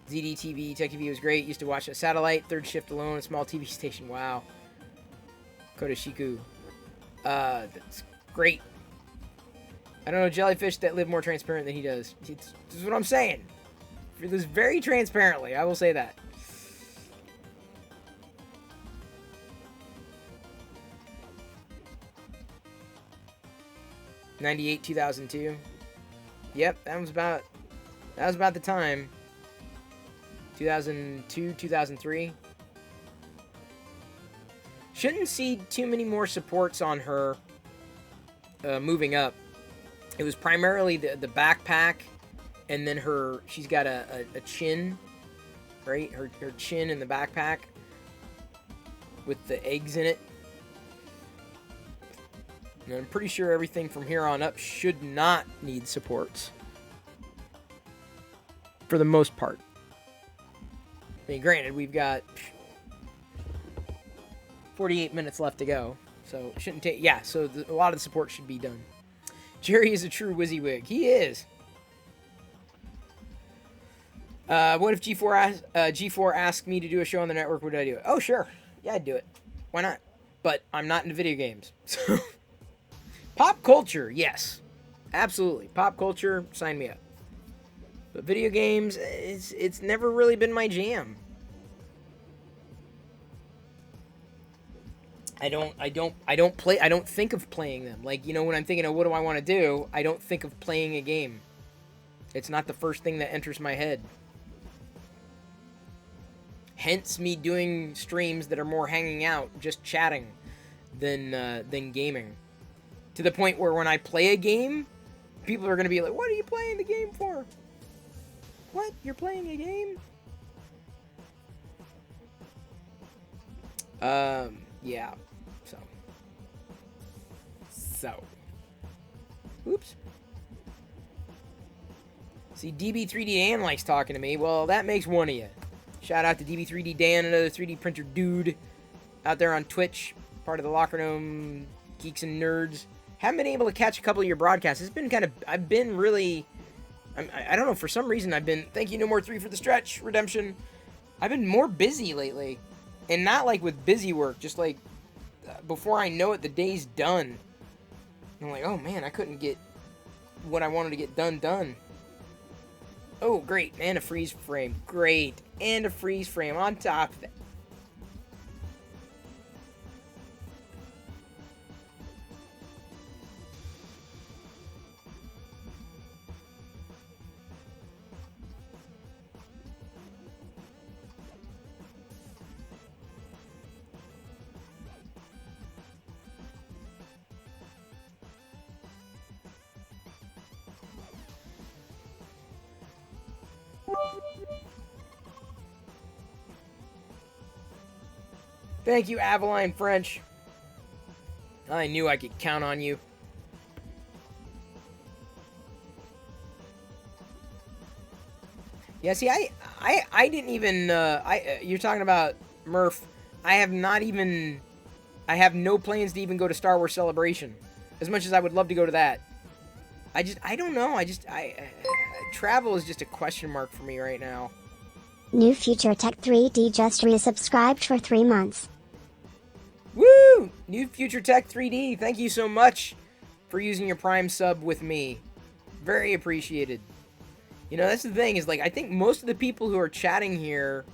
ZDTV, TechTV was great. Used to watch a satellite, third shift alone, a small TV station. Wow. Kodashiku. That's great. I don't know jellyfish that live more transparent than he does. This is what I'm saying. He lives very transparently. I will say that. '98, 2002. Yep, that was about the time. 2002, 2003. Shouldn't see too many more supports on her moving up. It was primarily the backpack, and then she's got a chin, right? Her chin in the backpack with the eggs in it. And I'm pretty sure everything from here on up should not need supports. For the most part. I mean, granted, we've got 48 minutes left to go, so it shouldn't take... Yeah, so a lot of the support should be done. Jerry is a true WYSIWYG. He is. What if G4 asked me to do a show on the network? Would I do it? Oh, sure. Yeah, I'd do it. Why not? But I'm not into video games. So, pop culture, yes. Absolutely. Pop culture, sign me up. But video games, it's never really been my jam. I don't think of playing them. Like, you know, when I'm thinking of what do I want to do, I don't think of playing a game. It's not the first thing that enters my head. Hence me doing streams that are more hanging out, just chatting, than gaming. To the point where when I play a game, people are going to be like, what are you playing the game for? What? You're playing a game? Yeah. So. Oops. See, DB3D Dan likes talking to me. Well, that makes one of you. Shout out to DB3D Dan, another 3D printer dude out there on Twitch, part of the Locker Room Geeks and Nerds. Haven't been able to catch a couple of your broadcasts. It's been I've been really, I don't know, for some reason I've been, thank you, No More 3 for the stretch, redemption. I've been more busy lately. And not like with busy work, just like before I know it, the day's done. I'm like, oh man, I couldn't get what I wanted to get done. Oh, great. And a freeze frame. Great. And a freeze frame on top of that. Thank you, Avaline French. I knew I could count on you. Yeah, see, I didn't even, you're talking about Murph. I have no plans to even go to Star Wars Celebration. As much as I would love to go to that. I don't know, travel is just a question mark for me right now. New Future Tech 3D just resubscribed for 3 months. Woo! New Future Tech 3D, thank you so much for using your Prime sub with me. Very appreciated. You know, that's the thing is, like, I think most of the people who are chatting here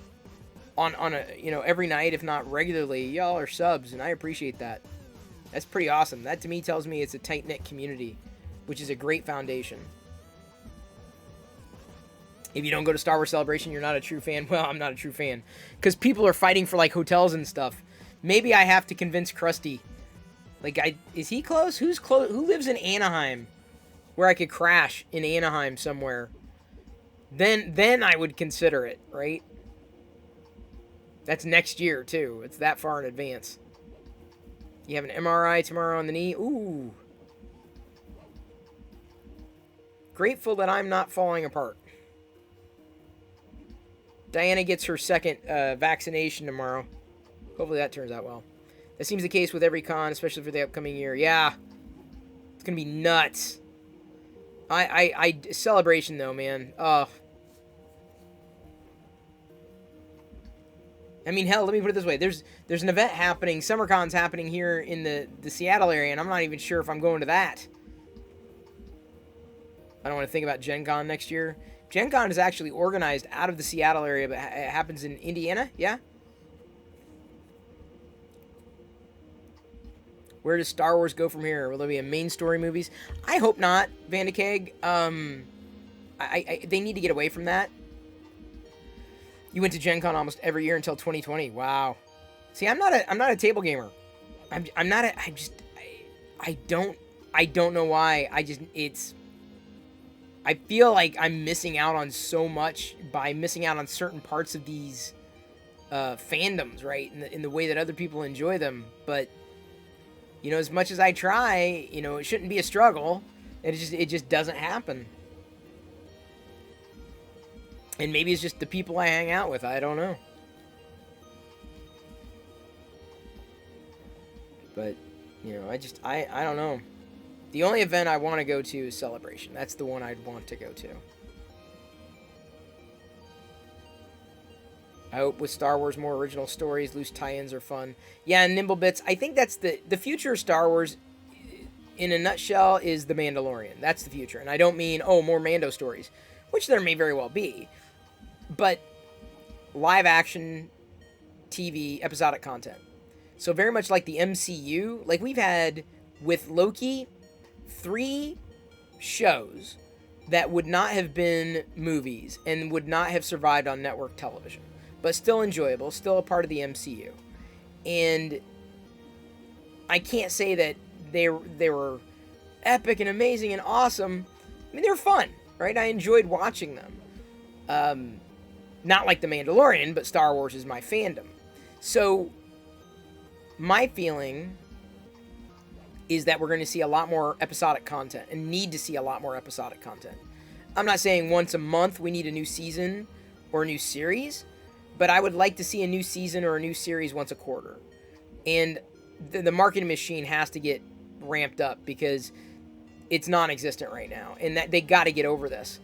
on a, you know, every night, if not regularly, y'all are subs, and I appreciate that. That's pretty awesome. That to me tells me it's a tight-knit community, which is a great foundation. If you don't go to Star Wars Celebration, you're not a true fan. Well, I'm not a true fan. Because people are fighting for, like, hotels and stuff. Maybe I have to convince Krusty. Like, is he close? Who's close? Who lives in Anaheim? Where I could crash in Anaheim somewhere. Then I would consider it, right? That's next year, too. It's that far in advance. You have an MRI tomorrow on the knee? Ooh. Grateful that I'm not falling apart. Diana gets her second vaccination tomorrow. Hopefully that turns out well. That seems the case with every con, especially for the upcoming year. Yeah. It's going to be nuts. Celebration, though, man. Oh. I mean, hell, let me put it this way. There's an event happening, SummerCon's happening here in the Seattle area, and I'm not even sure if I'm going to that. I don't want to think about Gen Con next year. Gen Con is actually organized out of the Seattle area, but it happens in Indiana, yeah? Where does Star Wars go from here? Will there be a main story movies? I hope not, Vandekeg. They need to get away from that. You went to Gen Con almost every year until 2020. Wow. See, I'm not a table gamer. I don't know why. I feel like I'm missing out on so much by missing out on certain parts of these fandoms, right? In the way that other people enjoy them. But, you know, as much as I try, you know, it shouldn't be a struggle. It just doesn't happen. And maybe it's just the people I hang out with. I don't know. But, you know, I don't know. The only event I want to go to is Celebration. That's the one I'd want to go to. I hope with Star Wars more original stories, loose tie-ins are fun. Yeah, and Nimblebits, I think that's the future of Star Wars, in a nutshell, is The Mandalorian. That's the future. And I don't mean, oh, more Mando stories, which there may very well be. But live action TV episodic content. So very much like the MCU, like we've had with Loki 3 shows that would not have been movies and would not have survived on network television, but still enjoyable, still a part of the MCU. And I can't say that they were epic and amazing and awesome. I mean, they were fun, right? I enjoyed watching them. Not like The Mandalorian, but Star Wars is my fandom. So, my feeling is that we're going to see a lot more episodic content and need to see a lot more episodic content. I'm not saying once a month we need a new season or a new series, but I would like to see a new season or a new series once a quarter. And the marketing machine has to get ramped up because it's non-existent right now, and that they got to get over this.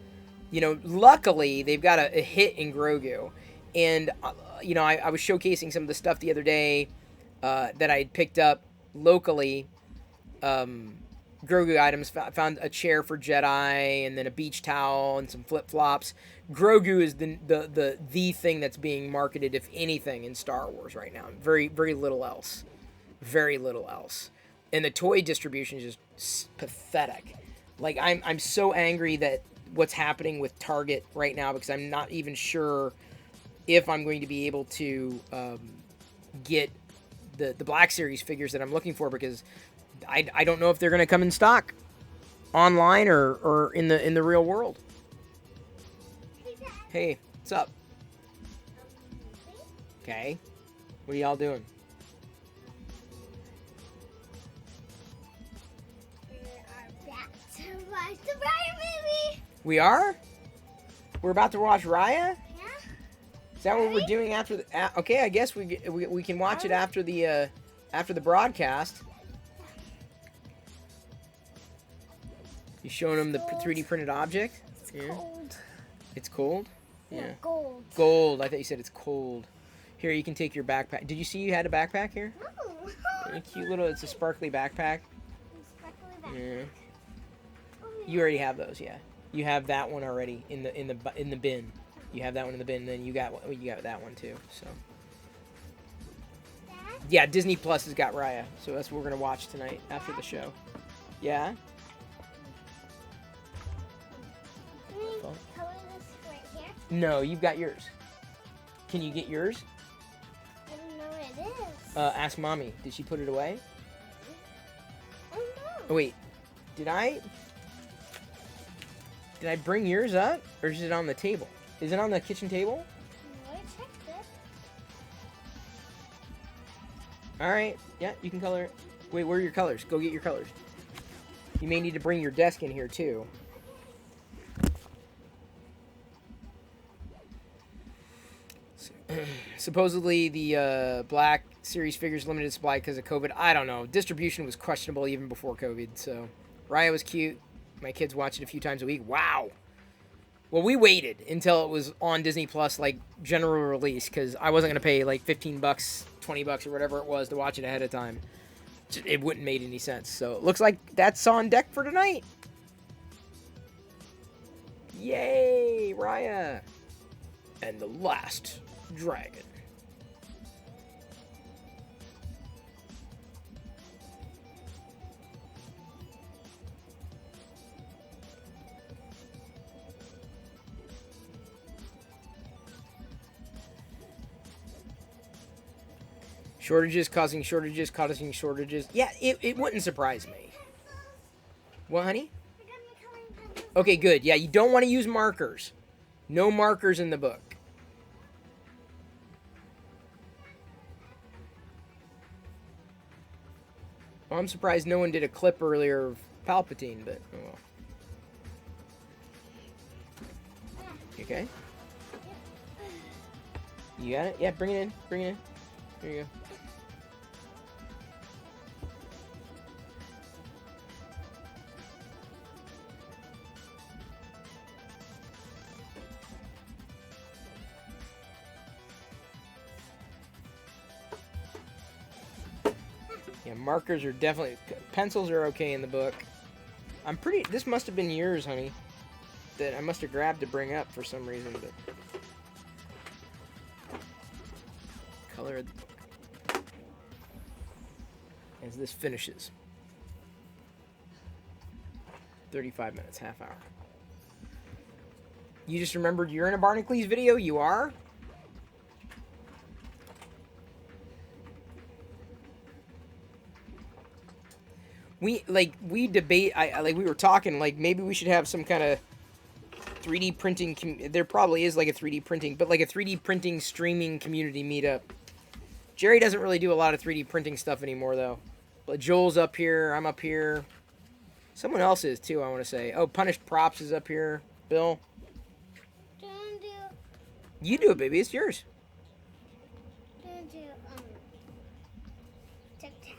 You know, luckily, they've got a hit in Grogu. And, you know, I was showcasing some of the stuff the other day that I had picked up locally. Grogu items. Found a chair for Jedi, and then a beach towel, and some flip-flops. Grogu is the thing that's being marketed, if anything, in Star Wars right now. Very, very little else. Very little else. And the toy distribution is just pathetic. Like, I'm so angry that what's happening with Target right now, because I'm not even sure if I'm going to be able to get the Black Series figures that I'm looking for, because I don't know if they're going to come in stock online or in the real world. Hey, what's up? Okay. What are y'all doing? We are? We're about to watch Raya? Yeah. Is that what we're doing after the... okay, I guess we can watch it after the broadcast. You showing them the 3D printed object? It's Yeah. cold. It's cold? Yeah. Gold. Gold. I thought you said it's cold. Here, you can take your backpack. Did you see you had a backpack here? Oh. A cute little... It's a sparkly backpack. Sparkly back. Yeah. You already have those, yeah. You have that one already in the bin. You have that one in the bin, and then you got that one too. So yeah, Disney Plus has got Raya, so that's what we're gonna watch tonight after the show. Yeah. Can we color this right here? No, you've got yours. Can you get yours? I don't know where it is. Ask mommy. Did she put it away? I don't know. Oh wait, did I bring yours up, or is it on the table? Is it on the kitchen table? No, I checked it. All right. Yeah, you can color it. Wait, where are your colors? Go get your colors. You may need to bring your desk in here too. Supposedly the Black Series figures limited supply because of COVID. I don't know. Distribution was questionable even before COVID. So Raya was cute. My kids watch it a few times a week. Wow. Well, we waited until it was on Disney Plus, like general release, because I wasn't gonna pay like $15, $20, or whatever it was to watch it ahead of time. It wouldn't make any sense. So it looks like that's on deck for tonight. Yay, Raya, and the last dragon. Shortages causing shortages causing shortages. Yeah, it wouldn't surprise me. What, honey? I got my coloring pencil. Okay, good. Yeah, you don't want to use markers. No markers in the book. Well, I'm surprised no one did a clip earlier of Palpatine, but oh well. Okay. You got it? Yeah, bring it in. Bring it in. There you go. Yeah, markers are definitely... Pencils are okay in the book. I'm pretty... This must have been yours, honey. That I must have grabbed to bring up for some reason, but... Color of the book. As this finishes. 35 minutes, half hour. You just remembered you're in a Barnacles video? You are? We debate, we were talking, like, maybe we should have some kind of 3D printing, there probably is, like, a 3D printing, but, like, a 3D printing streaming community meetup. Jerry doesn't really do a lot of 3D printing stuff anymore, though. But Joel's up here, I'm up here. Someone else is, too, I want to say. Oh, Punished Props is up here. Bill? Don't do, You do it, baby, it's yours. don't do, tic-tac.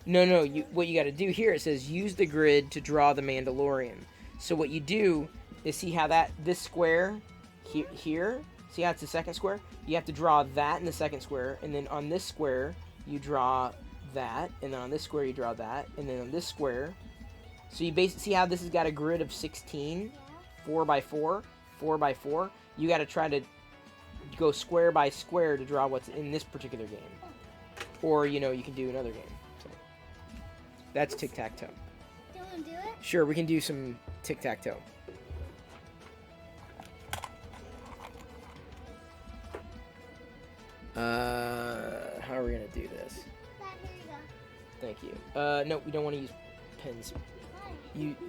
No, what you got to do here, it says use the grid to draw the Mandalorian. So what you do is see how this square here, see how it's the second square? You have to draw that in the second square, and then on this square you draw that, and then on this square you draw that, and then on this square. So you basically see how this has got a grid of 16, 4 by 4, 4 by 4. You got to try to go square by square to draw what's in this particular game. Or, you can do another game. So that's tic-tac-toe. Do you want to do it? Sure, we can do some tic-tac-toe. How are we gonna do this? Dad, here you go. Thank you. No, we don't want to use pens.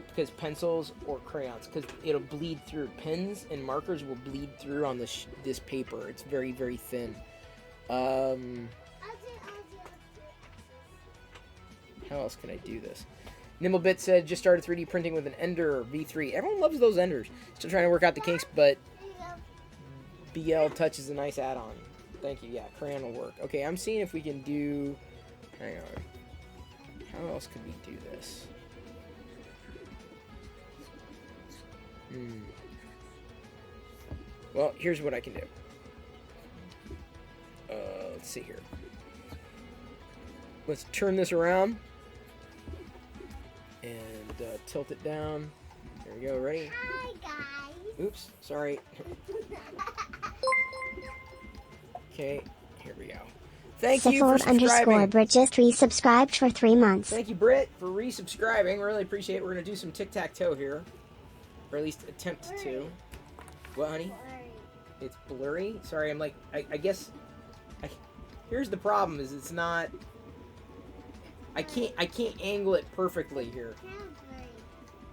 Because pencils or crayons, because it'll bleed through. Pens and markers will bleed through on this paper. It's very, very thin. I'll do. How else can I do this? Nimblebit said, just started 3D printing with an Ender V3. Everyone loves those Enders. Still trying to work out the kinks, but Here you go. BL Touch is a nice add-on. Thank you. Yeah, crayon will work. Okay, I'm seeing if we can do... Hang on. How else could we do this? Well, here's what I can do. Let's see here. Let's turn this around and tilt it down. There we go. Ready? Hi, guys. Oops. Sorry. Okay. Here we go. Thank you for subscribing. Brit just resubscribed for 3 months. Thank you, Britt, for resubscribing. Really appreciate it. We're going to do some tic-tac-toe here. Or at least attempt to. What, honey? It's blurry? Sorry, I'm like... I guess... here's the problem, is it's not... I can't angle it perfectly here.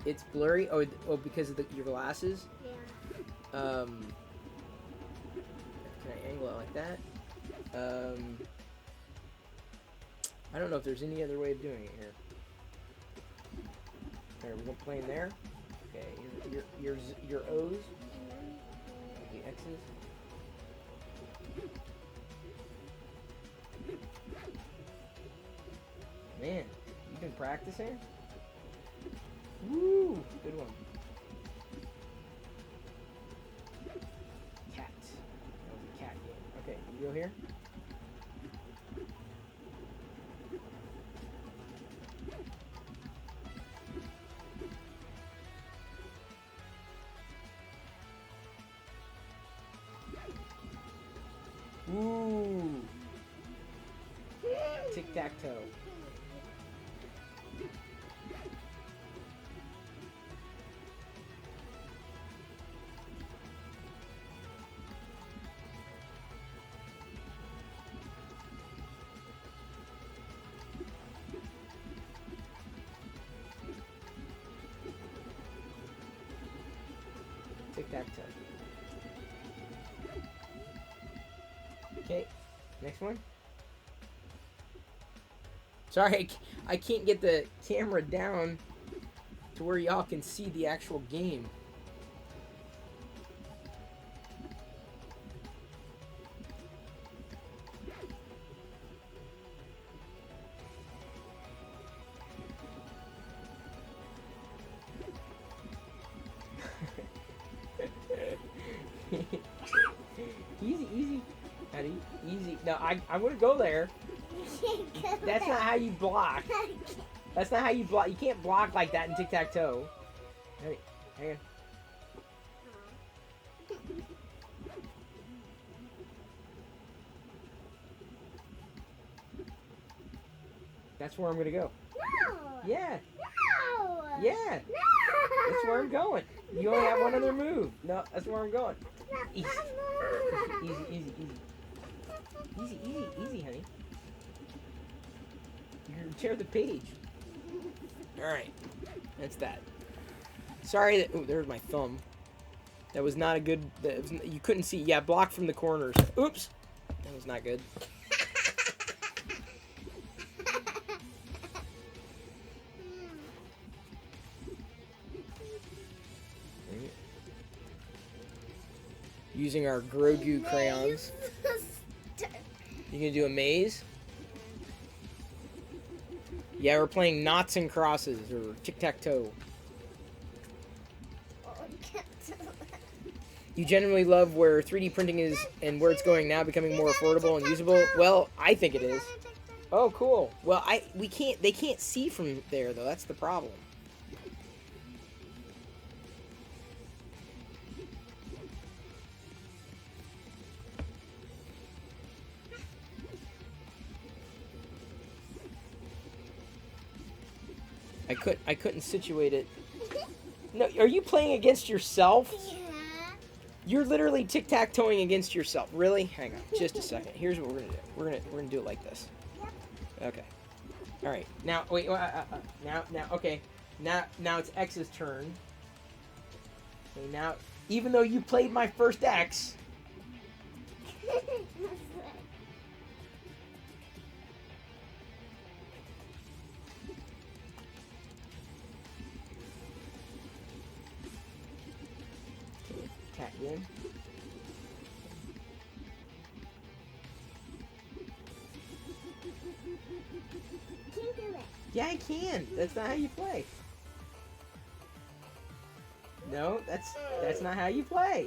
It's blurry? Oh, because of your glasses? Yeah. Can I angle it like that? I don't know if there's any other way of doing it here. Alright, we're gonna play in there. Okay, your O's. The X's. Man, you've been practicing? Woo! Good one. Cat. That was a cat game. Okay, you go here. Ooh. Tic-tac-toe. Tic-tac-toe. Okay, next one. Sorry, I can't get the camera down to where y'all can see the actual game. Easy. Eddie, easy. No, I wouldn't go there. That's not how you block. That's not how you block. You can't block like that in tic-tac-toe. Hey, hang on. That's where I'm gonna go. No. Yeah. No. Yeah. No. That's where I'm going. You only have one other move. No, that's where I'm going. Easy. Easy, honey. You can share the page. Alright. That's that. Sorry that... Oh, there's my thumb. That was not a good... You couldn't see. Yeah, block from the corners. Oops. That was not good. Using our Grogu crayons. You gonna do a maze? Yeah, we're playing Knots and Crosses, or Tic-Tac-Toe. You generally love where 3D printing is and where it's going now, becoming more affordable and usable? Well, I think it is. Oh, cool. Well, they can't see from there, though. That's the problem. I couldn't situate it. No, are you playing against yourself? Yeah. You're literally tic-tac-toeing against yourself. Really? Hang on, just a second. Here's what we're gonna do. We're gonna do it like this. Okay. All right. Now, wait. Now, okay. Now it's X's turn. Okay. Now, even though you played my first X. Cat in. Can't do it. Yeah, I can. That's not how you play. No, that's not how you play.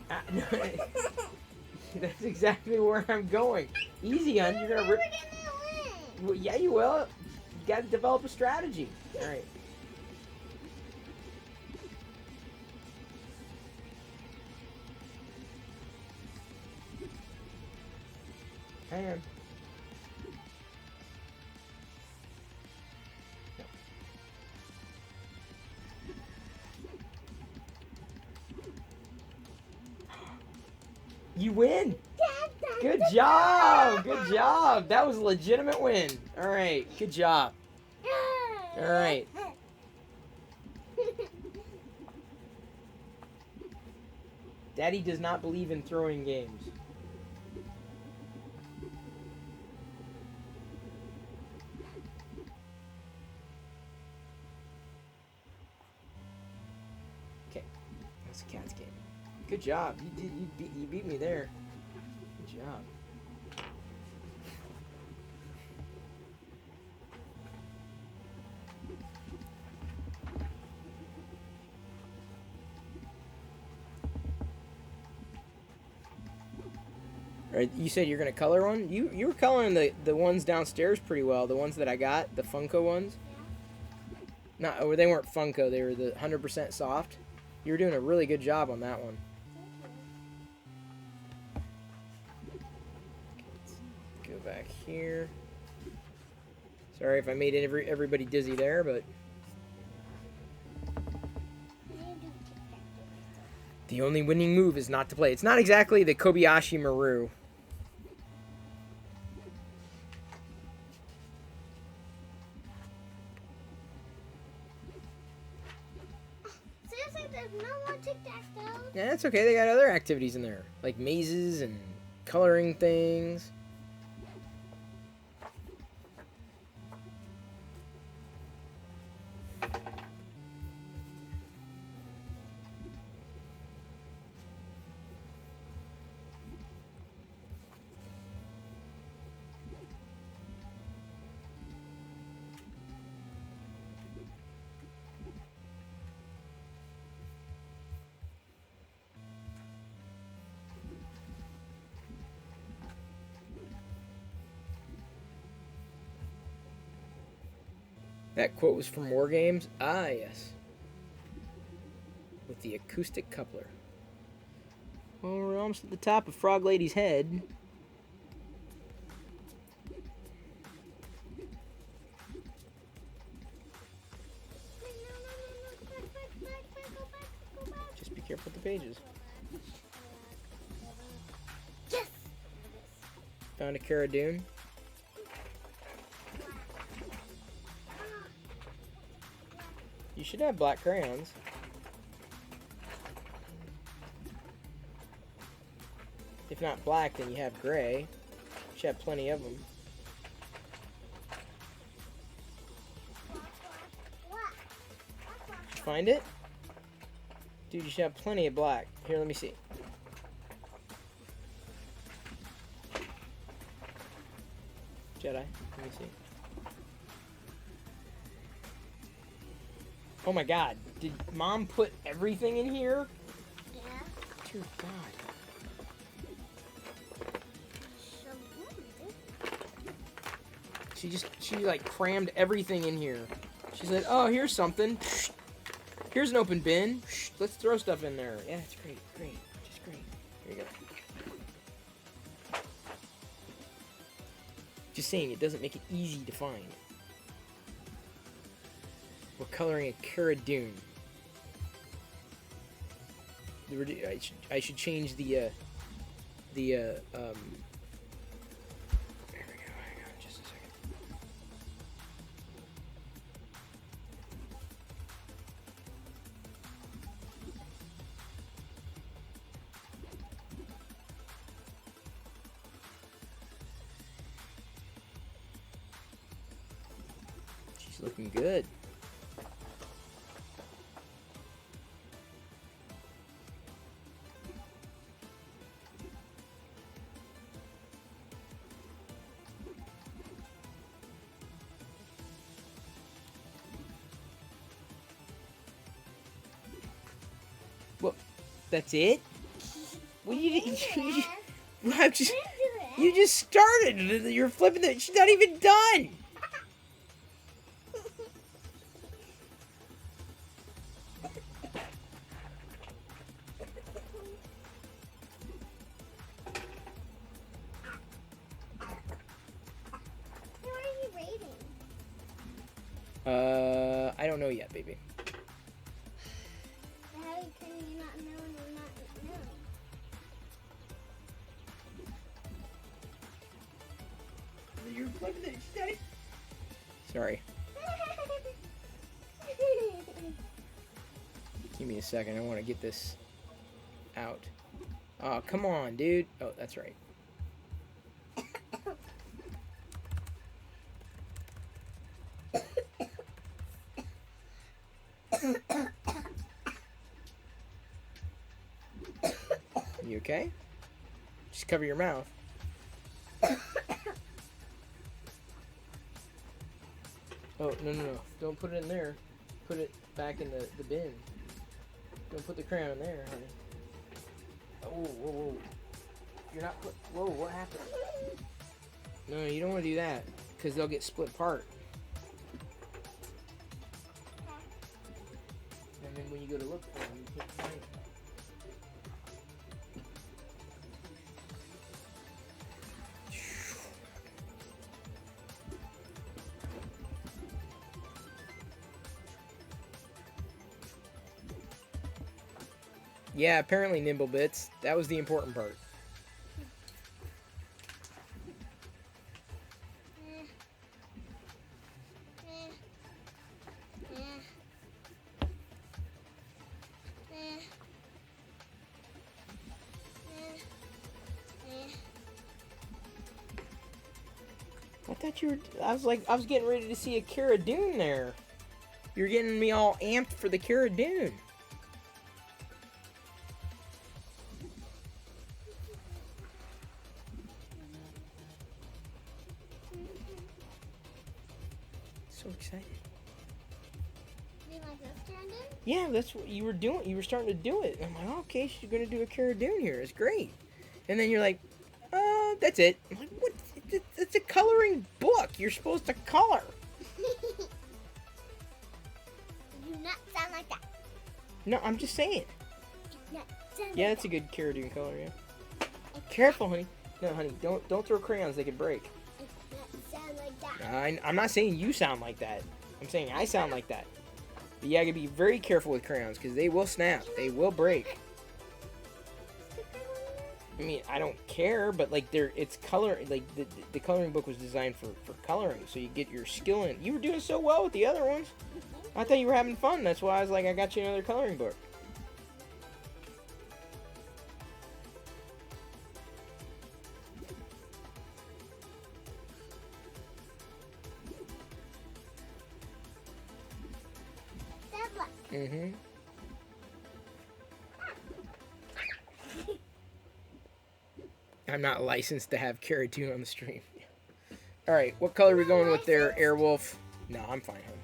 No, that's exactly where I'm going. Easy, hun. You're gonna rip. We're gonna win. Well, yeah, you will. gotta develop a strategy. All right. Hang on. You win. Good job. Good job. That was a legitimate win. All right. Good job. All right. Daddy does not believe in throwing games. Okay. That's a cat's game. Good job. You beat me there. Good job. All right, you said you're gonna color one. You were coloring the ones downstairs pretty well. The ones that I got, the Funko ones. Not, or they weren't Funko. They were the 100% soft. You were doing a really good job on that one. Go back here. Sorry if I made everybody dizzy there, but the only winning move is not to play. It's not exactly the Kobayashi Maru. Seriously, there's no more tic-tac-toe? Yeah, that's okay. They got other activities in there, like mazes and coloring things. That quote was from War Games. Ah, yes. With the acoustic coupler. Well, we're almost at the top of Frog Lady's head. Just be careful with the pages. Yes! Found a Cara Dune. You should have black crayons. If not black, then you have gray. You should have plenty of them. Did you find it? Dude, you should have plenty of black. Here, let me see. Jedi, let me see. Oh my god, did Mom put everything in here? Yeah. Dear God. She like crammed everything in here. She said, oh, here's something. Here's an open bin. Let's throw stuff in there. Yeah, it's great, great, just great. Here you go. Just saying, it doesn't make it easy to find. We're coloring a Cara Dune. I should change the there we go, hang on just a second. She's looking good. That's it? Well, you just started. You're flipping it. She's not even done. know yet, baby. How can you not know and I'm not know? You're flipping it, Daddy. Sorry. Give me a second. I want to get this out. Oh, come on, dude. Oh, that's right. You okay? Just cover your mouth. Oh, no. Don't put it in there. Put it back in the bin. Don't put the crayon in there, honey. Oh, whoa. You're not put... Whoa, what happened? No, you don't want to do that, because they'll get split apart. And then when you go to look for them, you can't find them. Yeah, apparently Nimblebits. That was the important part. I thought you were... I was getting ready to see a Cara Dune there. You're getting me all amped for the Cara Dune. So excited. Do you like this, Brandon? Yeah, that's what you were doing. You were starting to do it. I'm like, okay, she's going to do a Cara Dune here. It's great. And then you're like, that's it. I'm like, what? It's a coloring book. You're supposed to color. You do not sound like that. No, I'm just saying. Do not sound Yeah, like that's a good Cara Dune color, yeah. Careful, honey. No, honey, don't throw crayons. They could break. that. Do not sound like that. I'm not saying you sound like that. I'm saying I sound like that. But yeah, you gotta be very careful with crayons because they will snap. They will break. I mean, I don't care, but like it's color. Like the coloring book was designed for coloring, so you get your skill in. You were doing so well with the other ones. I thought you were having fun. That's why I was like, I got you another coloring book. Dad, look. Mm-hmm. I'm not licensed to have Cara Dune on the stream. Alright, what color are we going with there, Airwolf? No, I'm fine, hon.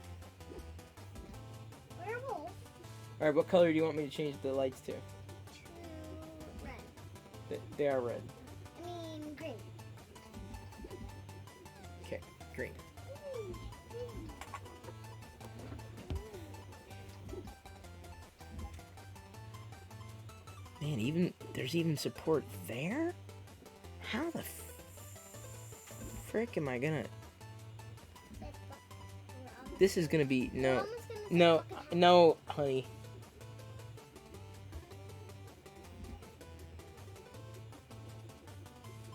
Werewolf. Alright, what color do you want me to change the lights to? Red. They are red. I mean green. Okay, green. Man, there's even support there? How the frick am I gonna... This is gonna be... No, honey.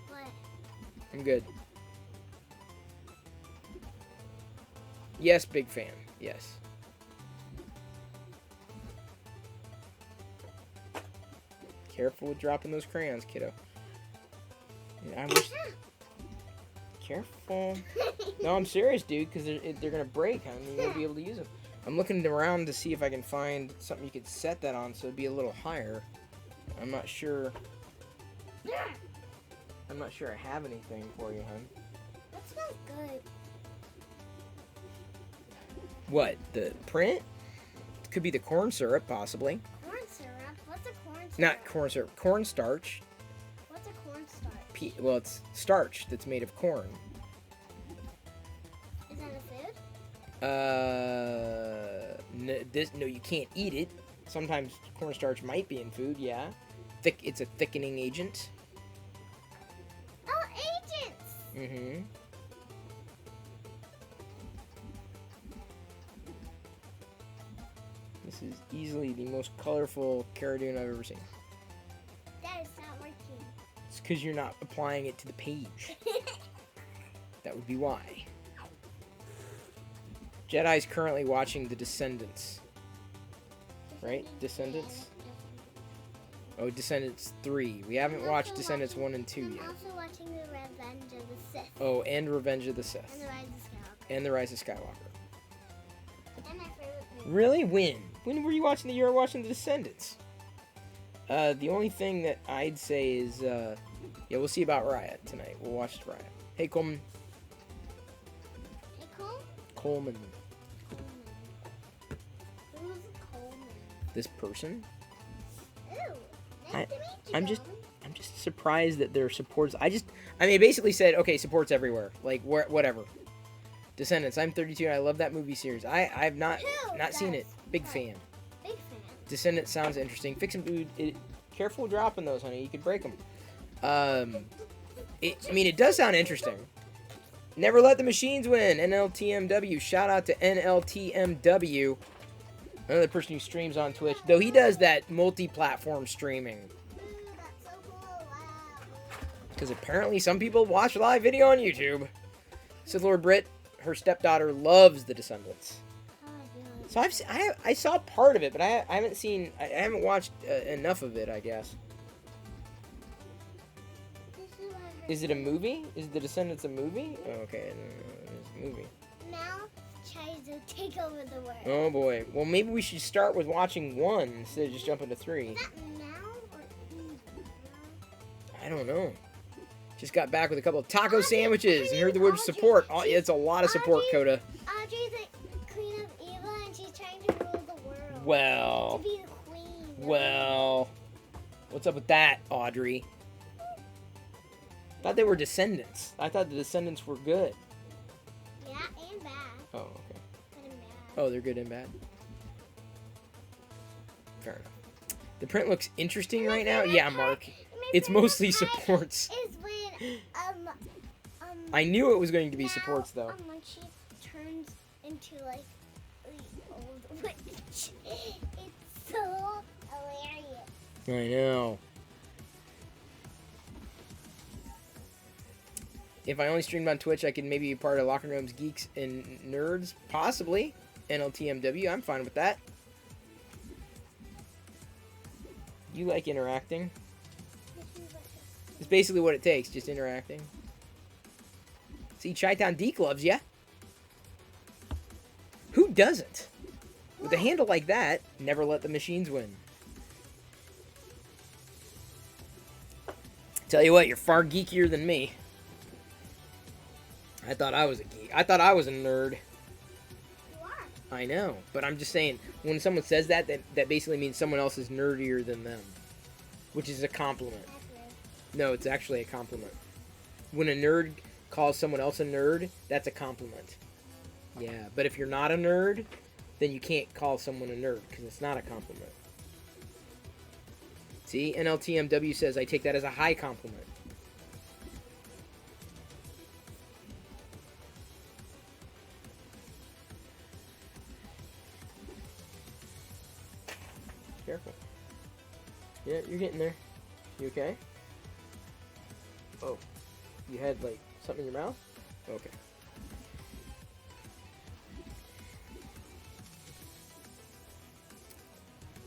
What? I'm good. Yes, big fan. Yes. Careful with dropping those crayons, kiddo. Yeah, I wish... Careful. No, I'm serious, dude, because they're going to break, huh? And you won't be able to use them. I'm looking around to see if I can find something you could set that on so it'd be a little higher. I'm not sure... I'm not sure I have anything for you, hun. That smells good. What? The print? Could be the corn syrup, possibly. Corn syrup? What's a corn syrup? Not corn syrup. Cornstarch. What's a cornstarch? Well, it's starch that's made of corn. Is that a food? No, you can't eat it. Sometimes cornstarch might be in food, yeah. It's a thickening agent. Oh, agents! Mm-hmm. This is easily the most colorful Cara-Dune I've ever seen. That is not working. It's because you're not applying it to the page. That would be why. Jedi's currently watching The Descendants. Right? Descendants? Oh, Descendants 3. We haven't watched Descendants 1 and 2 I'm yet. also watching The Revenge of the Sith. Oh, and Revenge of the Sith. And The Rise of Skywalker. And The Rise of Skywalker. And my favorite movie. Really? When? When were you watching you were watching The Descendants? The only thing that I'd say is, yeah, we'll see about Riot tonight. We'll watch Riot. Hey, Coleman. Hey, Cole? Coleman. Who's Coleman? This person? Ooh. I- Nice to meet you, I'm just- Coleman. I'm just surprised that there are supports. I mean, it basically said, okay, supports everywhere. Like, whatever. Descendants. I'm 32 and I love that movie series. I've not Who seen it. does? Big fan. Big fan. Descendants sounds interesting. Fix them, dude. Careful dropping those, honey. You could break them. I mean, it does sound interesting. Never let the machines win. NLTMW. Shout out to NLTMW. Another person who streams on Twitch. Though he does that multi-platform streaming. Ooh, that's so cool. Wow. Because apparently some people watch live video on YouTube. Sith Lord Brit, her stepdaughter, loves The Descendants. Oh, God. So I saw part of it, but I haven't seen, I haven't watched enough of it, I guess. This is what I Is it a movie? Is The Descendants a movie? Oh, okay, it's a movie. Now tries to take over the world. Oh boy. Well, maybe we should start with watching 1 instead of just jumping to 3. Is that now or I don't know. Just got back with a couple of taco sandwiches and heard the word support. Oh, it's a lot of support, Coda. Audrey's the queen of evil and she's trying to rule the world. Well, To be the queen. well. What's up with that, Audrey? Thought they were Descendants. I thought the Descendants were good. Yeah, and bad. Oh, okay. Good and bad. Oh, they're good and bad. Fair enough. The print looks interesting My right now. favorite Yeah, part- Mark. my It's favorite mostly part supports. Is when I knew it was going to be now, supports though. When she turns into like the old witch, it's so hilarious. I know. If I only streamed on Twitch, I could maybe be part of Locker Rooms Geeks and Nerds, possibly. NLTMW, I'm fine with that. You like interacting? It's basically what it takes, just interacting. See, Chi-Town Deke loves ya. Who doesn't? With a handle like that, never let the machines win. Tell you what, you're far geekier than me. I thought I was a geek. I thought I was a nerd. You are. I know, but I'm just saying, when someone says that basically means someone else is nerdier than them. Which is a compliment. That's weird. No, it's actually a compliment. When a nerd calls someone else a nerd, that's a compliment. Yeah, but if you're not a nerd, then you can't call someone a nerd, because it's not a compliment. See, NLTMW says, I take that as a high compliment. Careful. Yeah, you're getting there. You okay? Oh, you had like something in your mouth? Okay.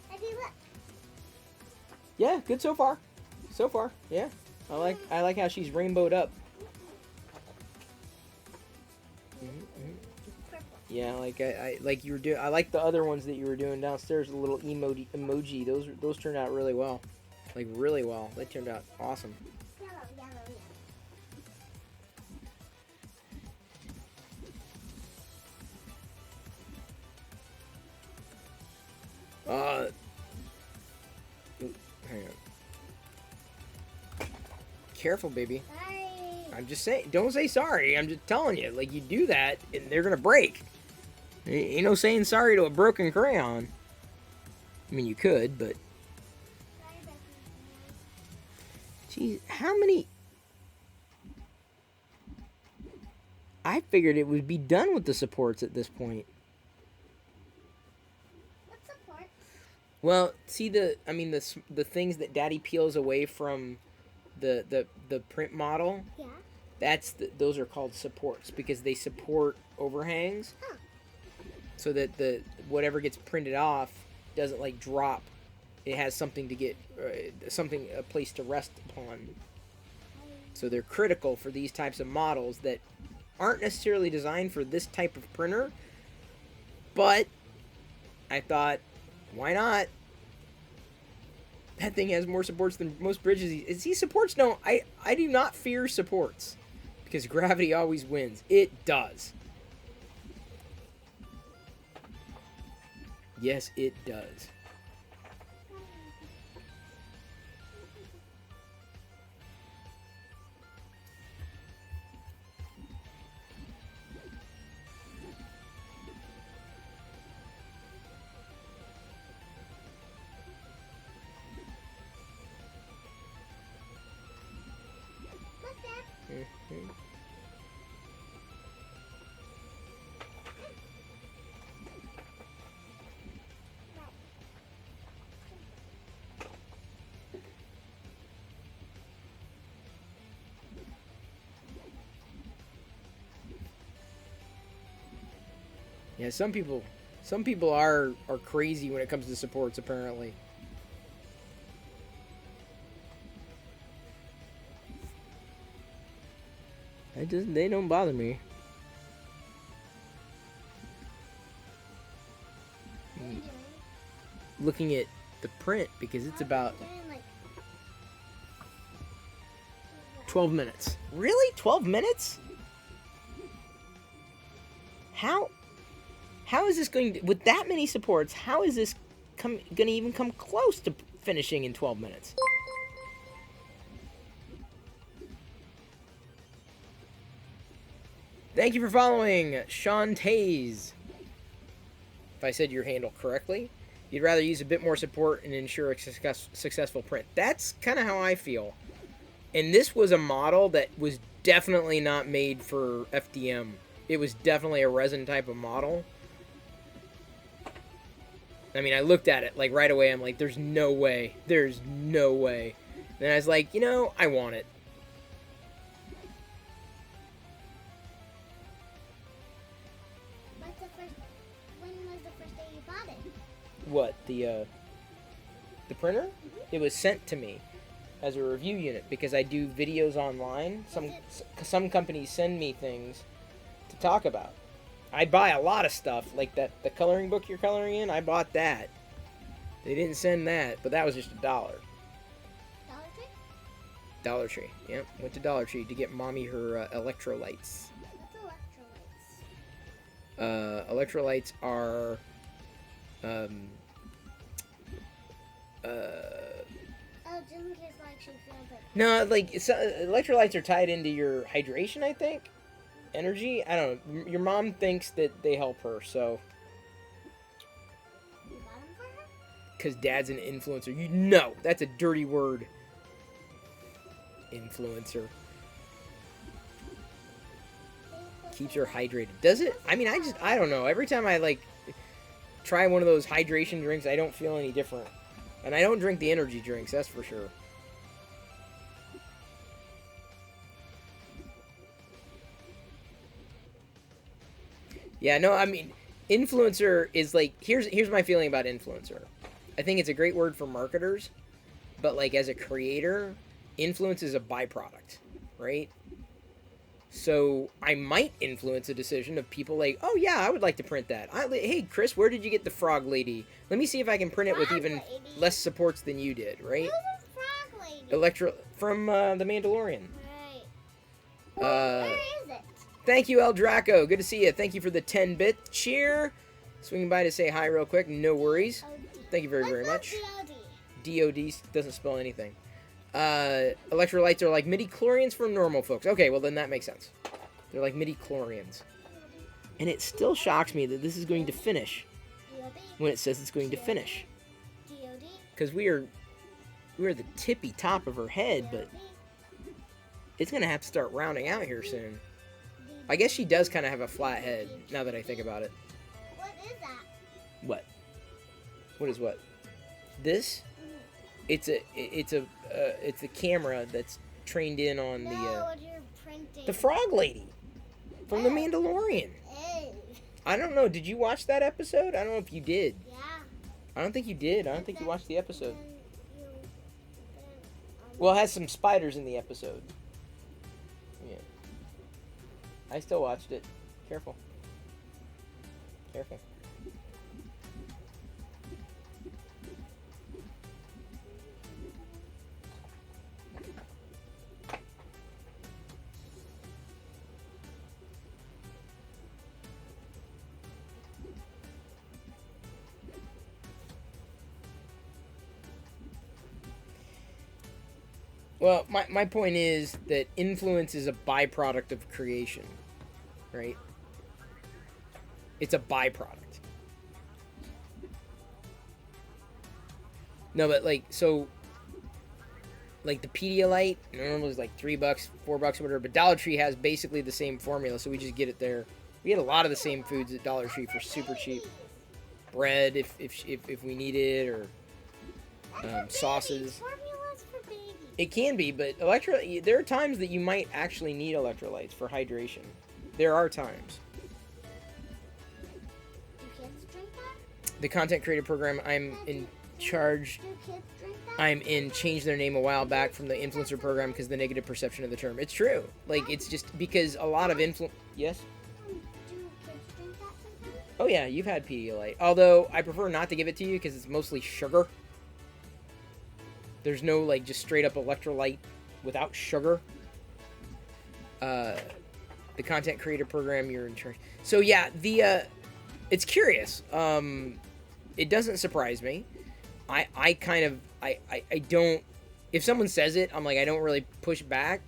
Have you look? Yeah, good so far. So far, yeah. I like how she's rainbowed up. Purple. Yeah, like I like you were doing. I like the other ones that you were doing downstairs. The little emoji. Those turned out really well. Like really well. They turned out awesome. Yellow, yellow, yellow. Hang on. Careful, baby. Sorry. I'm just saying. Don't say sorry. I'm just telling you. Like you do that, and they're gonna break. Ain't no saying sorry to a broken crayon. I mean, you could, but. Sorry, Becky. Geez, how many... I figured it would be done with the supports at this point. What support? Well, see I mean the things that Daddy peels away from the print model. Yeah. Those are called supports because they support overhangs, Huh. so that the whatever gets printed off doesn't like drop. It has something to get a place to rest upon. So they're critical for these types of models that aren't necessarily designed for this type of printer. But I thought, why not? That thing has more supports than most bridges. See, supports don't. I do not fear supports because gravity always wins. It does. Yes, it does. Look, Dad. Mhm. Yeah, some people are crazy when it comes to supports. Apparently, they don't bother me. Looking at the print because it's about Doing like 12 minutes. Really? 12 minutes? How is this going to, with that many supports, how is this going to even come close to finishing in 12 minutes? Thank you for following, Sean Taze. If I said your handle correctly, you'd rather use a bit more support and ensure a successful print. That's kind of how I feel. And this was a model that was definitely not made for FDM. It was definitely a resin type of model. I mean, I looked at it like right away. I'm like, there's no way. There's no way. Then I was like, you know, I want it. when was the first day you bought it? What, the printer? It was sent to me as a review unit because I do videos online. Some companies send me things to talk about. I buy a lot of stuff, like the coloring book you're coloring in. I bought that. They didn't send that, but that was just $1. Dollar Tree? Dollar Tree. Yep, went to Dollar Tree to get mommy her electrolytes. What's electrolytes? Electrolytes are Oh, just in case like she feels like. no, like electrolytes are tied into your hydration, I think. Energy? I don't know. Your mom thinks that they help her, so. You bought them for her? Because dad's an influencer. You know, that's a dirty word. Influencer. Keeps her hydrated. Does it? I mean, I don't know. Every time I, like, try one of those hydration drinks, I don't feel any different. And I don't drink the energy drinks, that's for sure. Yeah, no, I mean, influencer is like, here's my feeling about influencer. I think it's a great word for marketers, but like as a creator, influence is a byproduct, right? So I might influence a decision of people like, oh yeah, I would like to print that. Hey Chris, where did you get the frog lady? Let me see if I can print it with Frog even lady? less supports than you did, right? Who's this frog lady? Electro from The Mandalorian. Right. Uh, Where is it? Thank you, El Draco. Good to see you. Thank you for the 10-bit cheer. Swinging by to say hi real quick. No worries. OD. Thank you very, What's very up, much. DOD? DOD doesn't spell anything. Electrolytes are like midi-chlorians for normal folks. Okay, well then that makes sense. They're like midi-chlorians. And it still shocks me that this is going to finish DOD? when it says it's going to finish. DOD? Because we are the tippy top of her head, but it's going to have to start rounding out here soon. I guess she does kind of have a flat head, now that I think about it. What is that? What? What is what? This, it's a camera that's trained in on No, the you're printing. the frog lady from the Mandalorian. Ew. I don't know. Did you watch that episode? I don't know if you did. Yeah. I don't think you did. I don't think you watched the episode. Then Well, it has some spiders in the episode. Yeah. I still watched it. Careful. Careful. Well, my point is that influence is a byproduct of creation, right? It's a byproduct. No, but like, so, like the Pedialyte, normally is like $3, $4, whatever, but Dollar Tree has basically the same formula, so we just get it there. We get a lot of the same foods at Dollar Tree for super cheap. Bread, if we need it, or sauces. Formula's for babies. It can be, but there are times that you might actually need electrolytes for hydration. There are times. Do kids drink that? The content creator program I'm in charge, Do kids drink that? I'm in, changed their name a while back from the influencer program because the negative perception of the term. It's true. Like, it's just because a lot of Yes? Do kids drink that sometimes? Oh yeah, you've had Pedialyte. Although, I prefer not to give it to you because it's mostly sugar. There's no, like, just straight up electrolyte without sugar. The content creator program, you're in charge. So yeah, it's curious. It doesn't surprise me. I don't, if someone says it, I'm like, I don't really push back,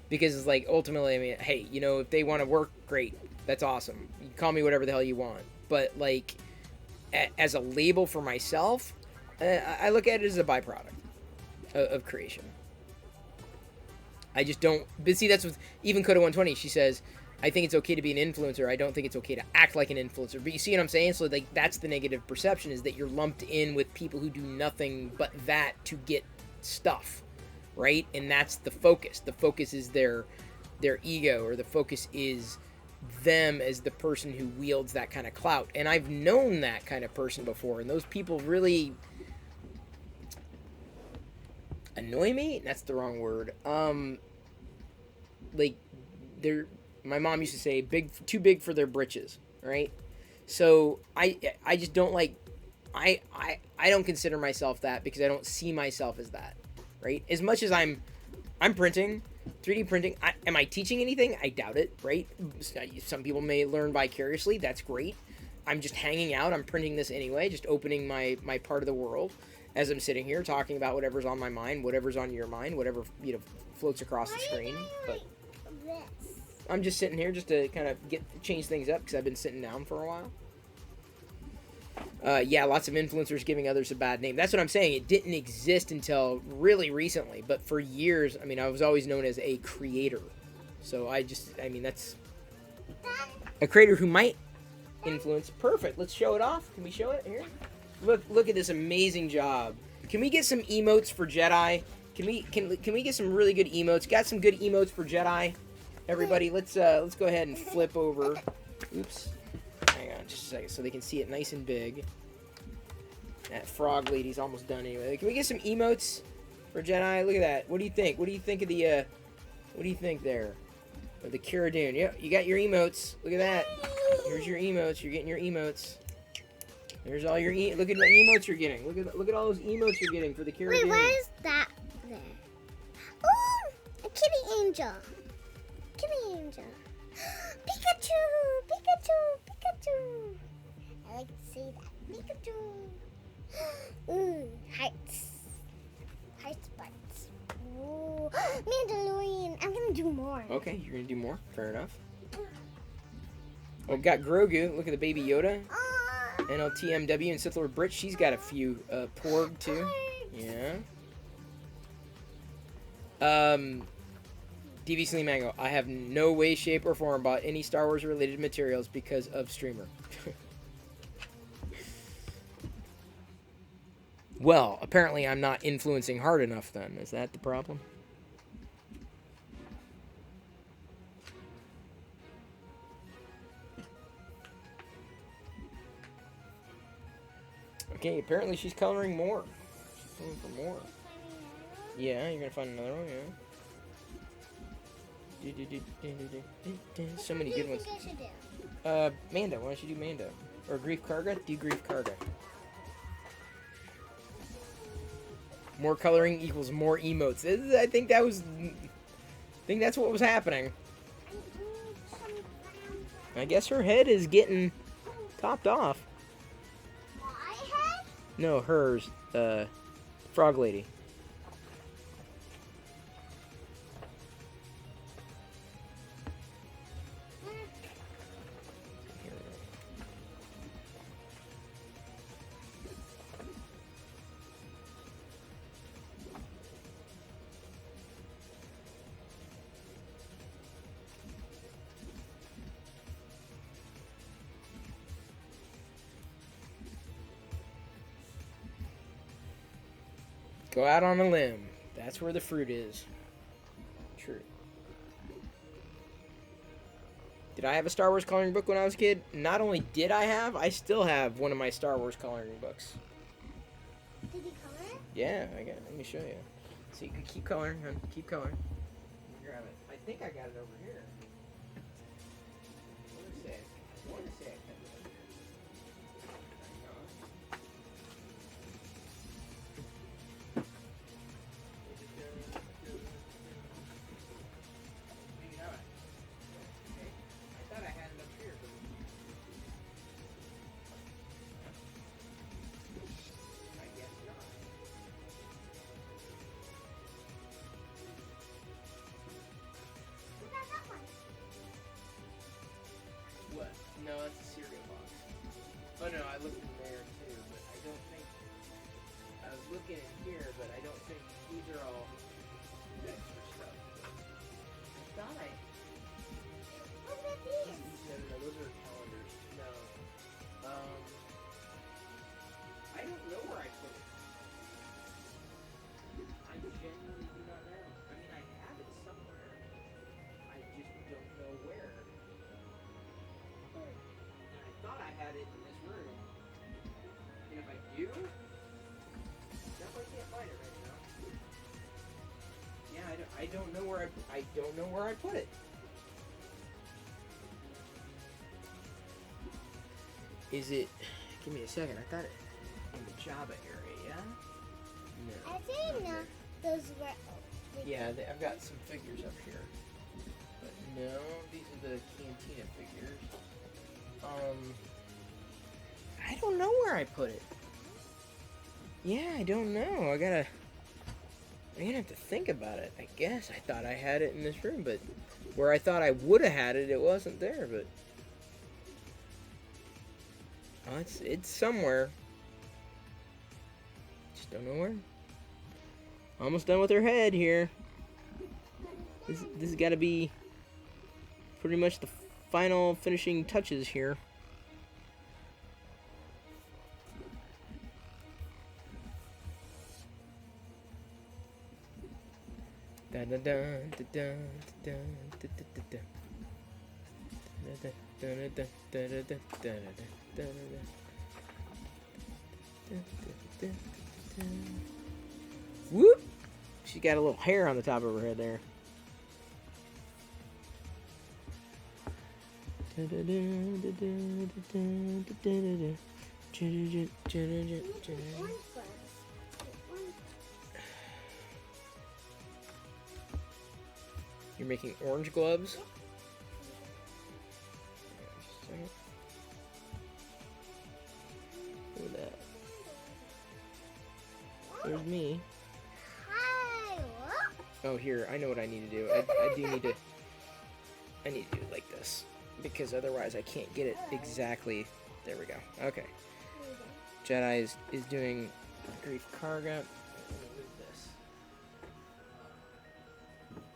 because it's like, ultimately, I mean, hey, you know, if they want to work, great. That's awesome. You call me whatever the hell you want. But, like, as a label for myself, I look at it as a byproduct of creation. I just don't, but see, that's with, even Coda 120, she says, I think it's okay to be an influencer. I don't think it's okay to act like an influencer. But you see what I'm saying? So, like, that's the negative perception, is that you're lumped in with people who do nothing but that to get stuff, right? And that's the focus. The focus is their ego, or the focus is them as the person who wields that kind of clout. And I've known that kind of person before, and those people really annoy me. That's the wrong word. Like, they're, my mom used to say, too big for their britches, right? So I just don't like, I don't consider myself that, because I don't see myself as that, right? As much as I'm printing, 3D printing, am I teaching anything? I doubt it, right? Some people may learn vicariously. That's great. I'm just hanging out. I'm printing this anyway, just opening my part of the world as I'm sitting here talking about whatever's on my mind, whatever's on your mind, whatever, you know, floats across the screen. But This. I'm just sitting here just to kind of change things up, because I've been sitting down for a while. Yeah, lots of influencers giving others a bad name. That's what I'm saying. It didn't exist until really recently, but for years, I mean, I was always known as a creator. So I mean, that's a creator who might influence. Perfect. Let's show it off. Can we show it here? Look at this amazing job. Can we get some emotes for Jedi? Can we get some really good emotes? Got some good emotes for Jedi? Everybody, let's go ahead and flip over. Oops. Hang on just a second so they can see it nice and big. That frog lady's almost done anyway. Can we get some emotes for Jedi? Look at that. What do you think? What do you think of the what do you think there? Of the Cara Dune. Yep, you got your emotes. Look at that. Here's your emotes. You're getting your emotes. There's all your look at what emotes you're getting. Look at all those emotes you're getting for the Cara Dune. Wait, why is that there? Oh, a kitty angel. Kitty angel. Pikachu! Pikachu! Pikachu! I like to say that. Pikachu! Ooh, hearts. Hearts, bites. Ooh, Mandalorian. I'm gonna do more. Okay, you're gonna do more. Fair enough. Well, got Grogu. Look at the baby Yoda. NLTMW and Sith Lord Brit. She's got a few Porg too. Yeah. DV Slim Mango. I have no way, shape, or form bought any Star Wars related materials because of Streamer. Well, apparently I'm not influencing hard enough then. Is that the problem? Okay, apparently she's coloring more. She's going for more. Yeah, you're gonna find another one, yeah. So many good ones. What do you think I should do? Mando, why don't you do Mando? Or Grief Karga? Do Grief Karga. More coloring equals more emotes. I think that's what was happening. I guess her head is getting topped off. My head? No, hers. Frog Lady. Go out on a limb. That's where the fruit is. True. Did I have a Star Wars coloring book when I was a kid? Not only did I still have one of my Star Wars coloring books. Did you color it? Yeah, I got it. Let me show you. So you can keep coloring, hon. Keep coloring. Grab it. I think I got it over here. I want to say I kept it over here. Maybe not. Okay. I thought I had it up here, but I guess not. What about that one? What? No, it's a cereal box. Oh no, I looked in there too, but I don't think. I was looking in here, but I don't think these are all extra stuff. I thought I. What about these? No, those are calendars. No. I don't know where I put it. I genuinely do not know. I mean, I have it somewhere. I just don't know where. And I thought I had it in this room. And if I do, I can't find it right now. Yeah, I don't know where I don't know where I put it. Is it? Give me a second. I thought it in the Java area. No. I didn't know those were. Yeah, I've got some figures up here. But no, these are the Cantina figures. I don't know where I put it. Yeah, I don't know. I'm gonna have to think about it. I guess I thought I had it in this room, but where I thought I would have had it, it wasn't there. But oh, it's somewhere. Just don't know where. Almost done with her head here. This has got to be pretty much the final finishing touches here. Da da da da da da da da da da. Whoop! She got a little hair on the top of her head there. You're making orange gloves? Look at that. There's me. Hi. What? Oh, here, I know what I need to do. I need to do it like this. Because otherwise I can't get it exactly. There we go. Okay. Jedi is doing Grief Karga. This.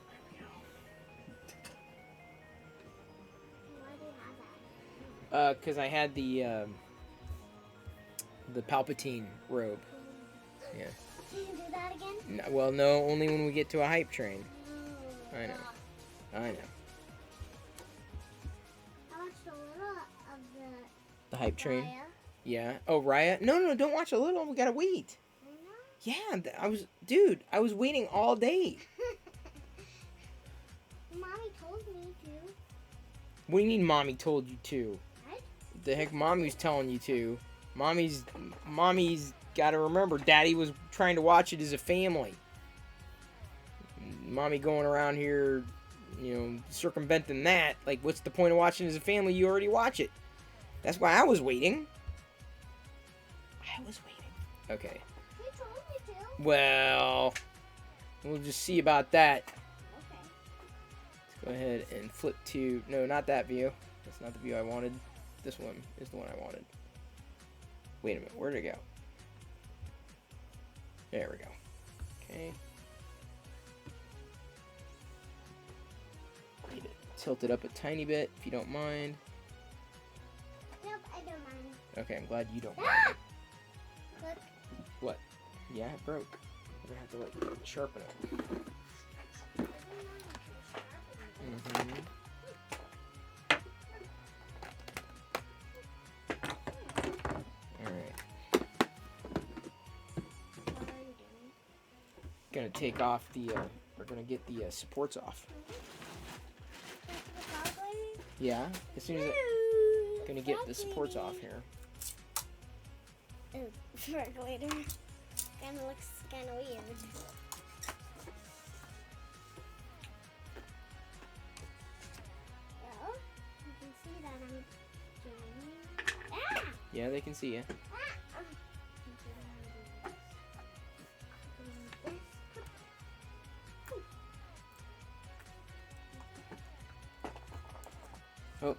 There we go. Why do you have that? Because I had the Palpatine robe. Yeah. Can you do that again? No, well, no, only when we get to a hype train. Oh, I know. God. I know. I watched a little of The hype the train. Raya. Yeah. Oh, Raya. No, no, don't watch a little. We gotta wait. I know. Yeah, dude, I was waiting all day. Mommy told me to. What do you mean, mommy told you to? Right? The heck, mommy's telling you to. Mommy's got to remember, daddy was trying to watch it as a family. Mommy going around here, circumventing that. Like, what's the point of watching as a family? You already watch it. That's why I was waiting. Okay. He told me to. Well, we'll just see about that. Okay. Let's go ahead and flip to... No, not that view. That's not the view I wanted. This one is the one I wanted. Wait a minute. Where'd it go? There we go. Okay. Need to tilt it up a tiny bit, if you don't mind. Nope, I don't mind. Okay, I'm glad you don't Ah! mind. Look. What? Yeah, it broke. We're gonna have to, like, sharpen it. Mm-hmm. Alright. What are you doing? Gonna take off the, we're gonna get the supports off. That's the calculator? Yeah, as soon as I'm gonna get the supports off here. Calculator. Kinda looks kinda weird. Well, you can see that I'm doing. Ah! Yeah, they can see you. Ah! Oh.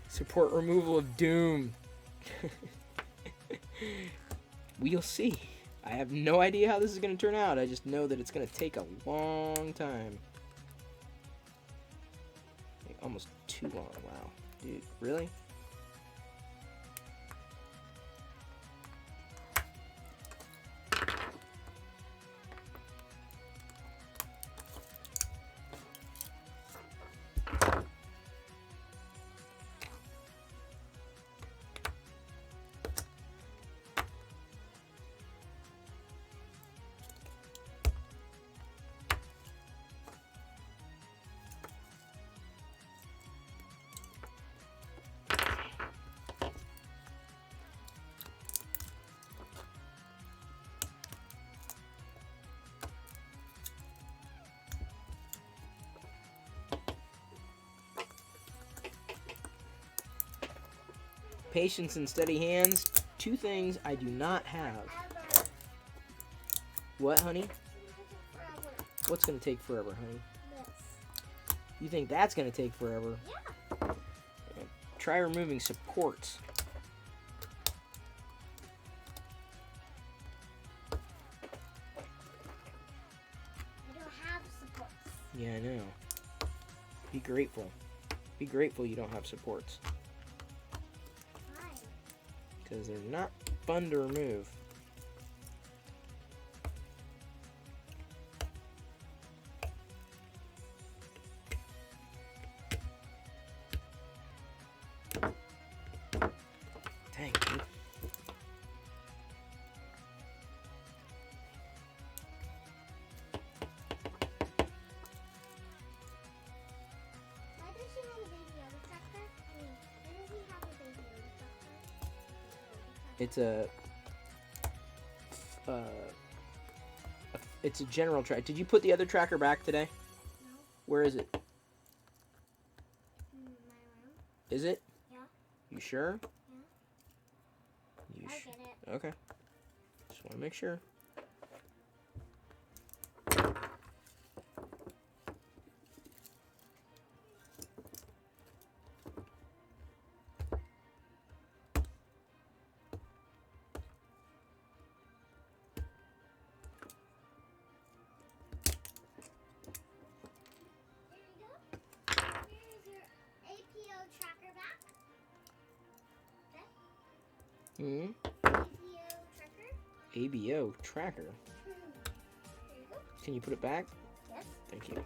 Support removal of Doom. We'll see. I have no idea how this is going to turn out. I just know that it's going to take a long time. Like, almost too long. Wow. Dude, really? Patience and steady hands. Two things I do not have. What, honey? What's going to take forever, honey? You think that's going to take forever? Yeah. Try removing supports. I don't have supports. Yeah, I know. Be grateful. Be grateful you don't have supports. Why? Because they're not fun to remove. Dang, dude. Why does she have a baby Yoda tractor? I mean, why does he have a baby Yoda tractor? It's it's a general track. Did you put the other tracker back today? No. Where is it? In my room. Is it? Yeah. You sure? Yeah. You I'll sure? get it. Okay. Just want to make sure. There you go. Here's your APO tracker back. Okay. Hmm. ABO tracker. ABO tracker. There you go. Can you put it back? Yes. Thank you.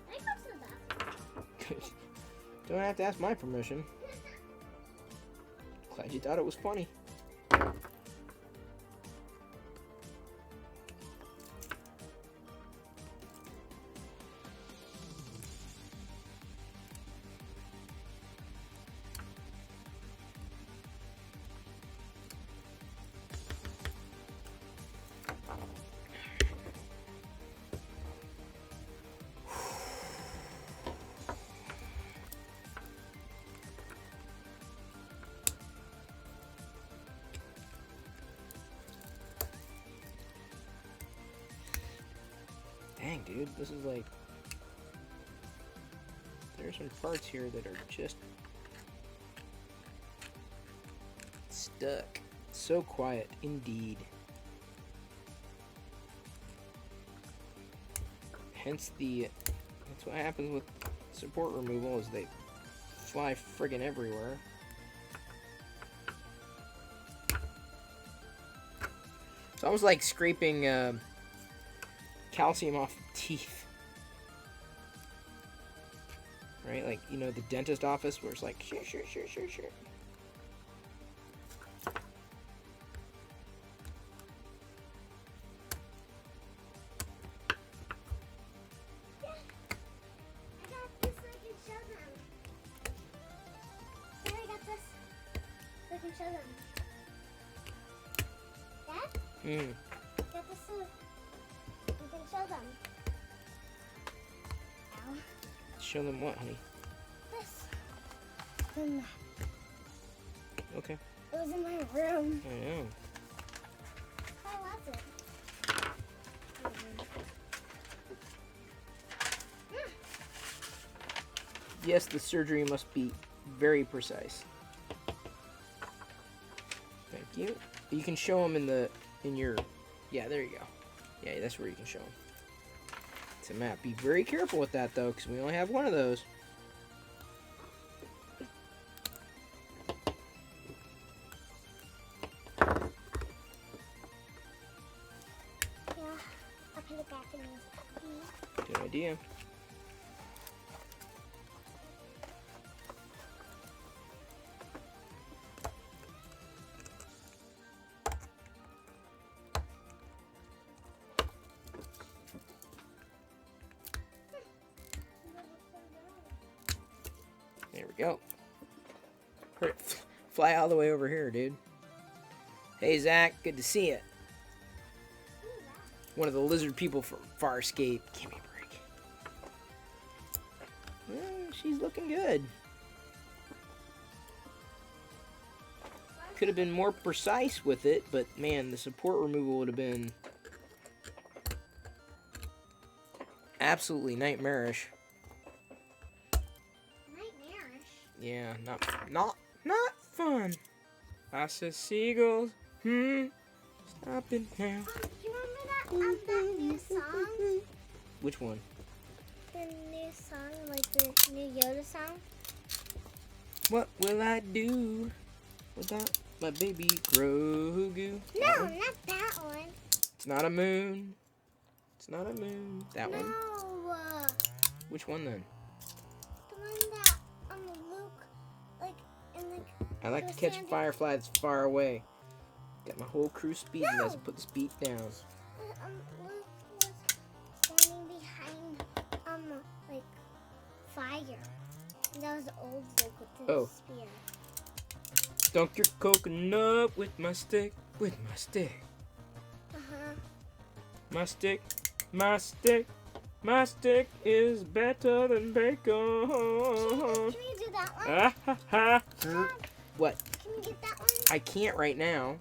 I got some of that. Don't have to ask my permission. Glad you thought it was funny. Dang, dude, this is like... There's some parts here that are just... stuck. So quiet, indeed. Hence the... That's what happens with support removal, is they fly friggin' everywhere. It's almost like scraping... calcium off teeth. Right? Like, you know, the dentist office where it's like, sure. I got this so I can show them. Dad, I got this so I can show them. Dad? Got this so you can show them. Ow. Show them what, honey? This. Then Okay. it was in my room. I know. How was it? Yes, the surgery must be very precise. Thank you. You can show them in your... Yeah, there you go. Yeah, that's where you can show them. It's a map. Be very careful with that, though, because we only have one of those. Yeah, I'll put it back in this. Good idea. There we go. Fly all the way over here, dude. Hey, Zach. Good to see you. One of the lizard people from Farscape. Give me a break. Well, she's looking good. Could have been more precise with it, but man, the support removal would have been absolutely nightmarish. Nightmarish. Yeah, not fun. I said seagulls. Stop it now. You remember that new song? Which one? The new song, like the new Yoda song? What will I do without my baby Grogu? No, not that one. It's not a moon. It's not a moon. That one. No. Which one then? The one that Luke, like, and like. I like to the catch a Sandy- firefly that's far away. Got my whole crew speeding No. as I put the speed down. Luke was standing behind, like, fire. And that was old Luke with the Oh. spear. Dunk your coconut with my stick, with my stick. Uh-huh. My stick, my stick, my stick is better than bacon. Can you do that one? Ah, ha, ha. Dad, What? can you get that one? I can't right now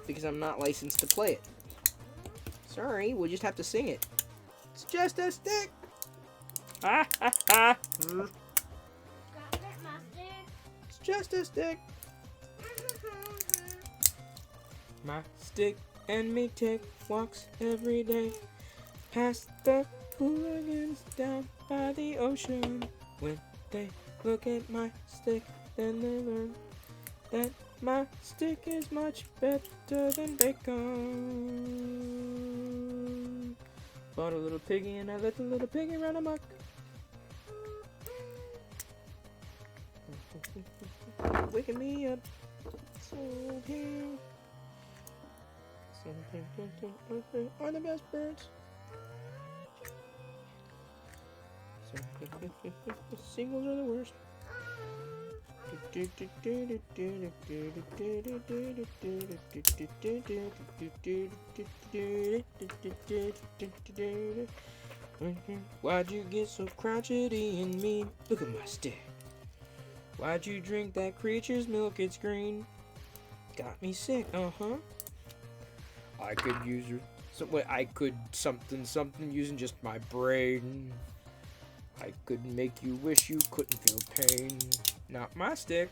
because I'm not licensed to play it. Sorry, we'll just have to sing it. It's just a stick. Ah, ha, ha. Got it, Master. It's just a stick. My stick and me take walks every day. Past the hooligans down by the ocean. When they look at my stick, then they learn that my stick is much better than bacon. Bought a little piggy and I let the little piggy run amok. Waking me up. So here. Are the best birds. Singles are the worst. Why'd you get so crotchety and mean? Look at my stick. Why'd you drink that creature's milk? It's green. Got me sick, I could use I could something using just my brain. I could make you wish you couldn't feel pain. Not my stick,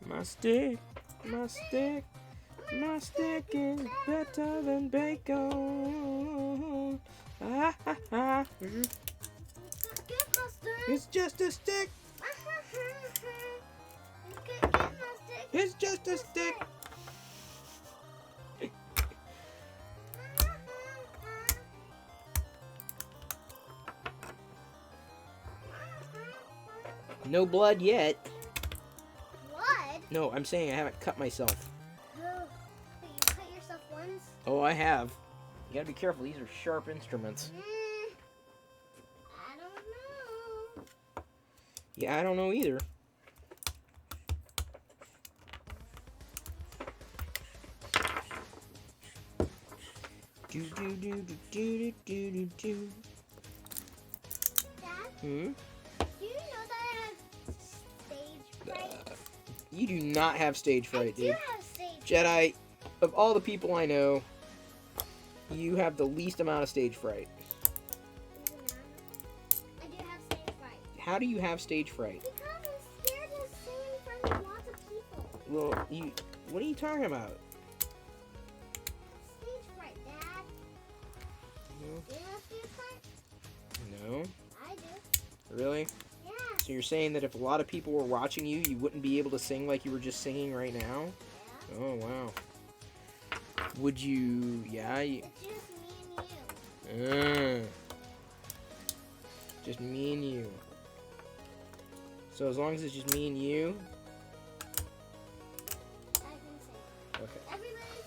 My stick is better than bacon. Ah, ha, ha. It's just a stick. It's just a stick. No blood yet. Blood? No, I'm saying I haven't cut myself. Oh, but you cut yourself once? Oh, I have. You gotta be careful. These are sharp instruments. I don't know. Yeah, I don't know either. Do do do do do do do do. Dad, Hmm? do you know that I have stage fright? You do not have stage fright, I do dude. have stage Jedi, of all the people I know, you have the least amount of stage fright. fright. I do have stage fright. How do you have stage fright? Because I'm scared to sing in front of lots of people. Well, what are you talking about? Stage fright, Dad. No. Do you have stage fright? No? I do. Really? Yeah. So you're saying that if a lot of people were watching you, you wouldn't be able to sing like you were just singing right now? Yeah. Oh, wow. Would you... Yeah, you... It's just me and you. Just me and you. So as long as it's just me and you... I can sing. Okay. Everybody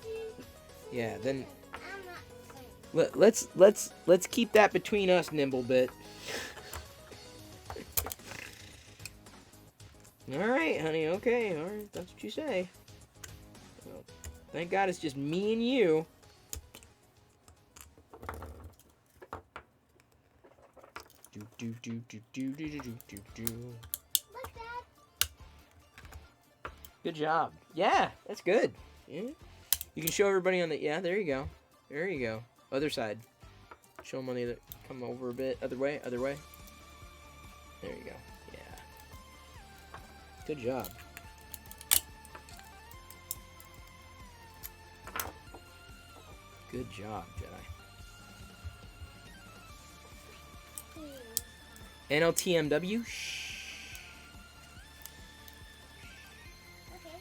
sing. Yeah, then... I'm not singing. Let's keep that between us, Nimblebit. Alright, honey, okay, alright, that's what you say. Well, thank God it's just me and you. Do do do do do do do do do. Look, Dad. Good job. Yeah, that's good. Yeah. You can show everybody on the... Yeah, there you go. There you go. Other side. Show them on the other... Come over a bit. Other way. Other way. There you go. Yeah. Good job. Good job, Jedi. NLTMW. Shh. Okay.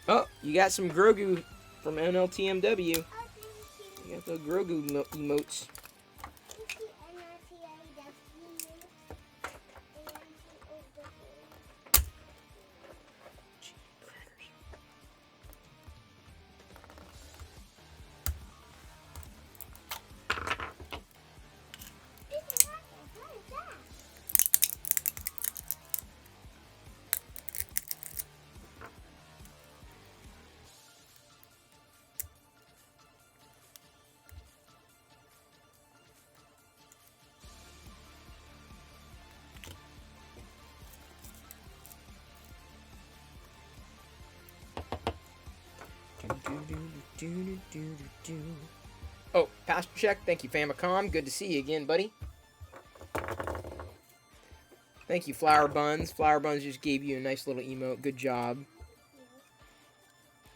Oh, you got some Grogu from NLTMW. Oh, thank you. You got the Grogu emotes. Oh, Pastor Check. Thank you, Famicom. Good to see you again, buddy. Thank you, Flower Buns. Flower Buns just gave you a nice little emote. Good job.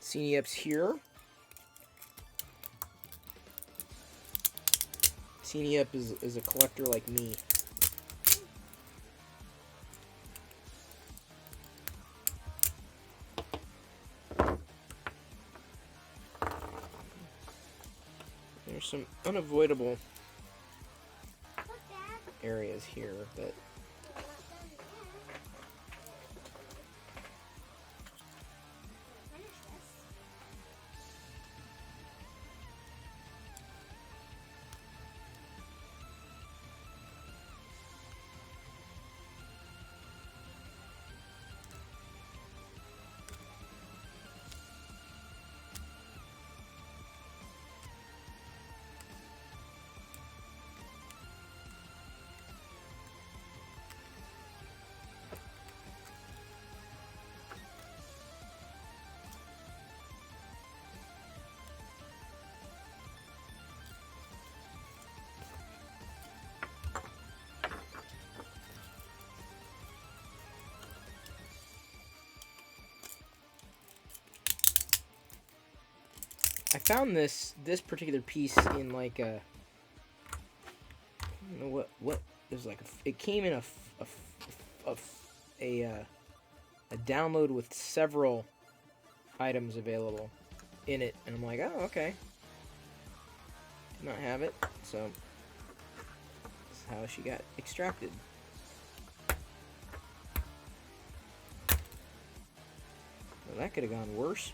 Scenie Up's here. Scenie Up is a collector like me. There's some unavoidable areas here that I found this particular piece in like a, I don't know what it was like. It came in a download with several items available in it, and I'm like, oh, okay. Did not have it, so that's how she got extracted. Well, that could have gone worse.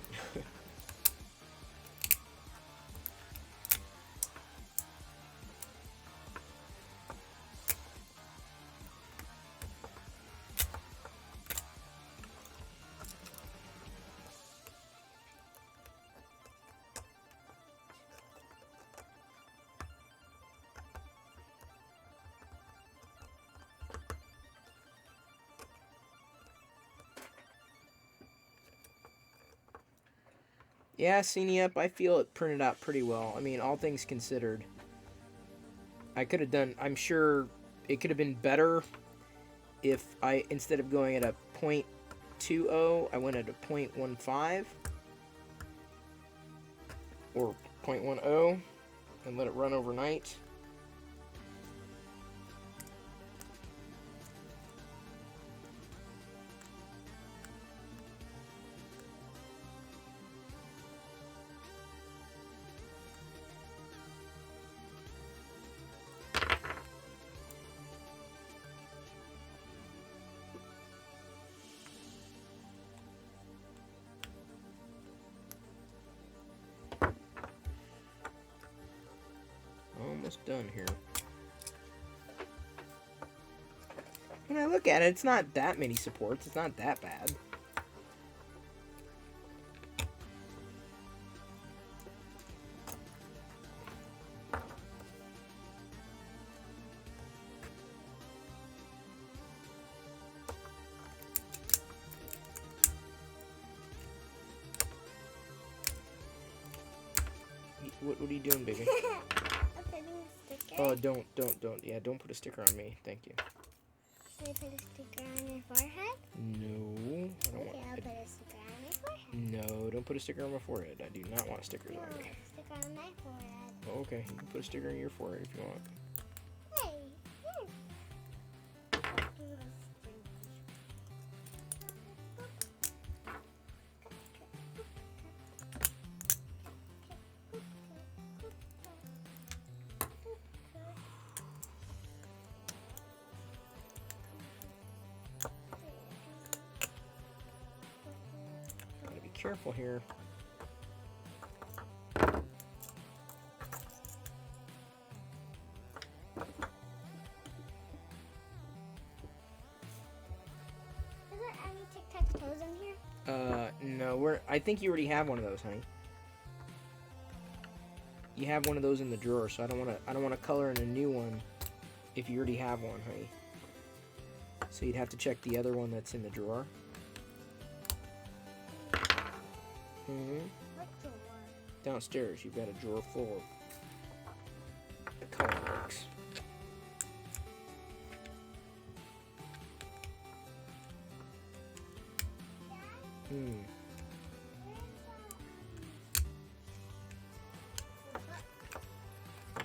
Yeah, Scenie Up, I feel it printed out pretty well. I mean, all things considered. I could have done, I'm sure it could have been better if I, instead of going at a 0.20, I went at a 0.15 or 0.10 and let it run overnight. Almost done here. When I look at it, it's not that many supports. It's not that bad. What are you doing, baby? Oh, don't. Yeah, don't put a sticker on me. Thank you. Should I put a sticker on your forehead? No, I don't Okay, I'll want. put a sticker on your forehead. No, don't put a sticker on my forehead. I do not want stickers No, on I'll me. put a sticker on my forehead. Oh, okay, you can put a sticker on your forehead if you want. Hey, here. Gotta be careful here. Is there any tic-tac-toes in here? No, I think you already have one of those, honey. You have one of those in the drawer, so I don't want to color in a new one if you already have one, honey. So you'd have to check the other one that's in the drawer. What drawer? Downstairs, you've got a drawer full of color books.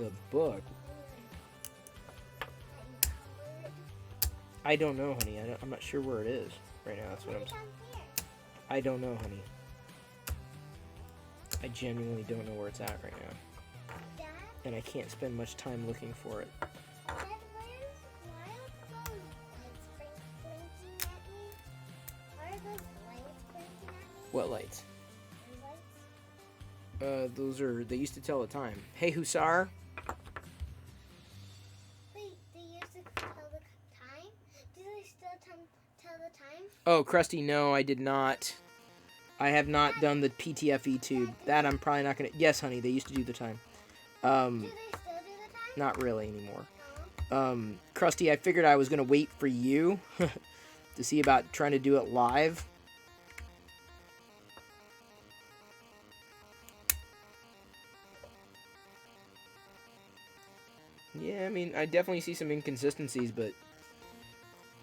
The book. I don't know, honey. I'm not sure where it is right now. That's what I'm. I don't know, honey. I genuinely don't know where it's at right now, Dad, and I can't spend much time looking for it. Dad, why are those lights blinking at me? Why are those lights blinking at me? What lights? Those lights? Those are. They used to tell the time. Hey, Hussar. Wait, they used to tell the time? Do they still tell the time? Oh, Krusty, no, I did not. I have not done the PTFE tube. That I'm probably not gonna. Yes, honey, they used to do the time. Do they still do the time? Not really anymore. No. Krusty, I figured I was gonna wait for you to see about trying to do it live. Yeah, I mean, I definitely see some inconsistencies, but it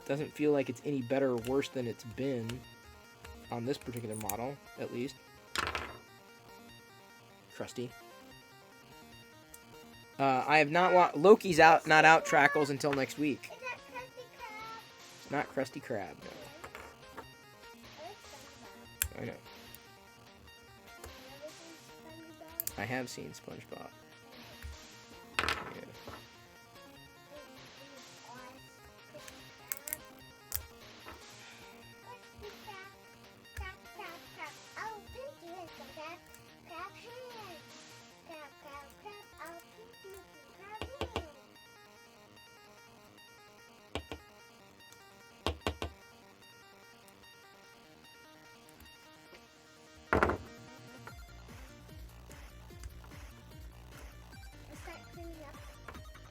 doesn't feel like it's any better or worse than it's been on this particular model, at least. Krusty. I have not Loki's out, not out Trackles until next week. Is that Krusty Krab? It's not Krusty Krab, no. I like SpongeBob. I know. Ever since SpongeBob? I have seen SpongeBob. Yeah.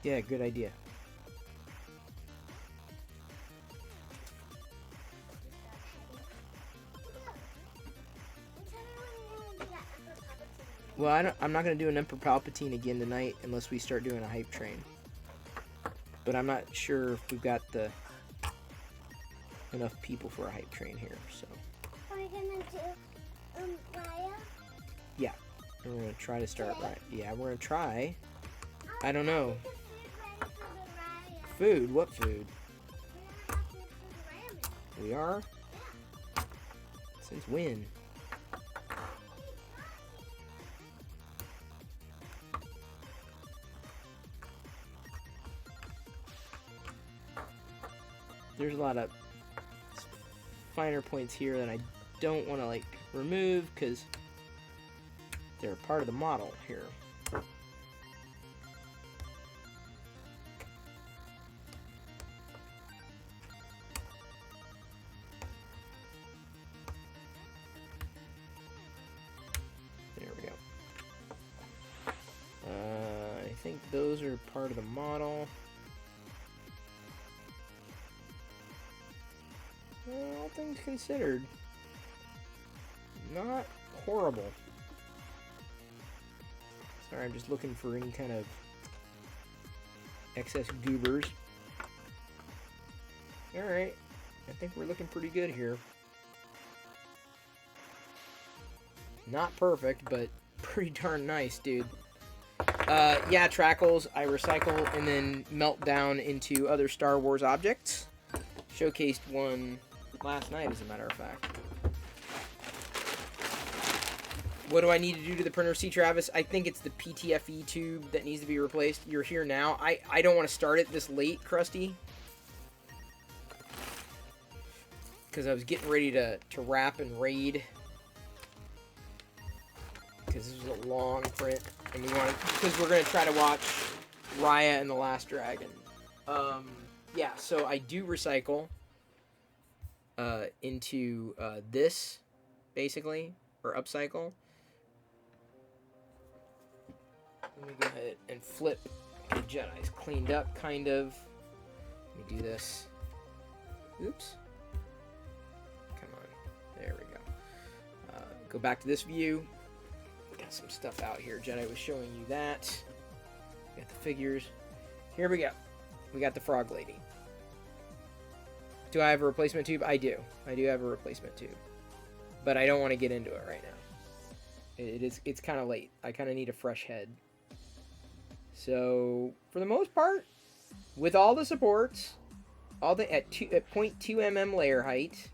Yeah, good idea. Well, I'm not going to do an Emperor Palpatine again tonight unless we start doing a hype train. But I'm not sure if we've got enough people for a hype train here, so. Are we gonna do Raya? Yeah, we're going to try to start right. Yeah, we're going to try. I don't know. Food? What food? We are? Since when? There's a lot of finer points here that I don't want to like remove because they're part of the model here. There we go. I think those are part of the model. All things considered, not horrible. Sorry, I'm just looking for any kind of excess goobers. Alright, I think we're looking pretty good here. Not perfect, but pretty darn nice, dude. Yeah, Trackles, I recycle and then melt down into other Star Wars objects. Showcased one last night, as a matter of fact. What do I need to do to the printer, C. Travis? I think it's the PTFE tube that needs to be replaced. You're here now. I don't want to start it this late, Krusty. Because I was getting ready to wrap and raid. Because this was a long print. And we want to, because we're going to try to watch Raya and the Last Dragon. Yeah, so I do recycle into this, basically, or upcycle. Let me go ahead and flip the Jedi's cleaned up, kind of. Let me do this. Oops. Come on. There we go. Go back to this view. Got some stuff out here. Jedi was showing you that. Got the figures. Here we go. We got the Frog Lady. Do I have a replacement tube? I do. I do have a replacement tube. But I don't want to get into it right now. It's kind of late. I kind of need a fresh head. So for the most part, with all the supports, all the at 0.2 mm layer height,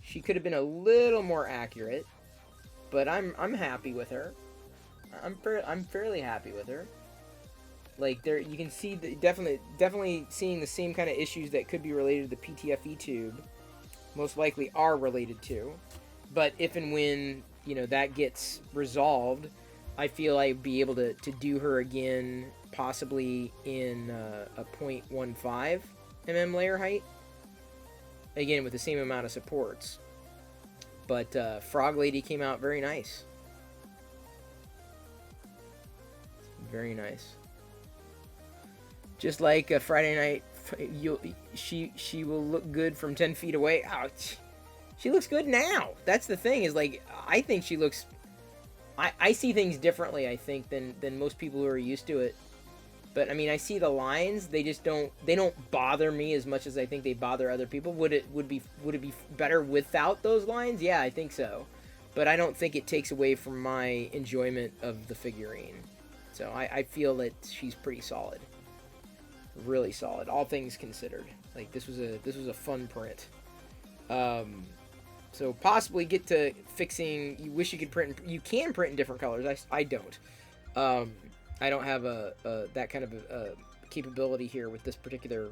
she could have been a little more accurate, but I'm happy with her. I'm fairly happy with her. Like there, you can see definitely seeing the same kind of issues that could be related to the PTFE tube, most likely are related to. But if and when that gets resolved, I feel I'd be able to do her again, possibly in a 0.15 mm layer height. Again, with the same amount of supports. But Frog Lady came out very nice. Very nice. Just like a Friday night, she will look good from 10 feet away. Ouch. She looks good now. That's the thing, is like, I think she looks... I see things differently, I think, than most people who are used to it. But I mean, I see the lines. They just don't bother me as much as I think they bother other people. Would it be better without those lines? Yeah, I think so. But I don't think it takes away from my enjoyment of the figurine. So I feel that she's pretty solid. Really solid, all things considered. Like this was a fun print. So possibly get to fixing. You wish you could print. You can print in different colors. I don't. I don't have that kind of a capability here with this particular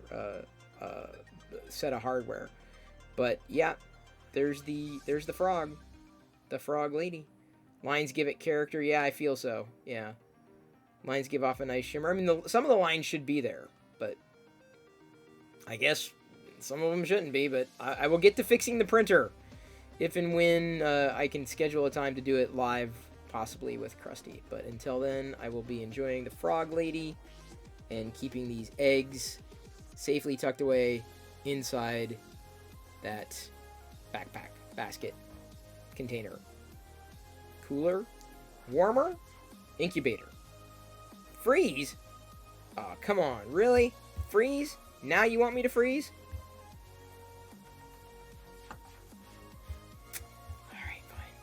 set of hardware. But yeah, there's the frog, the Frog Lady. Lines give it character. Yeah, I feel so. Yeah, lines give off a nice shimmer. I mean, some of the lines should be there, but I guess some of them shouldn't be. But I will get to fixing the printer if and when I can schedule a time to do it live, possibly with Krusty. But until then, I will be enjoying the Frog Lady and keeping these eggs safely tucked away inside that backpack, basket, container, cooler, warmer, incubator. Freeze? Oh, come on, really? Freeze? Now you want me to freeze? Alright, fine.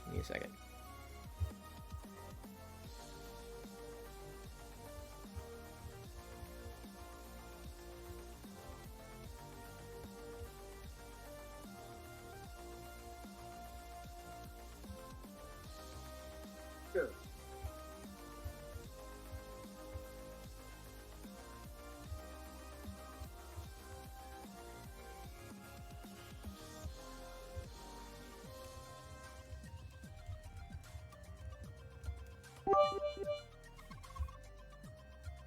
Give me a second. Sure.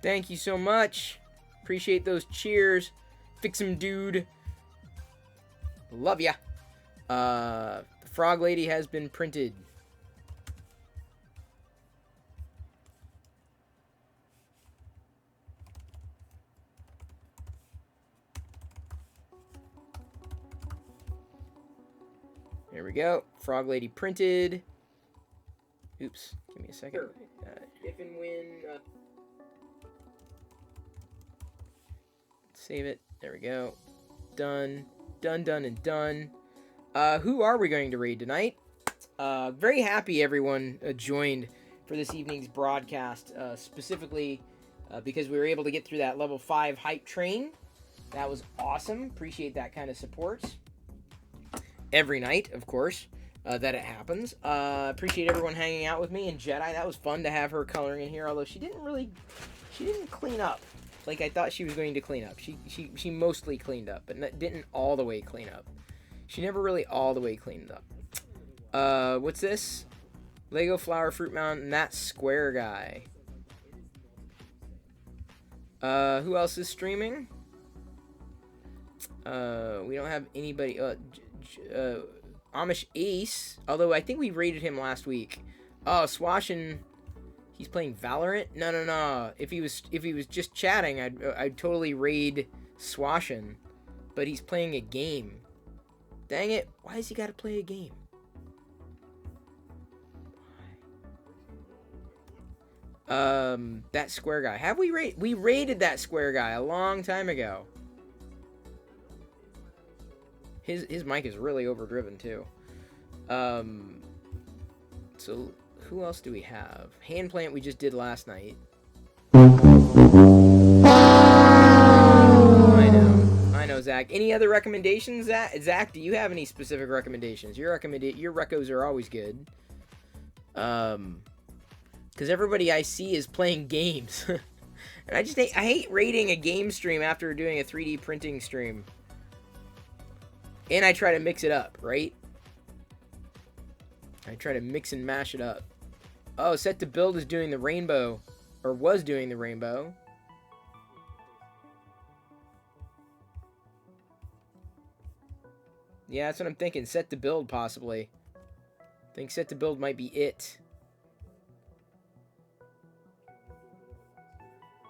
Thank you so much. Appreciate those cheers. Fix 'em, dude. Love ya. The Frog Lady has been printed. There we go. Frog Lady printed. Oops. Give me a second. Sure. If and when... save it. There we go. Done. Done, done, and done. Who are we going to raid tonight? Very happy everyone joined for this evening's broadcast. Specifically because we were able to get through that level 5 hype train. That was awesome. Appreciate that kind of support. Every night, of course, that it happens. Appreciate everyone hanging out with me. And Jedi, that was fun to have her coloring in here. Although she didn't clean up like I thought she was going to clean up. She mostly cleaned up, but didn't all the way clean up. She never really all the way cleaned up. What's this? Lego Flower Fruit Mountain. That square guy. Who else is streaming? We don't have anybody. Amish Ace. Although I think we rated him last week. Oh, Swashin. He's playing Valorant? No. If he was just chatting, I'd totally raid Swashin. But he's playing a game. Dang it! Why has he got to play a game? That square guy. Have we raided that square guy a long time ago? His mic is really overdriven too. So Who else do we have? Hand plant we just did last night. I know, Zach. Any other recommendations, Zach? Zach, do you have any specific recommendations? Your recos are always good. Because everybody I see is playing games. And I hate rating a game stream after doing a 3D printing stream. And I try to mix it up, right? I try to mix and mash it up. Oh, Set to Build is doing the rainbow. Or was doing the rainbow. Yeah, that's what I'm thinking. Set to Build, possibly. I think Set to Build might be it.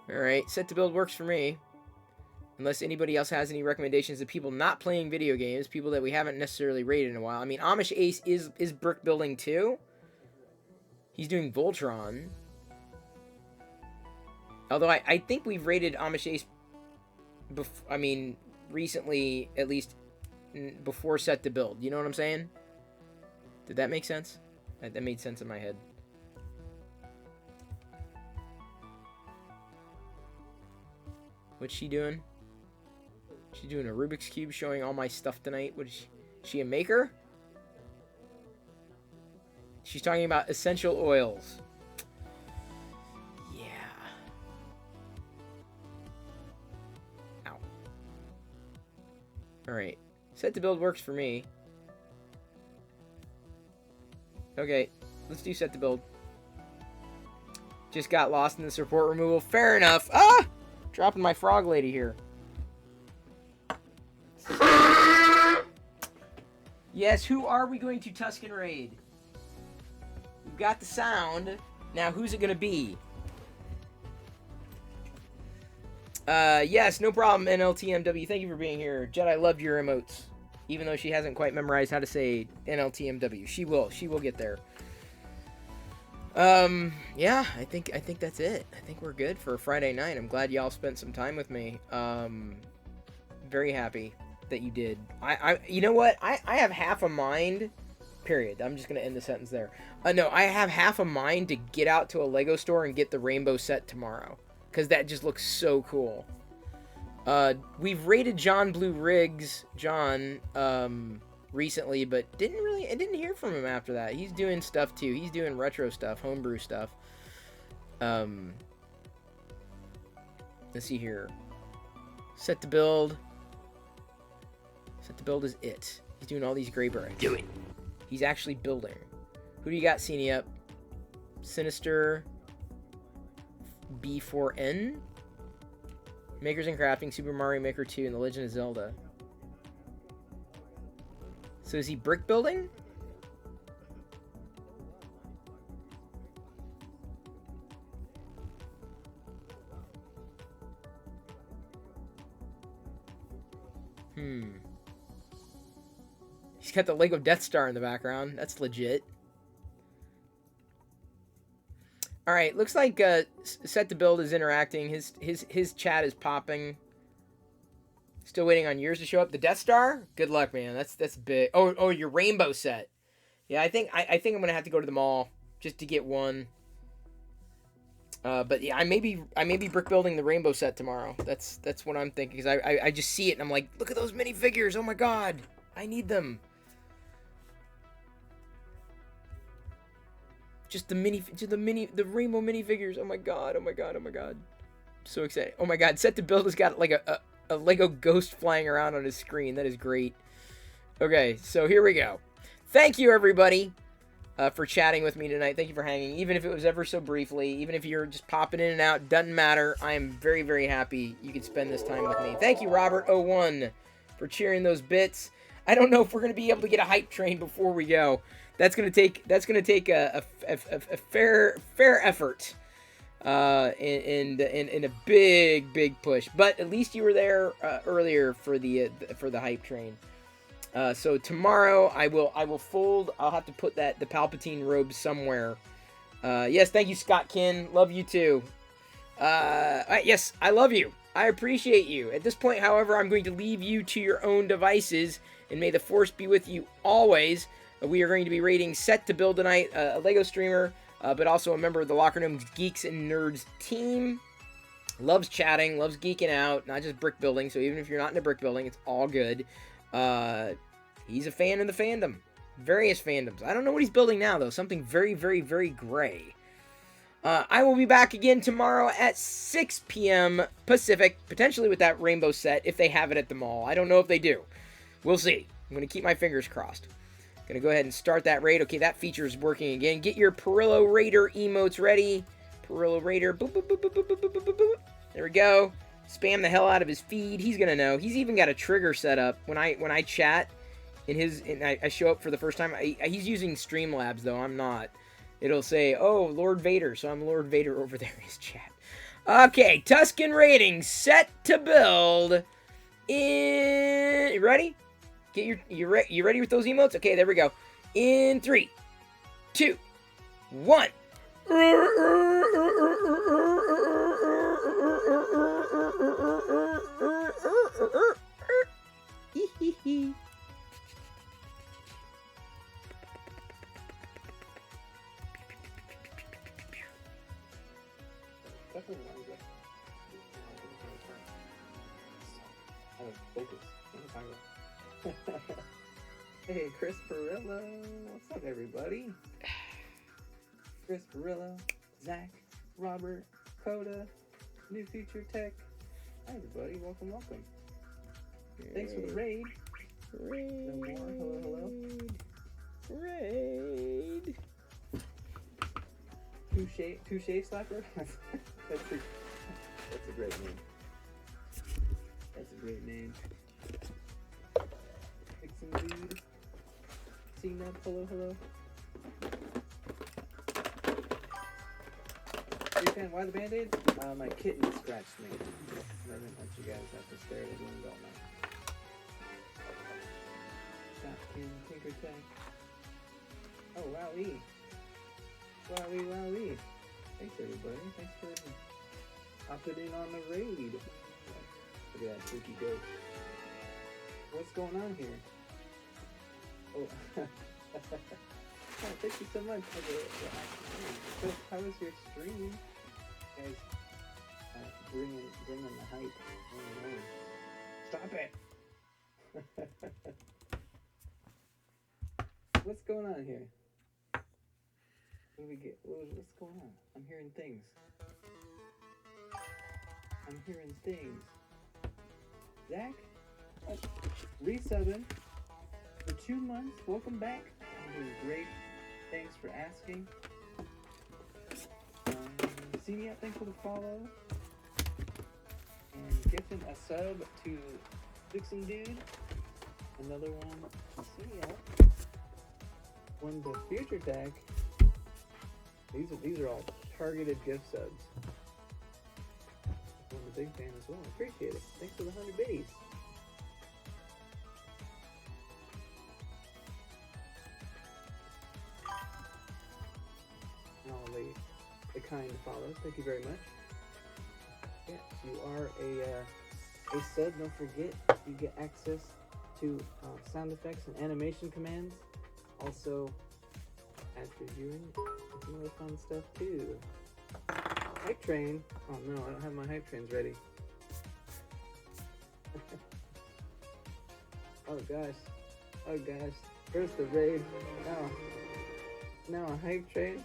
Alright, Set to Build works for me. Unless anybody else has any recommendations of people not playing video games, people that we haven't necessarily rated in a while. I mean, Amish Ace is brick building too. He's doing Voltron. Although I think we've rated Amish Ace, recently, at least before Set to Build. You know what I'm saying? Did that make sense? That made sense in my head. What's she doing? She's doing a Rubik's Cube showing all my stuff tonight. What is she a maker? She's talking about essential oils. Yeah. Ow. Alright. Set to Build works for me. Okay. Let's do Set to Build. Just got lost in the support removal. Fair enough. Ah! Dropping my frog lady here. Yes, who are we going to Tusken raid? We've got the sound. Now, who's it going to be? Yes, no problem, NLTMW. Thank you for being here. Jedi loved your emotes. Even though she hasn't quite memorized how to say NLTMW. She will. She will get there. Yeah, I think that's it. I think we're good for a Friday night. I'm glad y'all spent some time with me. Very happy that you did. You know what? I have half a mind, period. I'm just gonna end the sentence there. No, I have half a mind to get out to a Lego store and get the rainbow set tomorrow. Because that just looks so cool. We've rated John Blue Riggs, recently, but didn't hear from him after that. He's doing stuff too. He's doing retro stuff, homebrew stuff. Let's see here. Set to Build. Set to Build is it. He's doing all these gray bricks. Do it. He's actually building. Who do you got, Cine up? Sinister B4N. Makers and Crafting, Super Mario Maker 2, and The Legend of Zelda. So is he brick building? He's got the Lego Death Star in the background. That's legit. Alright, looks like Set to Build is interacting. His chat is popping. Still waiting on yours to show up. The Death Star? Good luck, man. That's big. Oh, your rainbow set. Yeah, I think I'm gonna have to go to the mall just to get one. But yeah, I may be brick building the rainbow set tomorrow. That's what I'm thinking. Cause I just see it and I'm like, look at those minifigures. Oh my god, I need them. Just the rainbow minifigures. Oh my god. So excited. Oh my god, Set to Build has got like a Lego ghost flying around on his screen. That is great. Okay, so here we go. Thank you, everybody, for chatting with me tonight. Thank you for hanging, even if it was ever so briefly. Even if you're just popping in and out, doesn't matter. I am very, very happy you could spend this time with me. Thank you, Robert01, for cheering those bits. I don't know if we're going to be able to get a hype train before we go. That's going to take a fair effort. And a big push, but at least you were there earlier for the hype train. So tomorrow I will fold. I'll have to put the Palpatine robe somewhere. Yes, thank you, Scott Kin. Love you too. Yes, I love you. I appreciate you. At this point, however, I'm going to leave you to your own devices, and may the Force be with you always. We are going to be rating Set to Build tonight, a Lego streamer. but also a member of the Locker Room Geeks and Nerds team. Loves chatting, loves geeking out, not just brick building. So even if you're not into brick building, it's all good. He's a fan of the fandom. Various fandoms. I don't know what he's building now, though. Something very, very, very gray. I will be back again tomorrow at 6 p.m. Pacific, potentially with that rainbow set, if they have it at the mall. I don't know if they do. We'll see. I'm going to keep my fingers crossed. Going to go ahead and start that raid. Okay, that feature is working again. Get your Perillo Raider emotes ready. Perillo Raider. Boop, boop, boop, boop, boop, boop, boop, boop, boop. There we go. Spam the hell out of his feed. He's going to know. He's even got a trigger set up. When I chat, I show up for the first time. He's using Streamlabs, though. I'm not. It'll say, oh, Lord Vader. So I'm Lord Vader over there in his chat. Okay, Tusken rating set to build. You ready? You ready with those emotes? Okay, there we go. In 3, 2, 1. Hey, Chris Perillo. What's up, everybody? Chris Perillo, Zach, Robert, Coda, New Future Tech. Hi, everybody. Welcome, welcome. Thanks for the raid. No more. Hello, hello. Raid. Touche Slapper? That's a great name. That's a great name. Fixin' dude. C-Nub, hello, hello. Hey, fan, why the Band-Aids? My kitten scratched me. I didn't want you guys have to stare at the wound all night. Shotkin, Tinker Tech. Oh, wowee. Wowee, wowee. Thanks, everybody. Thanks for hopping in on the raid. Look at that spooky ghost. What's going on here? Oh, oh, thank you so much for the how was your stream? Guys, bringing the hype. Oh, no. Stop it! What's going on here? What do we get? What's going on? I'm hearing things. Zach? Resubbing for 2 months. Welcome back. That was great. Thanks for asking. Senior, thanks for the follow. And gifting a sub to Fixin' Dude. Another one to Senior. One to Future Tech. These are all targeted gift subs. I'm a big fan as well. Appreciate it. Thanks for the 100 biddies. And all the kind follows. Thank you very much. Yeah, if you are a sub, don't forget you get access to sound effects and animation commands. Also, add reviewing and some other fun stuff too. Hype train. Oh no, I don't have my hype trains ready. Oh gosh. First the raid. Now a hype train.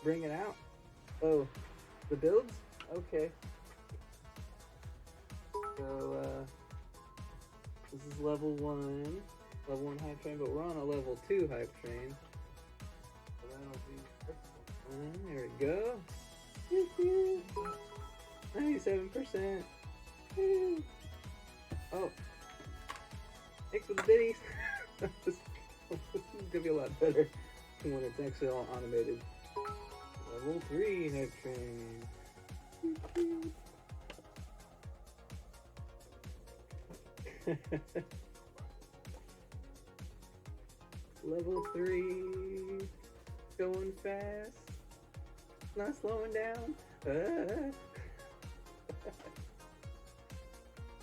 Bring it out. Oh, the builds? Okay. So, this is level 1 hype train, but we're on a level 2 hype train. So that'll be, there we go. 97%. Oh. Thanks for the biddies. This is gonna be a lot better when it's actually all automated. Level 3 hype train. Level 3. Going fast. Not slowing down.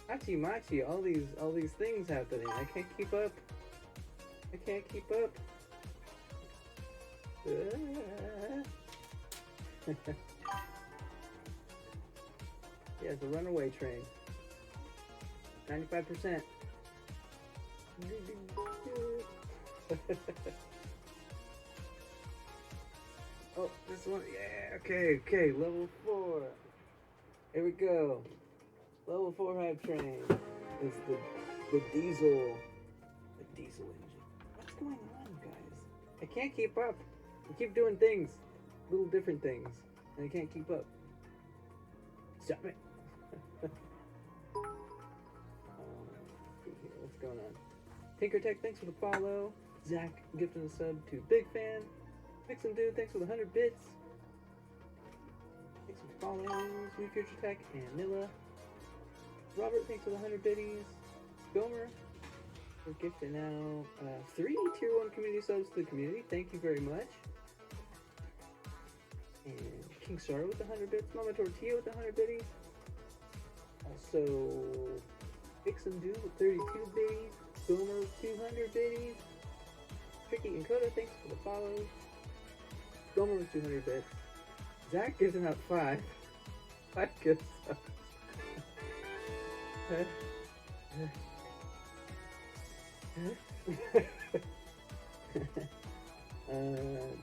Hachi Machi, all these things happening. I can't keep up. I can't keep up. Yeah, it's a runaway train. 95%. Oh, this one. Yeah, okay. Level 4. Here we go. Level 4 hype train. Is the diesel. The diesel engine. What's going on, guys? I can't keep up. I keep doing things. Little different things. And I can't keep up. Stop it. What's going on? Tinkertech, thanks for the follow. Zach gifting a sub to Big Fan. Vixen Dude, thanks for the 100 bits. Thanks for the follows. Sweet Future Tech and Nilla. Robert, thanks for the 100 biddies. Gomer, we're gifting now 3 tier 1 community subs to the community. Thank you very much. And King Star with the 100 bits. Mama Tortilla with the 100 biddies. Also, Vixen Dude with 32 biddies. Gomer with 200 biddies. Tricky and Coda, thanks for the follows. Gomer with 200 bits. Zach gives him out 5. 5 gifts.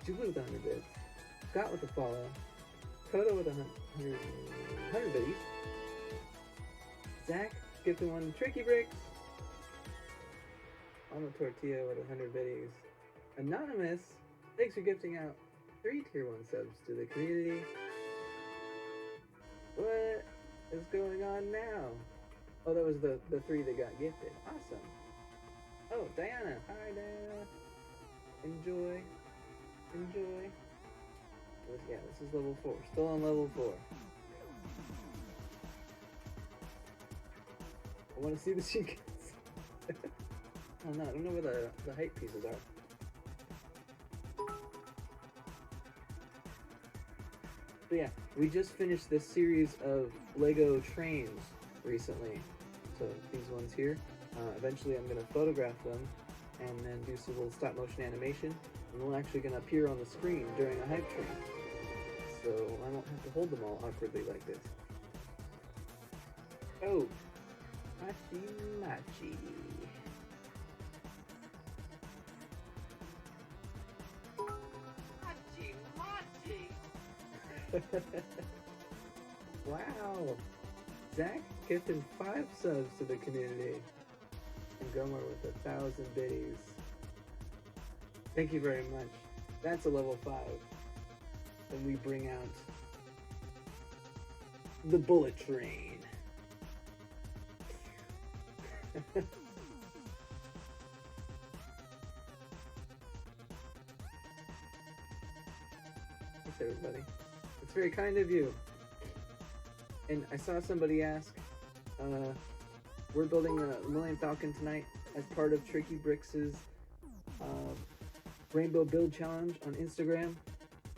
Julie with 100 bits. Scott with a follow. Coda with 100 biddies. Zach gifting one Tricky Bricks. Mama Tortilla with 100 biddies. Anonymous, thanks for gifting out 3 tier 1 subs to the community. What is going on now? Oh, that was the 3 that got gifted. Awesome. Oh, Diana. Hi, Diana. Enjoy. Yeah, this is level 4. Still on level 4. I want to see the secrets. Oh no, I don't know where the hype pieces are. But yeah, we just finished this series of Lego trains recently. So these ones here. Eventually I'm going to photograph them and then do some little stop motion animation. And they're actually going to appear on the screen during a hype train. So I won't have to hold them all awkwardly like this. Oh, Machi. Wow. Zach gifting 5 subs to the community. And Gomer with 1,000 biddies. Thank you very much. That's a level 5. Then we bring out the bullet train. Thanks everybody. It's very kind of you. And I saw somebody ask, we're building a Millennium Falcon tonight as part of Tricky Bricks' Rainbow Build Challenge on Instagram.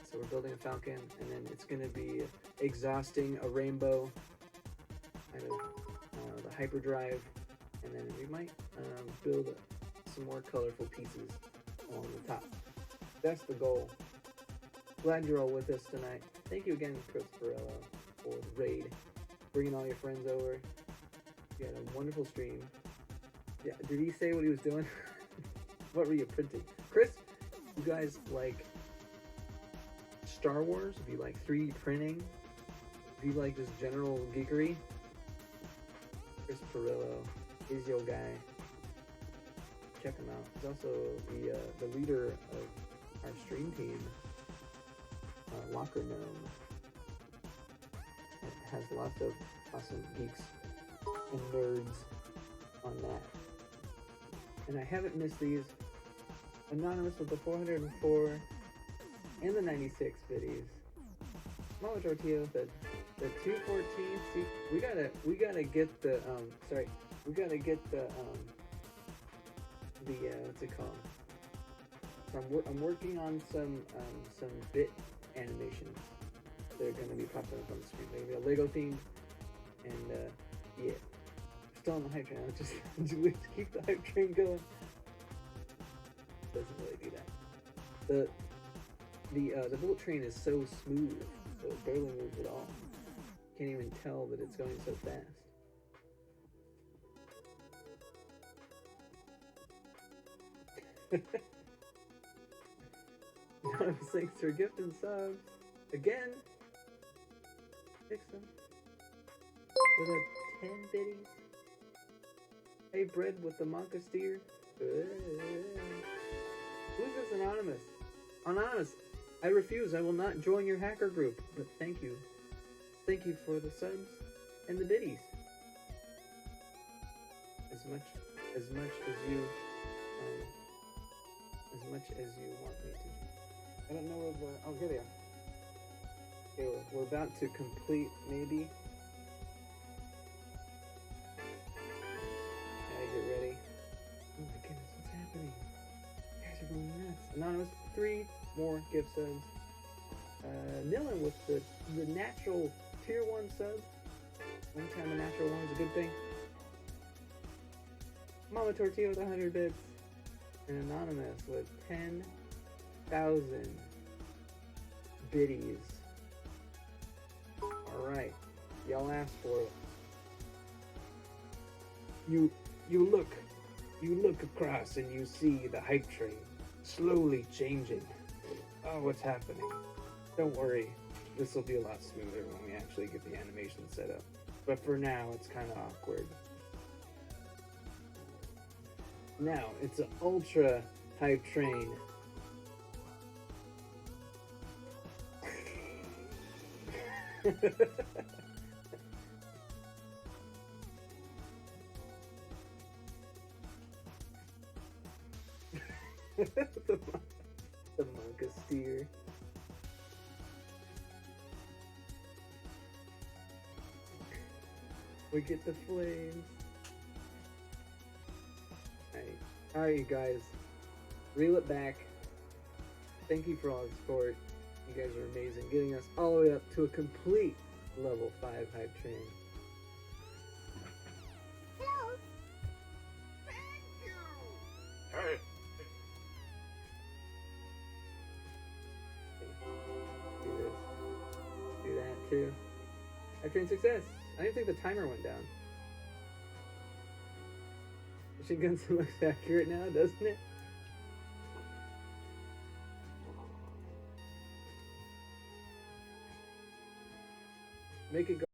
So we're building a Falcon, and then it's going to be exhausting a rainbow out of the hyperdrive, and then we might build some more colorful pieces along the top. That's the goal. Glad you're all with us tonight. Thank you again, Chris Varela, for the raid, bringing all your friends over. You had a wonderful stream. Yeah, did he say what he was doing? What were you printing? Chris, you guys like Star Wars? If you like 3D printing? If you like just general geekery? Chris Perillo is your guy. Check him out. He's also the leader of our stream team, Locker Gnome. It has lots of awesome geeks and nerds on that. And I haven't missed these. Anonymous with the 404 and the 96 biddies. Mama Tortilla with the 214. See, we gotta get the what's it called? So I'm working on some bit animations that are gonna be popping up on the screen. Maybe a Lego theme, and yeah. Still on the hype train. I'll just keep the hype train going. doesn't really do that. The bullet train is so smooth, so it barely moves at all. Can't even tell that it's going so fast. Thanks for gifting subs. Again. Fix them. With a 10 biddies. Hey, bread with the Monka steer. Who's this anonymous? Anonymous, I refuse. I will not join your hacker group. But thank you. Thank you for the subs and the biddies. As much as you want me to. I don't know where the... Oh, here they are. Okay, we're about to complete, maybe. Gotta get ready. Oh my goodness, what's happening? You guys are going nuts. Anonymous, 3 more gift subs. Nilin with the natural tier 1 sub. One time a natural 1 is a good thing. Mama Tortilla with 100 bits. And Anonymous with 10,000 biddies. Alright. Y'all asked for it. You look across and you see the hype train slowly changing. Oh, what's happening? Don't worry. This will be a lot smoother when we actually get the animation set up. But for now, it's kind of awkward. Now, it's an ultra hype train. the Monka steer. We get the flames. Alright, you guys. Reel it back. Thank you for all the support. You guys are amazing. Getting us all the way up to a complete level 5 hype train. Hello. Do this. Do that too. Hype train success. I didn't think the timer went down. Machine gun looks accurate now, doesn't it? Make it go.